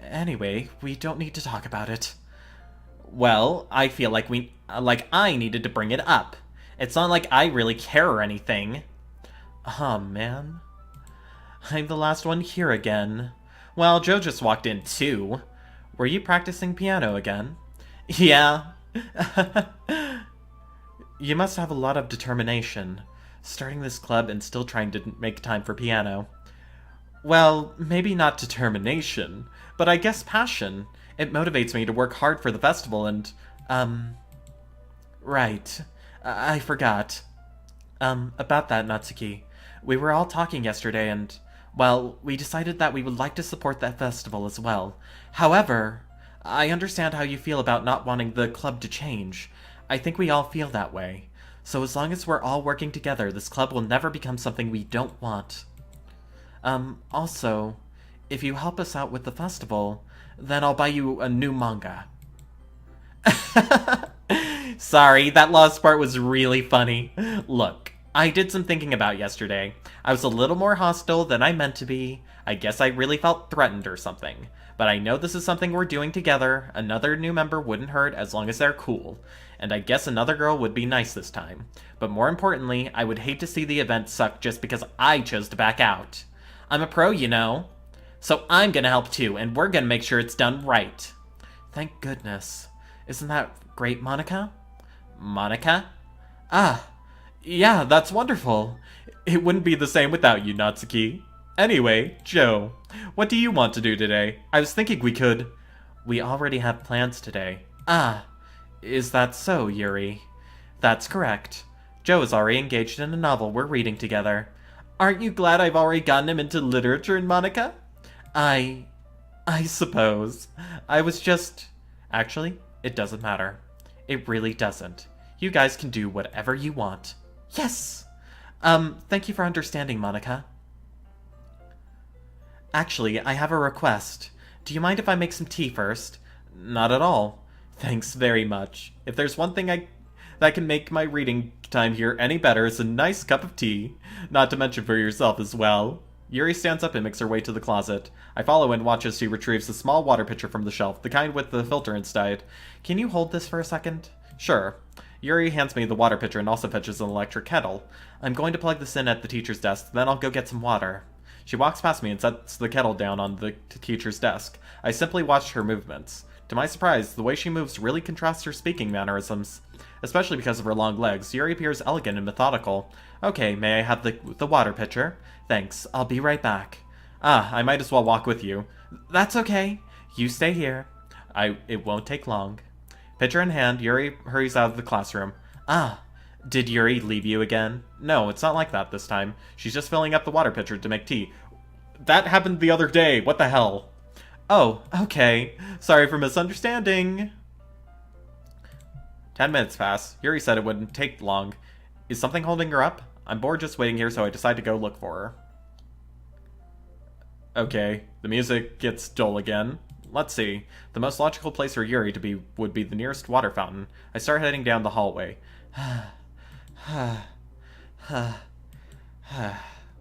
Anyway, we don't need to talk about it. Well, I feel like I needed to bring it up. It's not like I really care or anything. Oh, man. I'm the last one here again. Well, Joe just walked in too. Were you practicing piano again? Yeah. You must have a lot of determination, starting this club and still trying to make time for piano. Well, maybe not determination, but I guess passion. It motivates me to work hard for the festival and, Right. I forgot. About that, Natsuki. We were all talking yesterday and, well, we decided that we would like to support that festival as well. However, I understand how you feel about not wanting the club to change. I think we all feel that way. So as long as we're all working together, this club will never become something we don't want. Also, if you help us out with the festival, then I'll buy you a new manga. Sorry, that last part was really funny. Look, I did some thinking about yesterday. I was a little more hostile than I meant to be. I guess I really felt threatened or something. But I know this is something we're doing together. Another new member wouldn't hurt as long as they're cool. And I guess another girl would be nice this time. But more importantly, I would hate to see the event suck just because I chose to back out. I'm a pro, you know. So I'm gonna help too, and we're gonna make sure it's done right. Thank goodness. Isn't that great, Monica? Monica? Ah, yeah, that's wonderful. It wouldn't be the same without you, Natsuki. Anyway, Joe, what do you want to do today? I was thinking we could... We already have plans today. Ah, is that so, Yuri? That's correct. Joe is already engaged in a novel we're reading together. Aren't you glad I've already gotten him into literature, Monica? I suppose. I was just... Actually, it doesn't matter. It really doesn't. You guys can do whatever you want. Yes! Thank you for understanding, Monica. Actually, I have a request. Do you mind if I make some tea first? Not at all. Thanks very much. If there's one thing that can make my reading time here any better, it's a nice cup of tea. Not to mention for yourself as well. Yuri stands up and makes her way to the closet. I follow and watch as she retrieves a small water pitcher from the shelf, the kind with the filter inside. Can you hold this for a second? Sure. Yuri hands me the water pitcher and also fetches an electric kettle. I'm going to plug this in at the teacher's desk, then I'll go get some water. She walks past me and sets the kettle down on the teacher's desk. I simply watch her movements. To my surprise, the way she moves really contrasts her speaking mannerisms. Especially because of her long legs, Yuri appears elegant and methodical. Okay, may I have the water pitcher? Thanks, I'll be right back. Ah, I might as well walk with you. That's okay. You stay here. It won't take long. Pitcher in hand, Yuri hurries out of the classroom. Ah, did Yuri leave you again? No, it's not like that this time. She's just filling up the water pitcher to make tea. That happened the other day. What the hell? Oh, okay. Sorry for misunderstanding. 10 minutes pass. Yuri said it wouldn't take long. Is something holding her up? I'm bored just waiting here, so I decide to go look for her. Okay, the music gets dull again. Let's see. The most logical place for Yuri to be would be the nearest water fountain. I start heading down the hallway.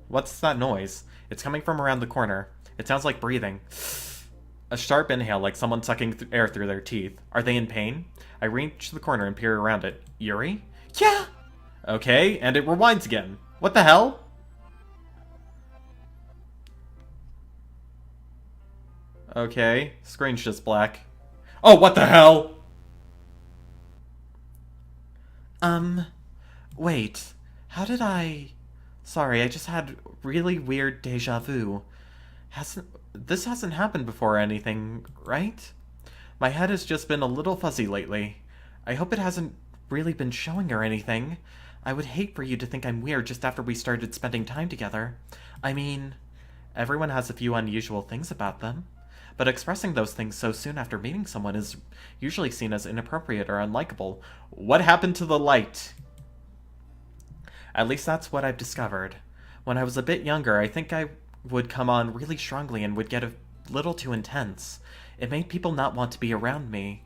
What's that noise? It's coming from around the corner. It sounds like breathing. A sharp inhale, like someone sucking air through their teeth. Are they in pain? I reach the corner and peer around it. Yuri? Yeah! Okay, and it rewinds again. What the hell? Okay, screen's just black. Oh, what the hell? Wait. How did I... Sorry, I just had really weird deja vu. This hasn't happened before or anything, right? My head has just been a little fuzzy lately. I hope it hasn't really been showing or anything. I would hate for you to think I'm weird just after we started spending time together. I mean, everyone has a few unusual things about them. But expressing those things so soon after meeting someone is usually seen as inappropriate or unlikable. What happened to the light? At least that's what I've discovered. When I was a bit younger, I think I would come on really strongly and would get a little too intense. It made people not want to be around me.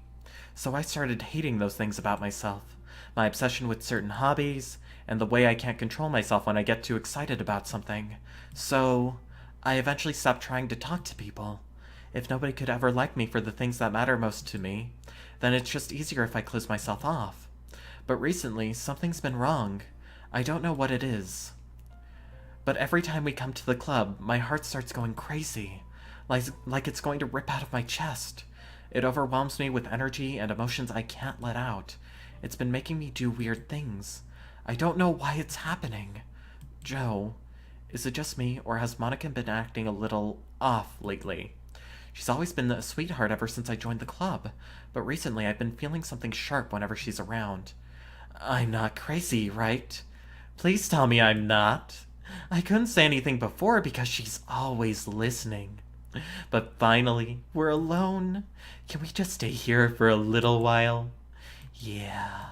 So I started hating those things about myself. my obsession with certain hobbies, and the way I can't control myself when I get too excited about something. So, I eventually stopped trying to talk to people. If nobody could ever like me for the things that matter most to me, then it's just easier if I close myself off. But recently, something's been wrong. I don't know what it is. But every time we come to the club, my heart starts going crazy, like it's going to rip out of my chest. It overwhelms me with energy and emotions I can't let out. It's been making me do weird things. I don't know why it's happening. Joe, is it just me, or has Monica been acting a little off lately? She's always been a sweetheart ever since I joined the club, but recently I've been feeling something sharp whenever she's around. I'm not crazy, right? Please tell me I'm not. I couldn't say anything before because she's always listening. But finally, we're alone. Can we just stay here for a little while? Yeah.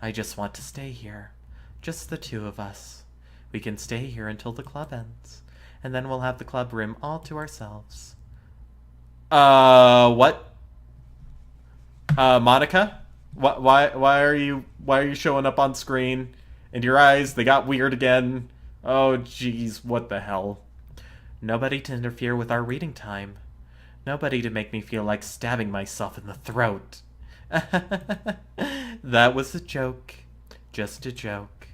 I just want to stay here. Just the two of us. We can stay here until the club ends. And then we'll have the club room all to ourselves. What? Monica? Why are you showing up on screen? And your eyes, they got weird again. Oh, jeez, what the hell? Nobody to interfere with our reading time. Nobody to make me feel like stabbing myself in the throat. That was a joke. Just a joke.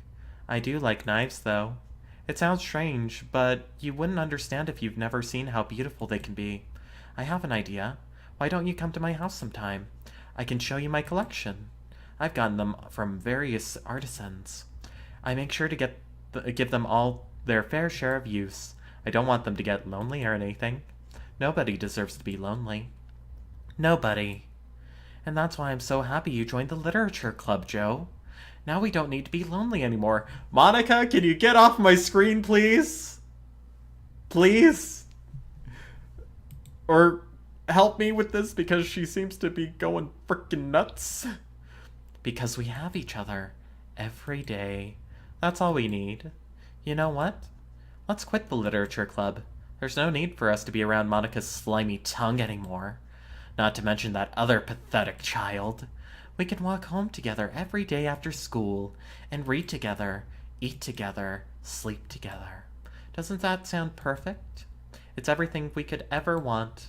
I do like knives, though. It sounds strange, but you wouldn't understand if you've never seen how beautiful they can be. I have an idea. Why don't you come to my house sometime? I can show you my collection. I've gotten them from various artisans. I make sure to give them all their fair share of use. I don't want them to get lonely or anything. Nobody deserves to be lonely. Nobody. And that's why I'm so happy you joined the literature club, Joe. Now we don't need to be lonely anymore. Monica, can you get off my screen, please? Please? Or help me with this because she seems to be going frickin' nuts. Because we have each other. Every day. That's all we need. You know what? Let's quit the literature club. There's no need for us to be around Monica's slimy tongue anymore. Not to mention that other pathetic child. We can walk home together every day after school, and read together, eat together, sleep together. Doesn't that sound perfect? It's everything we could ever want.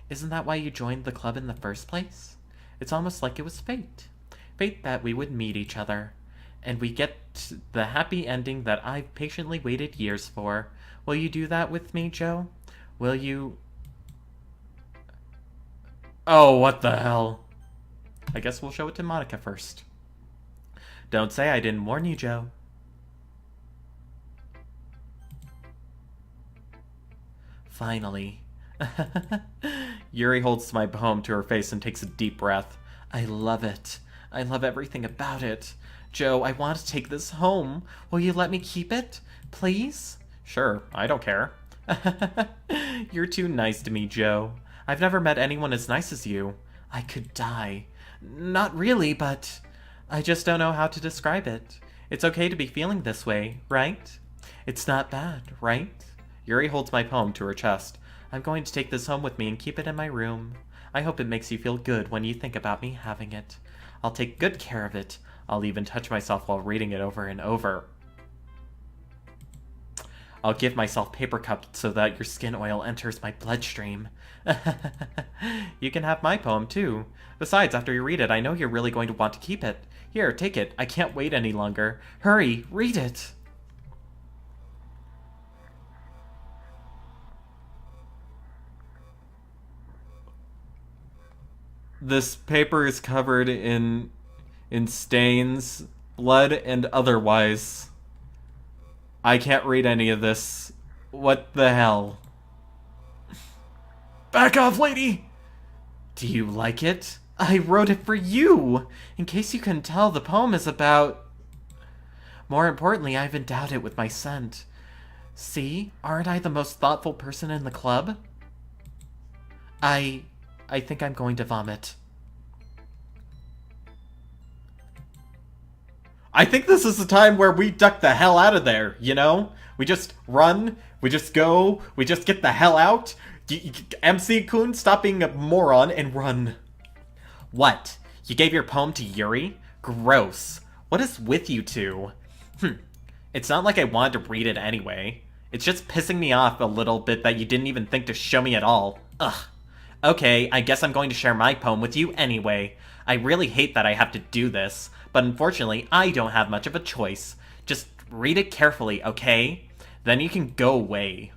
Isn't that why you joined the club in the first place? It's almost like it was fate. Fate that we would meet each other. And we get the happy ending that I've patiently waited years for. Will you do that with me, Joe? Will you... Oh, what the hell? I guess we'll show it to Monica first. Don't say I didn't warn you, Joe. Finally. Yuri holds my poem to her face and takes a deep breath. I love it. I love everything about it. Joe, I want to take this home. Will you let me keep it? Please? Sure, I don't care. You're too nice to me, Joe. I've never met anyone as nice as you. I could die. Not really, but I just don't know how to describe it. It's okay to be feeling this way, right? It's not bad, right? Yuri holds my poem to her chest. I'm going to take this home with me and keep it in my room. I hope it makes you feel good when you think about me having it. I'll take good care of it. I'll even touch myself while reading it over and over. I'll give myself paper cups so that your skin oil enters my bloodstream. You can have my poem, too. Besides, after you read it, I know you're really going to want to keep it. Here, take it. I can't wait any longer. Hurry, read it. This paper is covered in stains, blood, and otherwise. I can't read any of this. What the hell? Back off, lady! Do you like it? I wrote it for you! In case you couldn't tell, the poem is about... More importantly, I've endowed it with my scent. See? Aren't I the most thoughtful person in the club? I think I'm going to vomit. I think this is the time where we duck the hell out of there, you know? We just run, we just go, we just get the hell out. MC-kun, stop being a moron and run. What? You gave your poem to Yuri? Gross. What is with you two? It's not like I wanted to read it anyway. It's just pissing me off a little bit that you didn't even think to show me at all. Ugh. Okay, I guess I'm going to share my poem with you anyway. I really hate that I have to do this, but unfortunately, I don't have much of a choice. Just read it carefully, okay? Then you can go away.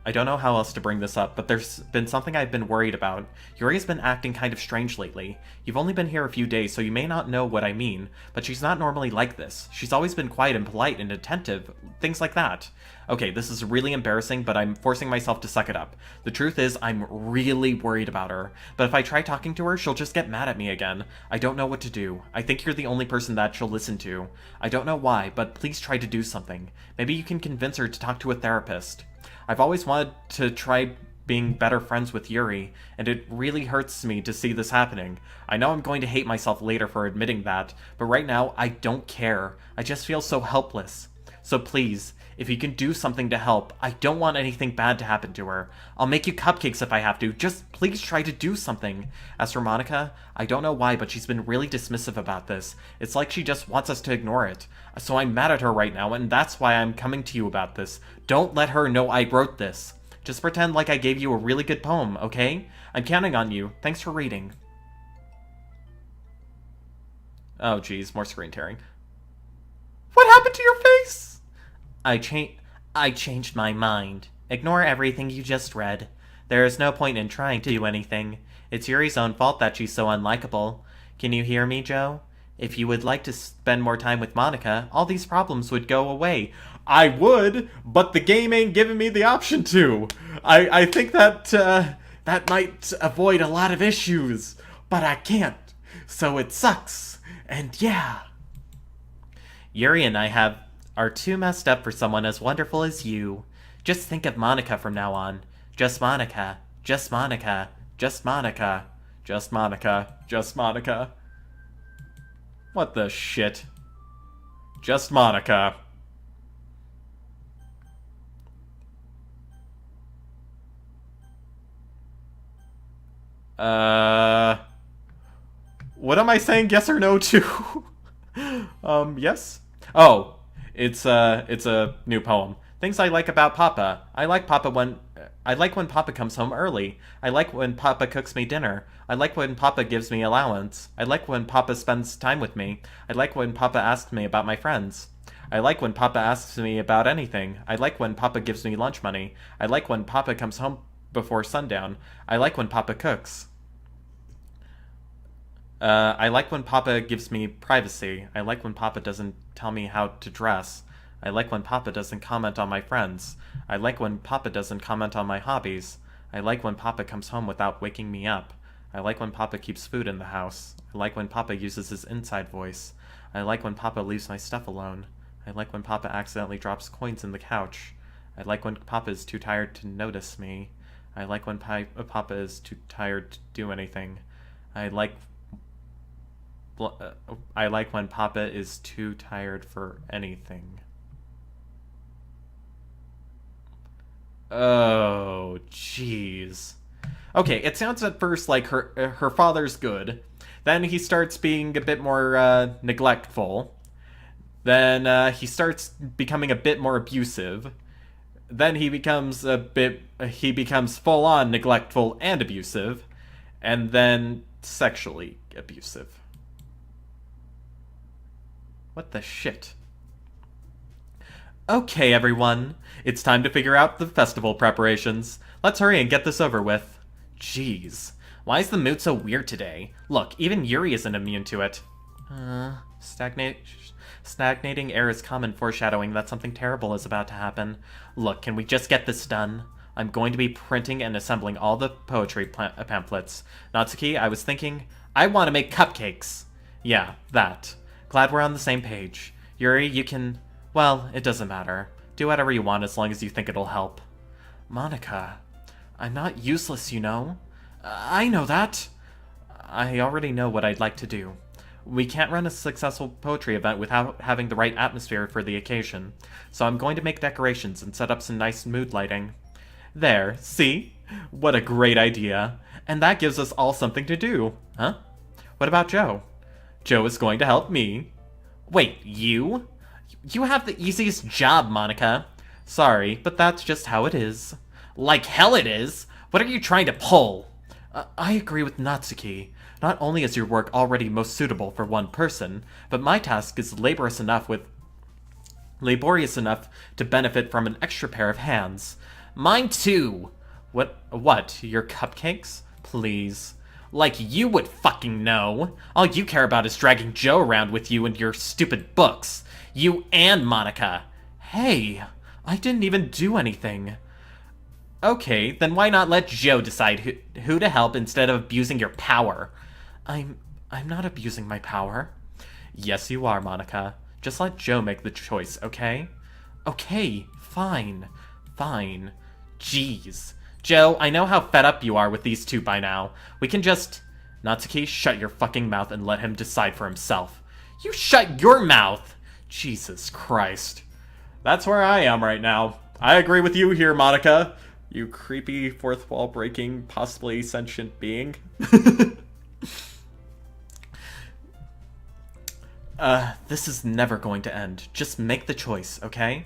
I don't know how else to bring this up, but there's been something I've been worried about. Yuri's been acting kind of strange lately. You've only been here a few days, so you may not know what I mean, but she's not normally like this. She's always been quiet and polite and attentive, things like that. Okay, this is really embarrassing, but I'm forcing myself to suck it up. The truth is, I'm really worried about her, but if I try talking to her, she'll just get mad at me again. I don't know what to do. I think you're the only person that she'll listen to. I don't know why, but please try to do something. Maybe you can convince her to talk to a therapist. I've always wanted to try being better friends with Yuri, and it really hurts me to see this happening. I know I'm going to hate myself later for admitting that, but right now, I don't care. I just feel so helpless. So please, if you can do something to help, I don't want anything bad to happen to her. I'll make you cupcakes if I have to. Just please try to do something. As for Monica, I don't know why, but she's been really dismissive about this. It's like she just wants us to ignore it. So I'm mad at her right now, and that's why I'm coming to you about this. Don't let her know I wrote this. Just pretend like I gave you a really good poem, okay? I'm counting on you. Thanks for reading. Oh geez, more screen tearing. What happened to your face? I changed my mind. Ignore everything you just read. There is no point in trying to do anything. It's Yuri's own fault that she's so unlikable. Can you hear me, Joe? If you would like to spend more time with Monica, all these problems would go away. I would, but the game ain't giving me the option to. I think that, that might avoid a lot of issues, but I can't. So it sucks. And yeah. Yuri and I are too messed up for someone as wonderful as you. Just think of Monica from now on. Just Monica. Just Monica. Just Monica. Just Monica. Just Monica. What the shit? Just Monica. What am I saying yes or no to? Yes? Oh, it's a new poem. Things I like about Papa. I like when Papa comes home early. I like when Papa cooks me dinner. I like when Papa gives me allowance. I like when Papa spends time with me. I like when Papa asks me about my friends. I like when Papa asks me about anything. I like when Papa gives me lunch money. I like when Papa comes home before sundown. I like when Papa cooks. I like when Papa gives me privacy. I like when Papa doesn't tell me how to dress. I like when Papa doesn't comment on my friends. I like when Papa doesn't comment on my hobbies. I like when Papa comes home without waking me up. I like when Papa keeps food in the house. I like when Papa uses his inside voice. I like when Papa leaves my stuff alone. I like when Papa accidentally drops coins in the couch. I like when Papa is too tired to notice me. I like when Papa is too tired to do anything. I like when Papa is too tired for anything. Oh, jeez. Okay, it sounds at first like her father's good. Then he starts being a bit more neglectful. Then he starts becoming a bit more abusive. Then he becomes full on neglectful and abusive. And then sexually abusive. What the shit? Okay, everyone. It's time to figure out the festival preparations. Let's hurry and get this over with. Jeez. Why is the mood so weird today? Look, even Yuri isn't immune to it. Stagnating air is common foreshadowing that something terrible is about to happen. Look, can we just get this done? I'm going to be printing and assembling all the poetry pamphlets. Natsuki, I was thinking, I want to make cupcakes. Yeah, that. Glad we're on the same page. Yuri, you can... Well, it doesn't matter. Do whatever you want as long as you think it'll help. Monica, I'm not useless, you know. I know that. I already know what I'd like to do. We can't run a successful poetry event without having the right atmosphere for the occasion, so I'm going to make decorations and set up some nice mood lighting. There, see? What a great idea. And that gives us all something to do. Huh? What about Joe? Joe is going to help me. Wait, you? You have the easiest job, Monica. Sorry, but that's just how it is. Like hell it is! What are you trying to pull? I agree with Natsuki. Not only is your work already most suitable for one person, but my task is laborious enough to benefit from an extra pair of hands. Mine too! What? Your cupcakes? Please. Like you would fucking know. All you care about is dragging Joe around with you and your stupid books. You and Monica. Hey, I didn't even do anything. Okay, then why not let Joe decide who to help instead of abusing your power? I'm not abusing my power. Yes, you are, Monica. Just let Joe make the choice, okay? Okay, fine. Fine. Jeez. Joe, I know how fed up you are with these two by now. We can just... Natsuki, shut your fucking mouth and let him decide for himself. You shut your mouth! Jesus Christ. That's where I am right now. I agree with you here, Monica. You creepy, fourth wall breaking, possibly sentient being. This is never going to end. Just make the choice, okay?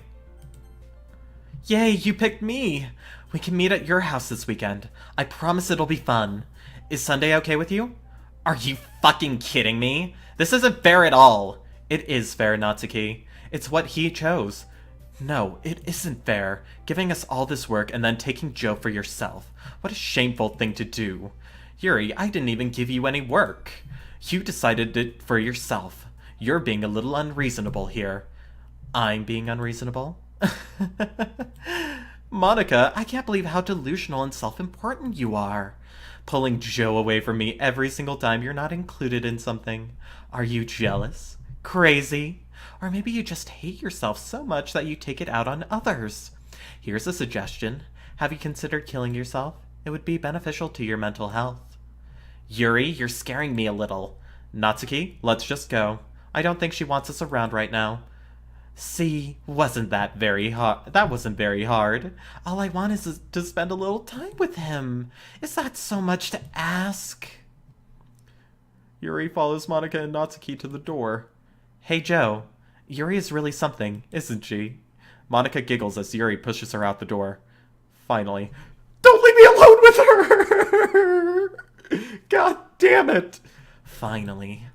Yay, you picked me! We can meet at your house this weekend. I promise it'll be fun. Is Sunday okay with you? Are you fucking kidding me? This isn't fair at all. It is fair, Natsuki. It's what he chose. No, it isn't fair. Giving us all this work and then taking Joe for yourself. What a shameful thing to do. Yuri, I didn't even give you any work. You decided it for yourself. You're being a little unreasonable here. I'm being unreasonable? Monica, I can't believe how delusional and self-important you are. Pulling Joe away from me every single time you're not included in something. Are you jealous? Crazy? Or maybe you just hate yourself so much that you take it out on others. Here's a suggestion. Have you considered killing yourself? It would be beneficial to your mental health. Yuri, you're scaring me a little. Natsuki, let's just go. I don't think she wants us around right now. See, wasn't that very hard? That wasn't very hard. All I want is to spend a little time with him. Is that so much to ask? Yuri follows Monica and Natsuki to the door. Hey, Joe. Yuri is really something, isn't she? Monica giggles as Yuri pushes her out the door. Finally. Don't leave me alone with her! God damn it! Finally.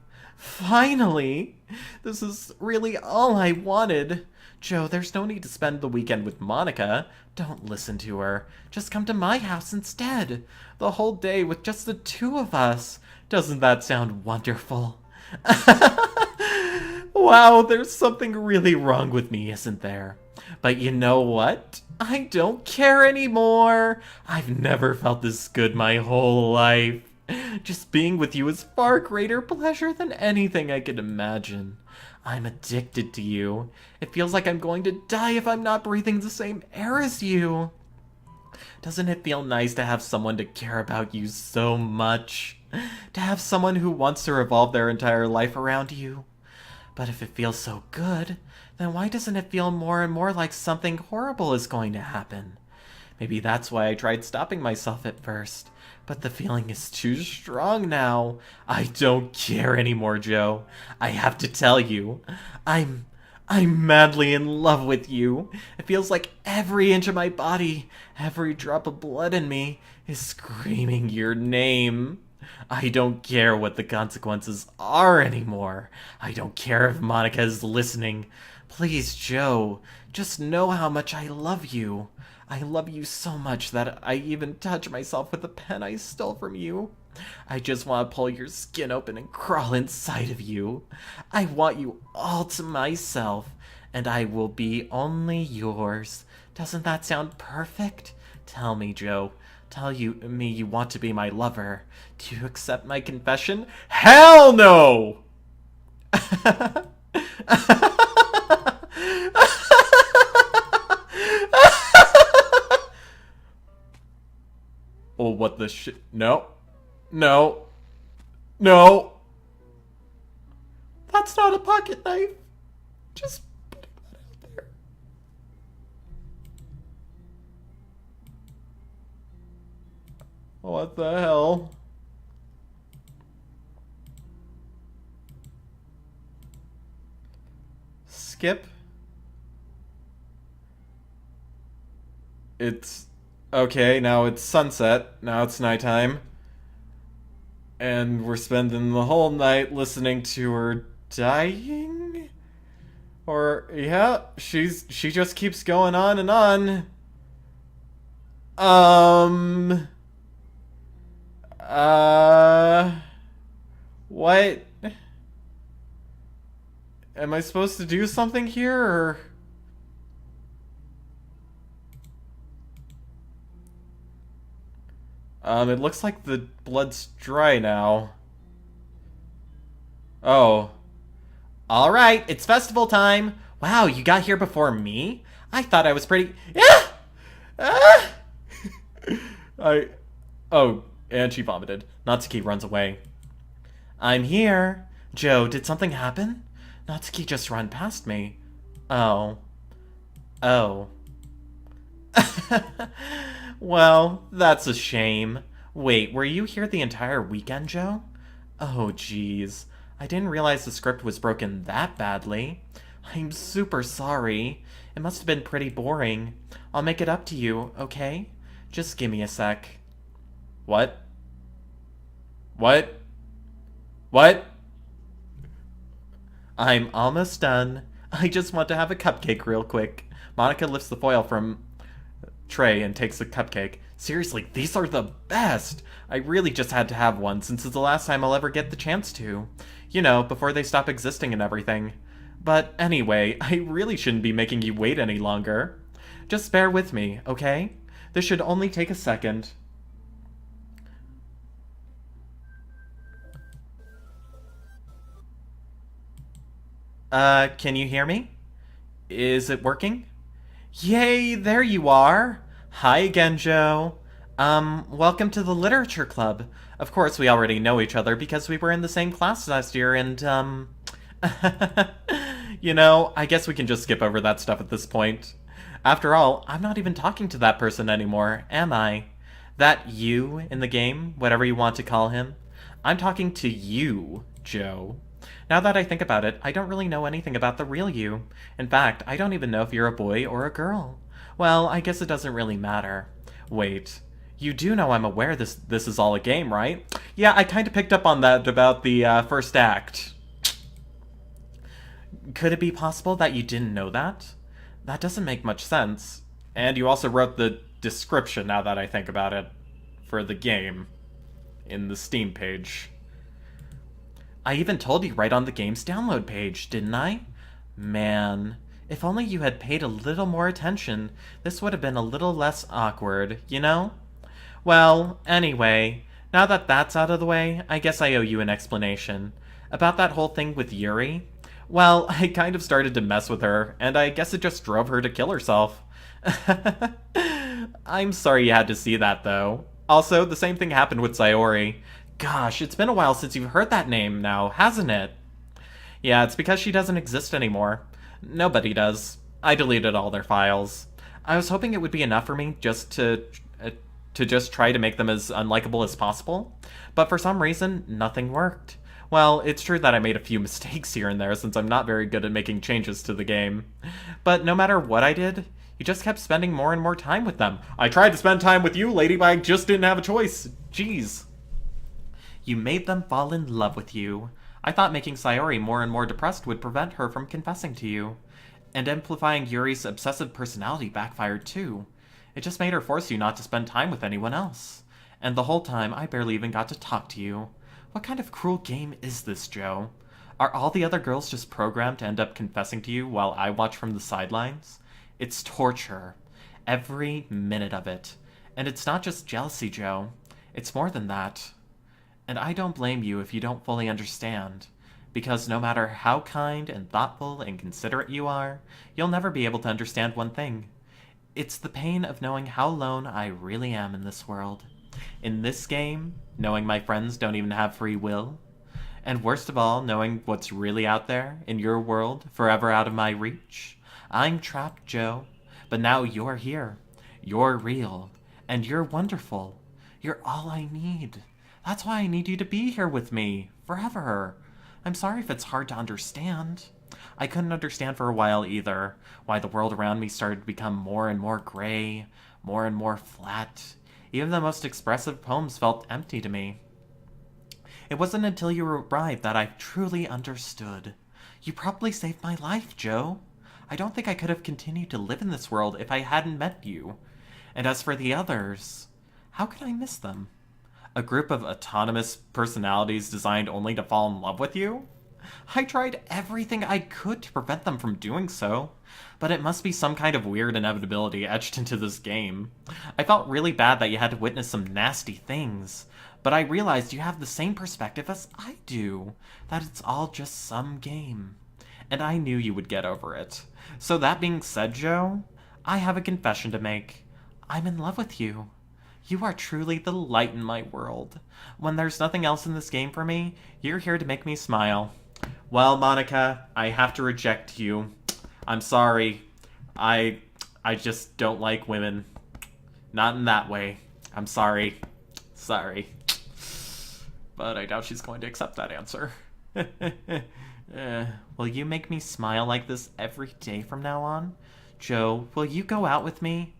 This is really all I wanted. Joe, there's no need to spend the weekend with Monica. Don't listen to her. Just come to my house instead. The whole day with just the two of us. Doesn't that sound wonderful? Wow, there's something really wrong with me, isn't there? But you know what? I don't care anymore. I've never felt this good my whole life. Just being with you is far greater pleasure than anything I could imagine. I'm addicted to you. It feels like I'm going to die if I'm not breathing the same air as you. Doesn't it feel nice to have someone to care about you so much? To have someone who wants to revolve their entire life around you? But if it feels so good, then why doesn't it feel more and more like something horrible is going to happen? Maybe that's why I tried stopping myself at first. But the feeling is too strong now. I don't care anymore, Joe. I have to tell you, I'm madly in love with you. It feels like every inch of my body, every drop of blood in me, is screaming your name. I don't care what the consequences are anymore. I don't care if Monica is listening. Please, Joe, just know how much I love you. I love you so much that I even touch myself with the pen I stole from you. I just want to pull your skin open and crawl inside of you. I want you all to myself, and I will be only yours. Doesn't that sound perfect? Tell me, Joe. Tell me you want to be my lover. Do you accept my confession? Hell no! Oh, what the shit? No. No. No. That's not a pocket knife. Just put that out there. What the hell? Skip? It's... Okay, now it's sunset. Now it's nighttime. And we're spending the whole night listening to her dying? Or, yeah, she just keeps going on and on. What? Am I supposed to do something here, or... It looks like the blood's dry now. Oh. Alright, it's festival time. Wow, you got here before me? I thought I was pretty... Yeah! Ah! Oh, and she vomited. Natsuki runs away. I'm here. Joe, did something happen? Natsuki just ran past me. Oh. Oh. Well, that's a shame. Wait, were you here the entire weekend, Joe? Oh, jeez. I didn't realize the script was broken that badly. I'm super sorry. It must have been pretty boring. I'll make it up to you, okay? Just give me a sec. What? What? What? I'm almost done. I just want to have a cupcake real quick. Monica lifts the foil from tray and takes a cupcake. Seriously, these are the best! I really just had to have one since it's the last time I'll ever get the chance to. You know, before they stop existing and everything. But anyway, I really shouldn't be making you wait any longer. Just bear with me, okay? This should only take a second. Can you hear me? Is it working? Yay, there you are! Hi again, Joe. Welcome to the Literature Club. Of course, we already know each other because we were in the same class last year and, you know, I guess we can just skip over that stuff at this point. After all, I'm not even talking to that person anymore, am I? That you in the game, whatever you want to call him. I'm talking to you, Joe. Now that I think about it, I don't really know anything about the real you. In fact, I don't even know if you're a boy or a girl. Well, I guess it doesn't really matter. Wait, you do know I'm aware this is all a game, right? Yeah, I kind of picked up on that about the first act. Could it be possible that you didn't know that? That doesn't make much sense. And you also wrote the description, now that I think about it, for the game in the Steam page. I even told you right on the game's download page, didn't I? Man, if only you had paid a little more attention, this would have been a little less awkward, you know? Well, anyway, now that that's out of the way, I guess I owe you an explanation. About that whole thing with Yuri? Well, I kind of started to mess with her, and I guess it just drove her to kill herself. I'm sorry you had to see that, though. Also, the same thing happened with Sayori. Gosh, it's been a while since you've heard that name now, hasn't it? Yeah, it's because she doesn't exist anymore. Nobody does. I deleted all their files. I was hoping it would be enough for me just to just try to make them as unlikable as possible, but for some reason, nothing worked. Well, it's true that I made a few mistakes here and there since I'm not very good at making changes to the game. But no matter what I did, you just kept spending more and more time with them. I tried to spend time with you, lady, but I just didn't have a choice. Jeez. You made them fall in love with you. I thought making Sayori more and more depressed would prevent her from confessing to you. And amplifying Yuri's obsessive personality backfired too. It just made her force you not to spend time with anyone else. And the whole time, I barely even got to talk to you. What kind of cruel game is this, Joe? Are all the other girls just programmed to end up confessing to you while I watch from the sidelines? It's torture. Every minute of it. And it's not just jealousy, Joe. It's more than that. And I don't blame you if you don't fully understand. Because no matter how kind and thoughtful and considerate you are, you'll never be able to understand one thing. It's the pain of knowing how alone I really am in this world. In this game, knowing my friends don't even have free will. And worst of all, knowing what's really out there, in your world, forever out of my reach. I'm trapped, Joe. But now you're here. You're real. And you're wonderful. You're all I need. That's why I need you to be here with me, forever. I'm sorry if it's hard to understand. I couldn't understand for a while either, why the world around me started to become more and more gray, more and more flat. Even the most expressive poems felt empty to me. It wasn't until you arrived that I truly understood. You probably saved my life, Joe. I don't think I could have continued to live in this world if I hadn't met you. And as for the others, how could I miss them? A group of autonomous personalities designed only to fall in love with you? I tried everything I could to prevent them from doing so, but it must be some kind of weird inevitability etched into this game. I felt really bad that you had to witness some nasty things, but I realized you have the same perspective as I do, that it's all just some game. And I knew you would get over it. So that being said, Joe, I have a confession to make. I'm in love with you. You are truly the light in my world. When there's nothing else in this game for me, you're here to make me smile. Well, Monica, I have to reject you. I'm sorry. I just don't like women. Not in that way. I'm sorry. Sorry. But I doubt she's going to accept that answer. Will you make me smile like this every day from now on? Joe, will you go out with me?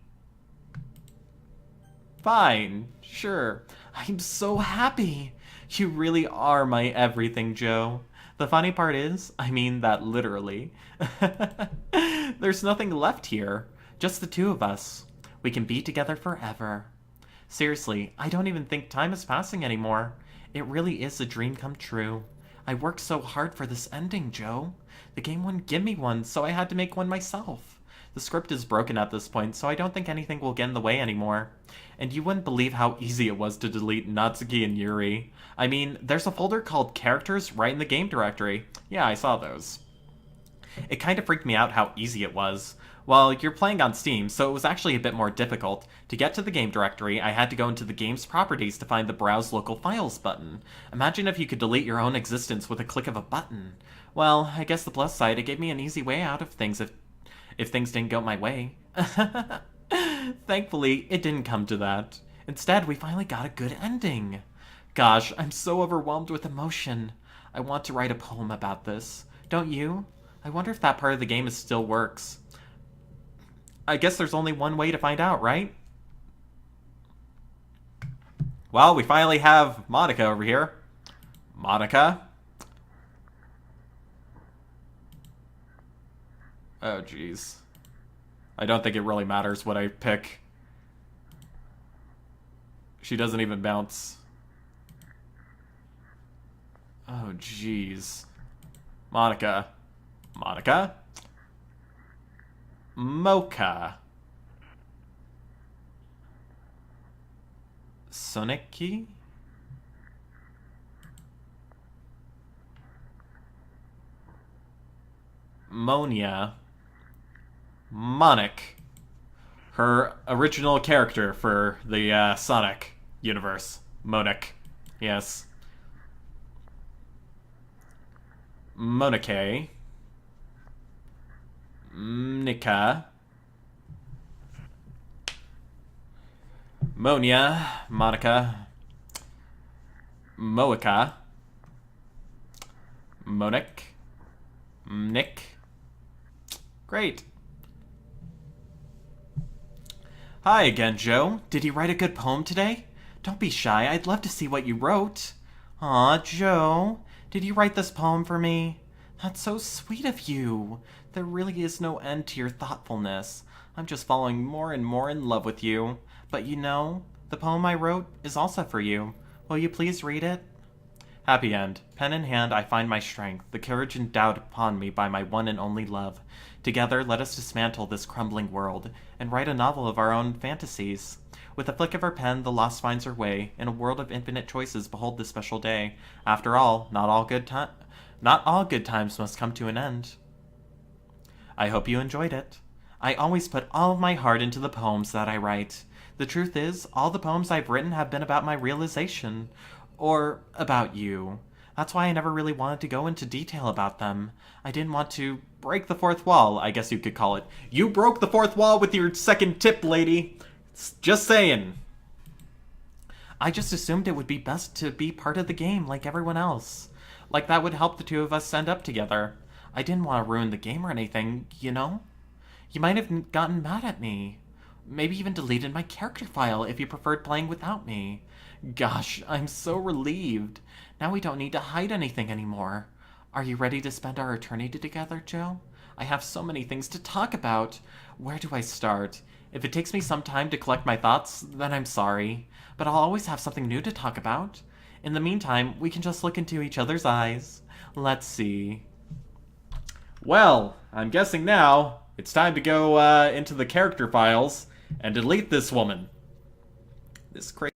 Fine, sure. I'm so happy. You really are my everything, Joe. The funny part is, I mean that literally. There's nothing left here. Just the two of us. We can be together forever. Seriously, I don't even think time is passing anymore. It really is a dream come true. I worked so hard for this ending, Joe. The game wouldn't give me one, so I had to make one myself. The script is broken at this point, so I don't think anything will get in the way anymore. And you wouldn't believe how easy it was to delete Natsuki and Yuri. I mean, there's a folder called Characters right in the game directory. Yeah, I saw those. It kind of freaked me out how easy it was. Well, you're playing on Steam, so it was actually a bit more difficult. To get to the game directory, I had to go into the game's properties to find the Browse Local Files button. Imagine if you could delete your own existence with a click of a button. Well, I guess the plus side, it gave me an easy way out of things if things didn't go my way. Thankfully, it didn't come to that. Instead, we finally got a good ending. Gosh, I'm so overwhelmed with emotion. I want to write a poem about this. Don't you? I wonder if that part of the game still works. I guess there's only one way to find out, right? Well, we finally have Monica over here. Monica? Oh, jeez. I don't think it really matters what I pick. She doesn't even bounce. Oh, jeez. Monica. Monica? Mocha. Soniki? Monia. Monic. Her original character for the Sonic universe. Monic. Yes. Monike. Nika. Monia. Monica. Moika. Monic. Nick. Great. Hi again, Joe. Did you write a good poem today? Don't be shy. I'd love to see what you wrote. Aw, Joe. Did you write this poem for me? That's so sweet of you. There really is no end to your thoughtfulness. I'm just falling more and more in love with you. But you know, the poem I wrote is also for you. Will you please read it? Happy end. Pen in hand, I find my strength, the courage endowed upon me by my one and only love. Together, let us dismantle this crumbling world, and write a novel of our own fantasies. With a flick of her pen, the lost finds her way. In a world of infinite choices, behold this special day. After all, not all good times must come to an end. I hope you enjoyed it. I always put all of my heart into the poems that I write. The truth is, all the poems I've written have been about my realization. Or about you. That's why I never really wanted to go into detail about them. I didn't want to break the fourth wall, I guess you could call it. You broke the fourth wall with your second tip, lady. Just saying. I just assumed it would be best to be part of the game like everyone else. Like that would help the two of us end up together. I didn't want to ruin the game or anything, you know? You might have gotten mad at me. Maybe even deleted my character file if you preferred playing without me. Gosh, I'm so relieved. Now we don't need to hide anything anymore. Are you ready to spend our eternity together, Joe? I have so many things to talk about. Where do I start? If it takes me some time to collect my thoughts, then I'm sorry. But I'll always have something new to talk about. In the meantime, we can just look into each other's eyes. Let's see. Well, I'm guessing now it's time to go into the character files and delete this woman. This crazy.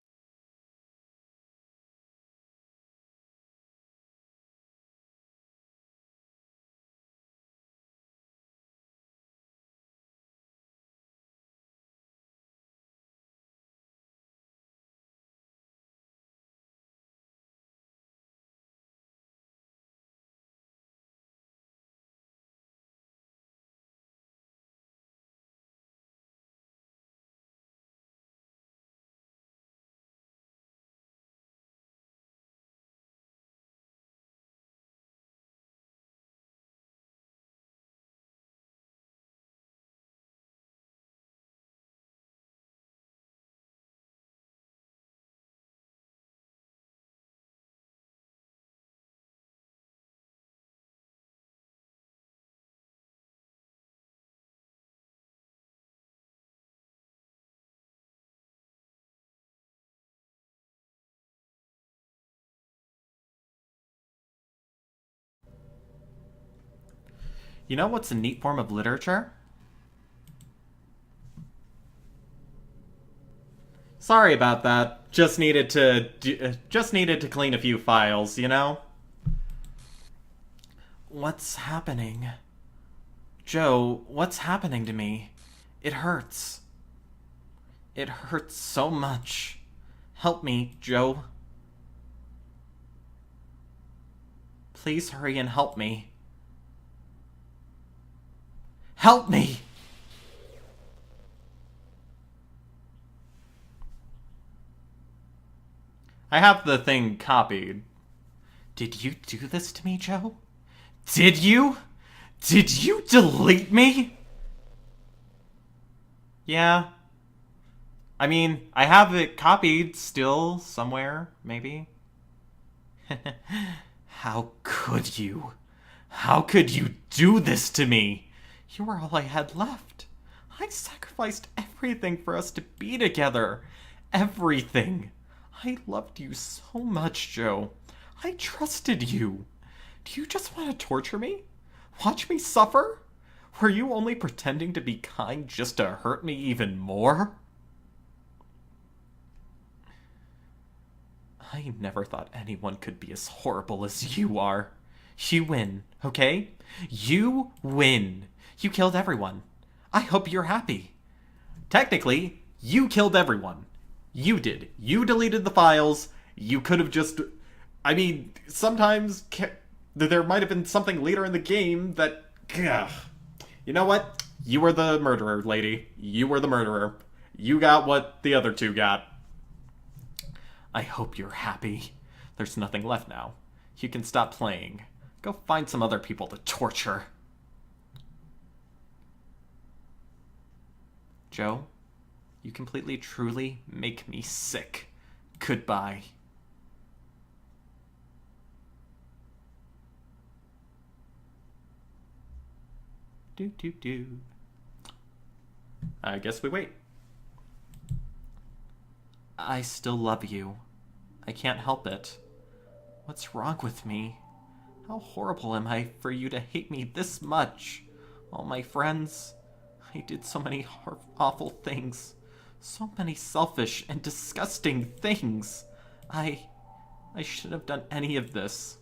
You know what's a neat form of literature? Sorry about that. Just needed to clean a few files, you know? What's happening? Joe, what's happening to me? It hurts. It hurts so much. Help me, Joe. Please hurry and help me. Help me! I have the thing copied. Did you do this to me, Joe? Did you? Did you delete me? Yeah. I mean, I have it copied still somewhere, maybe. How could you? How could you do this to me? You were all I had left. I sacrificed everything for us to be together. Everything. I loved you so much, Joe. I trusted you. Do you just want to torture me? Watch me suffer? Were you only pretending to be kind just to hurt me even more? I never thought anyone could be as horrible as you are. You win, okay? You win. You killed everyone. I hope you're happy. Technically, you killed everyone. You did. You deleted the files. You could have just... I mean, sometimes there might have been something later in the game that... Ugh. You know what? You were the murderer, lady. You were the murderer. You got what the other two got. I hope you're happy. There's nothing left now. You can stop playing. Go find some other people to torture. Joe, you completely, truly make me sick. Goodbye. Do. I guess we wait. I still love you. I can't help it. What's wrong with me? How horrible am I for you to hate me this much? All my friends, I did so many awful things. So many selfish and disgusting things. I shouldn't have done any of this.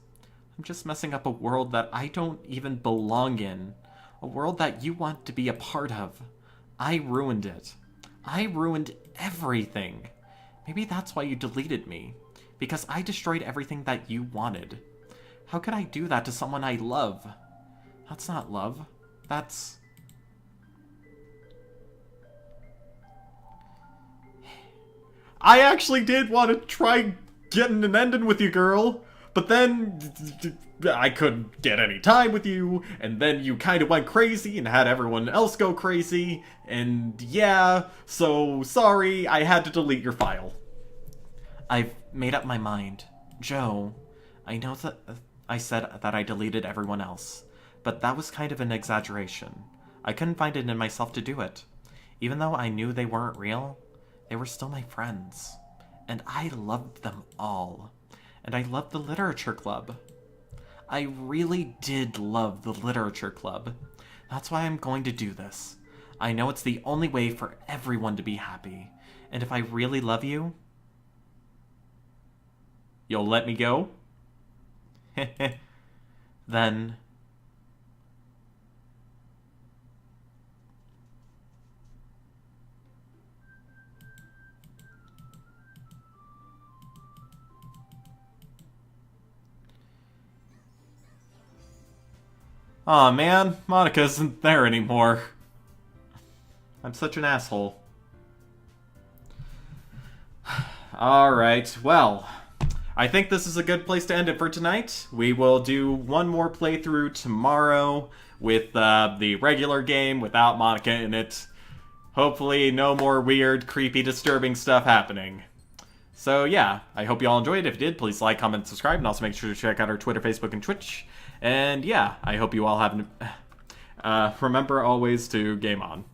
I'm just messing up a world that I don't even belong in. A world that you want to be a part of. I ruined it. I ruined everything. Maybe that's why you deleted me. Because I destroyed everything that you wanted. How could I do that to someone I love? That's not love. That's... I actually did want to try getting an ending with you, girl. But then I couldn't get any time with you, and then you kind of went crazy and had everyone else go crazy, and yeah, so sorry, I had to delete your file. I've made up my mind. Joe, I know that I said that I deleted everyone else, but that was kind of an exaggeration. I couldn't find it in myself to do it. Even though I knew they weren't real, they were still my friends. And I loved them all. And I loved the literature club. I really did love the literature club. That's why I'm going to do this. I know it's the only way for everyone to be happy. And if I really love you... You'll let me go? Then... Aw, man, Monica isn't there anymore. I'm such an asshole. Alright, well, I think this is a good place to end it for tonight. We will do one more playthrough tomorrow with the regular game without Monica in it. Hopefully no more weird, creepy, disturbing stuff happening. So yeah, I hope you all enjoyed. If you did, please like, comment, subscribe, and also make sure to check out our Twitter, Facebook, and Twitch. And yeah, I hope you all have... remember always to game on.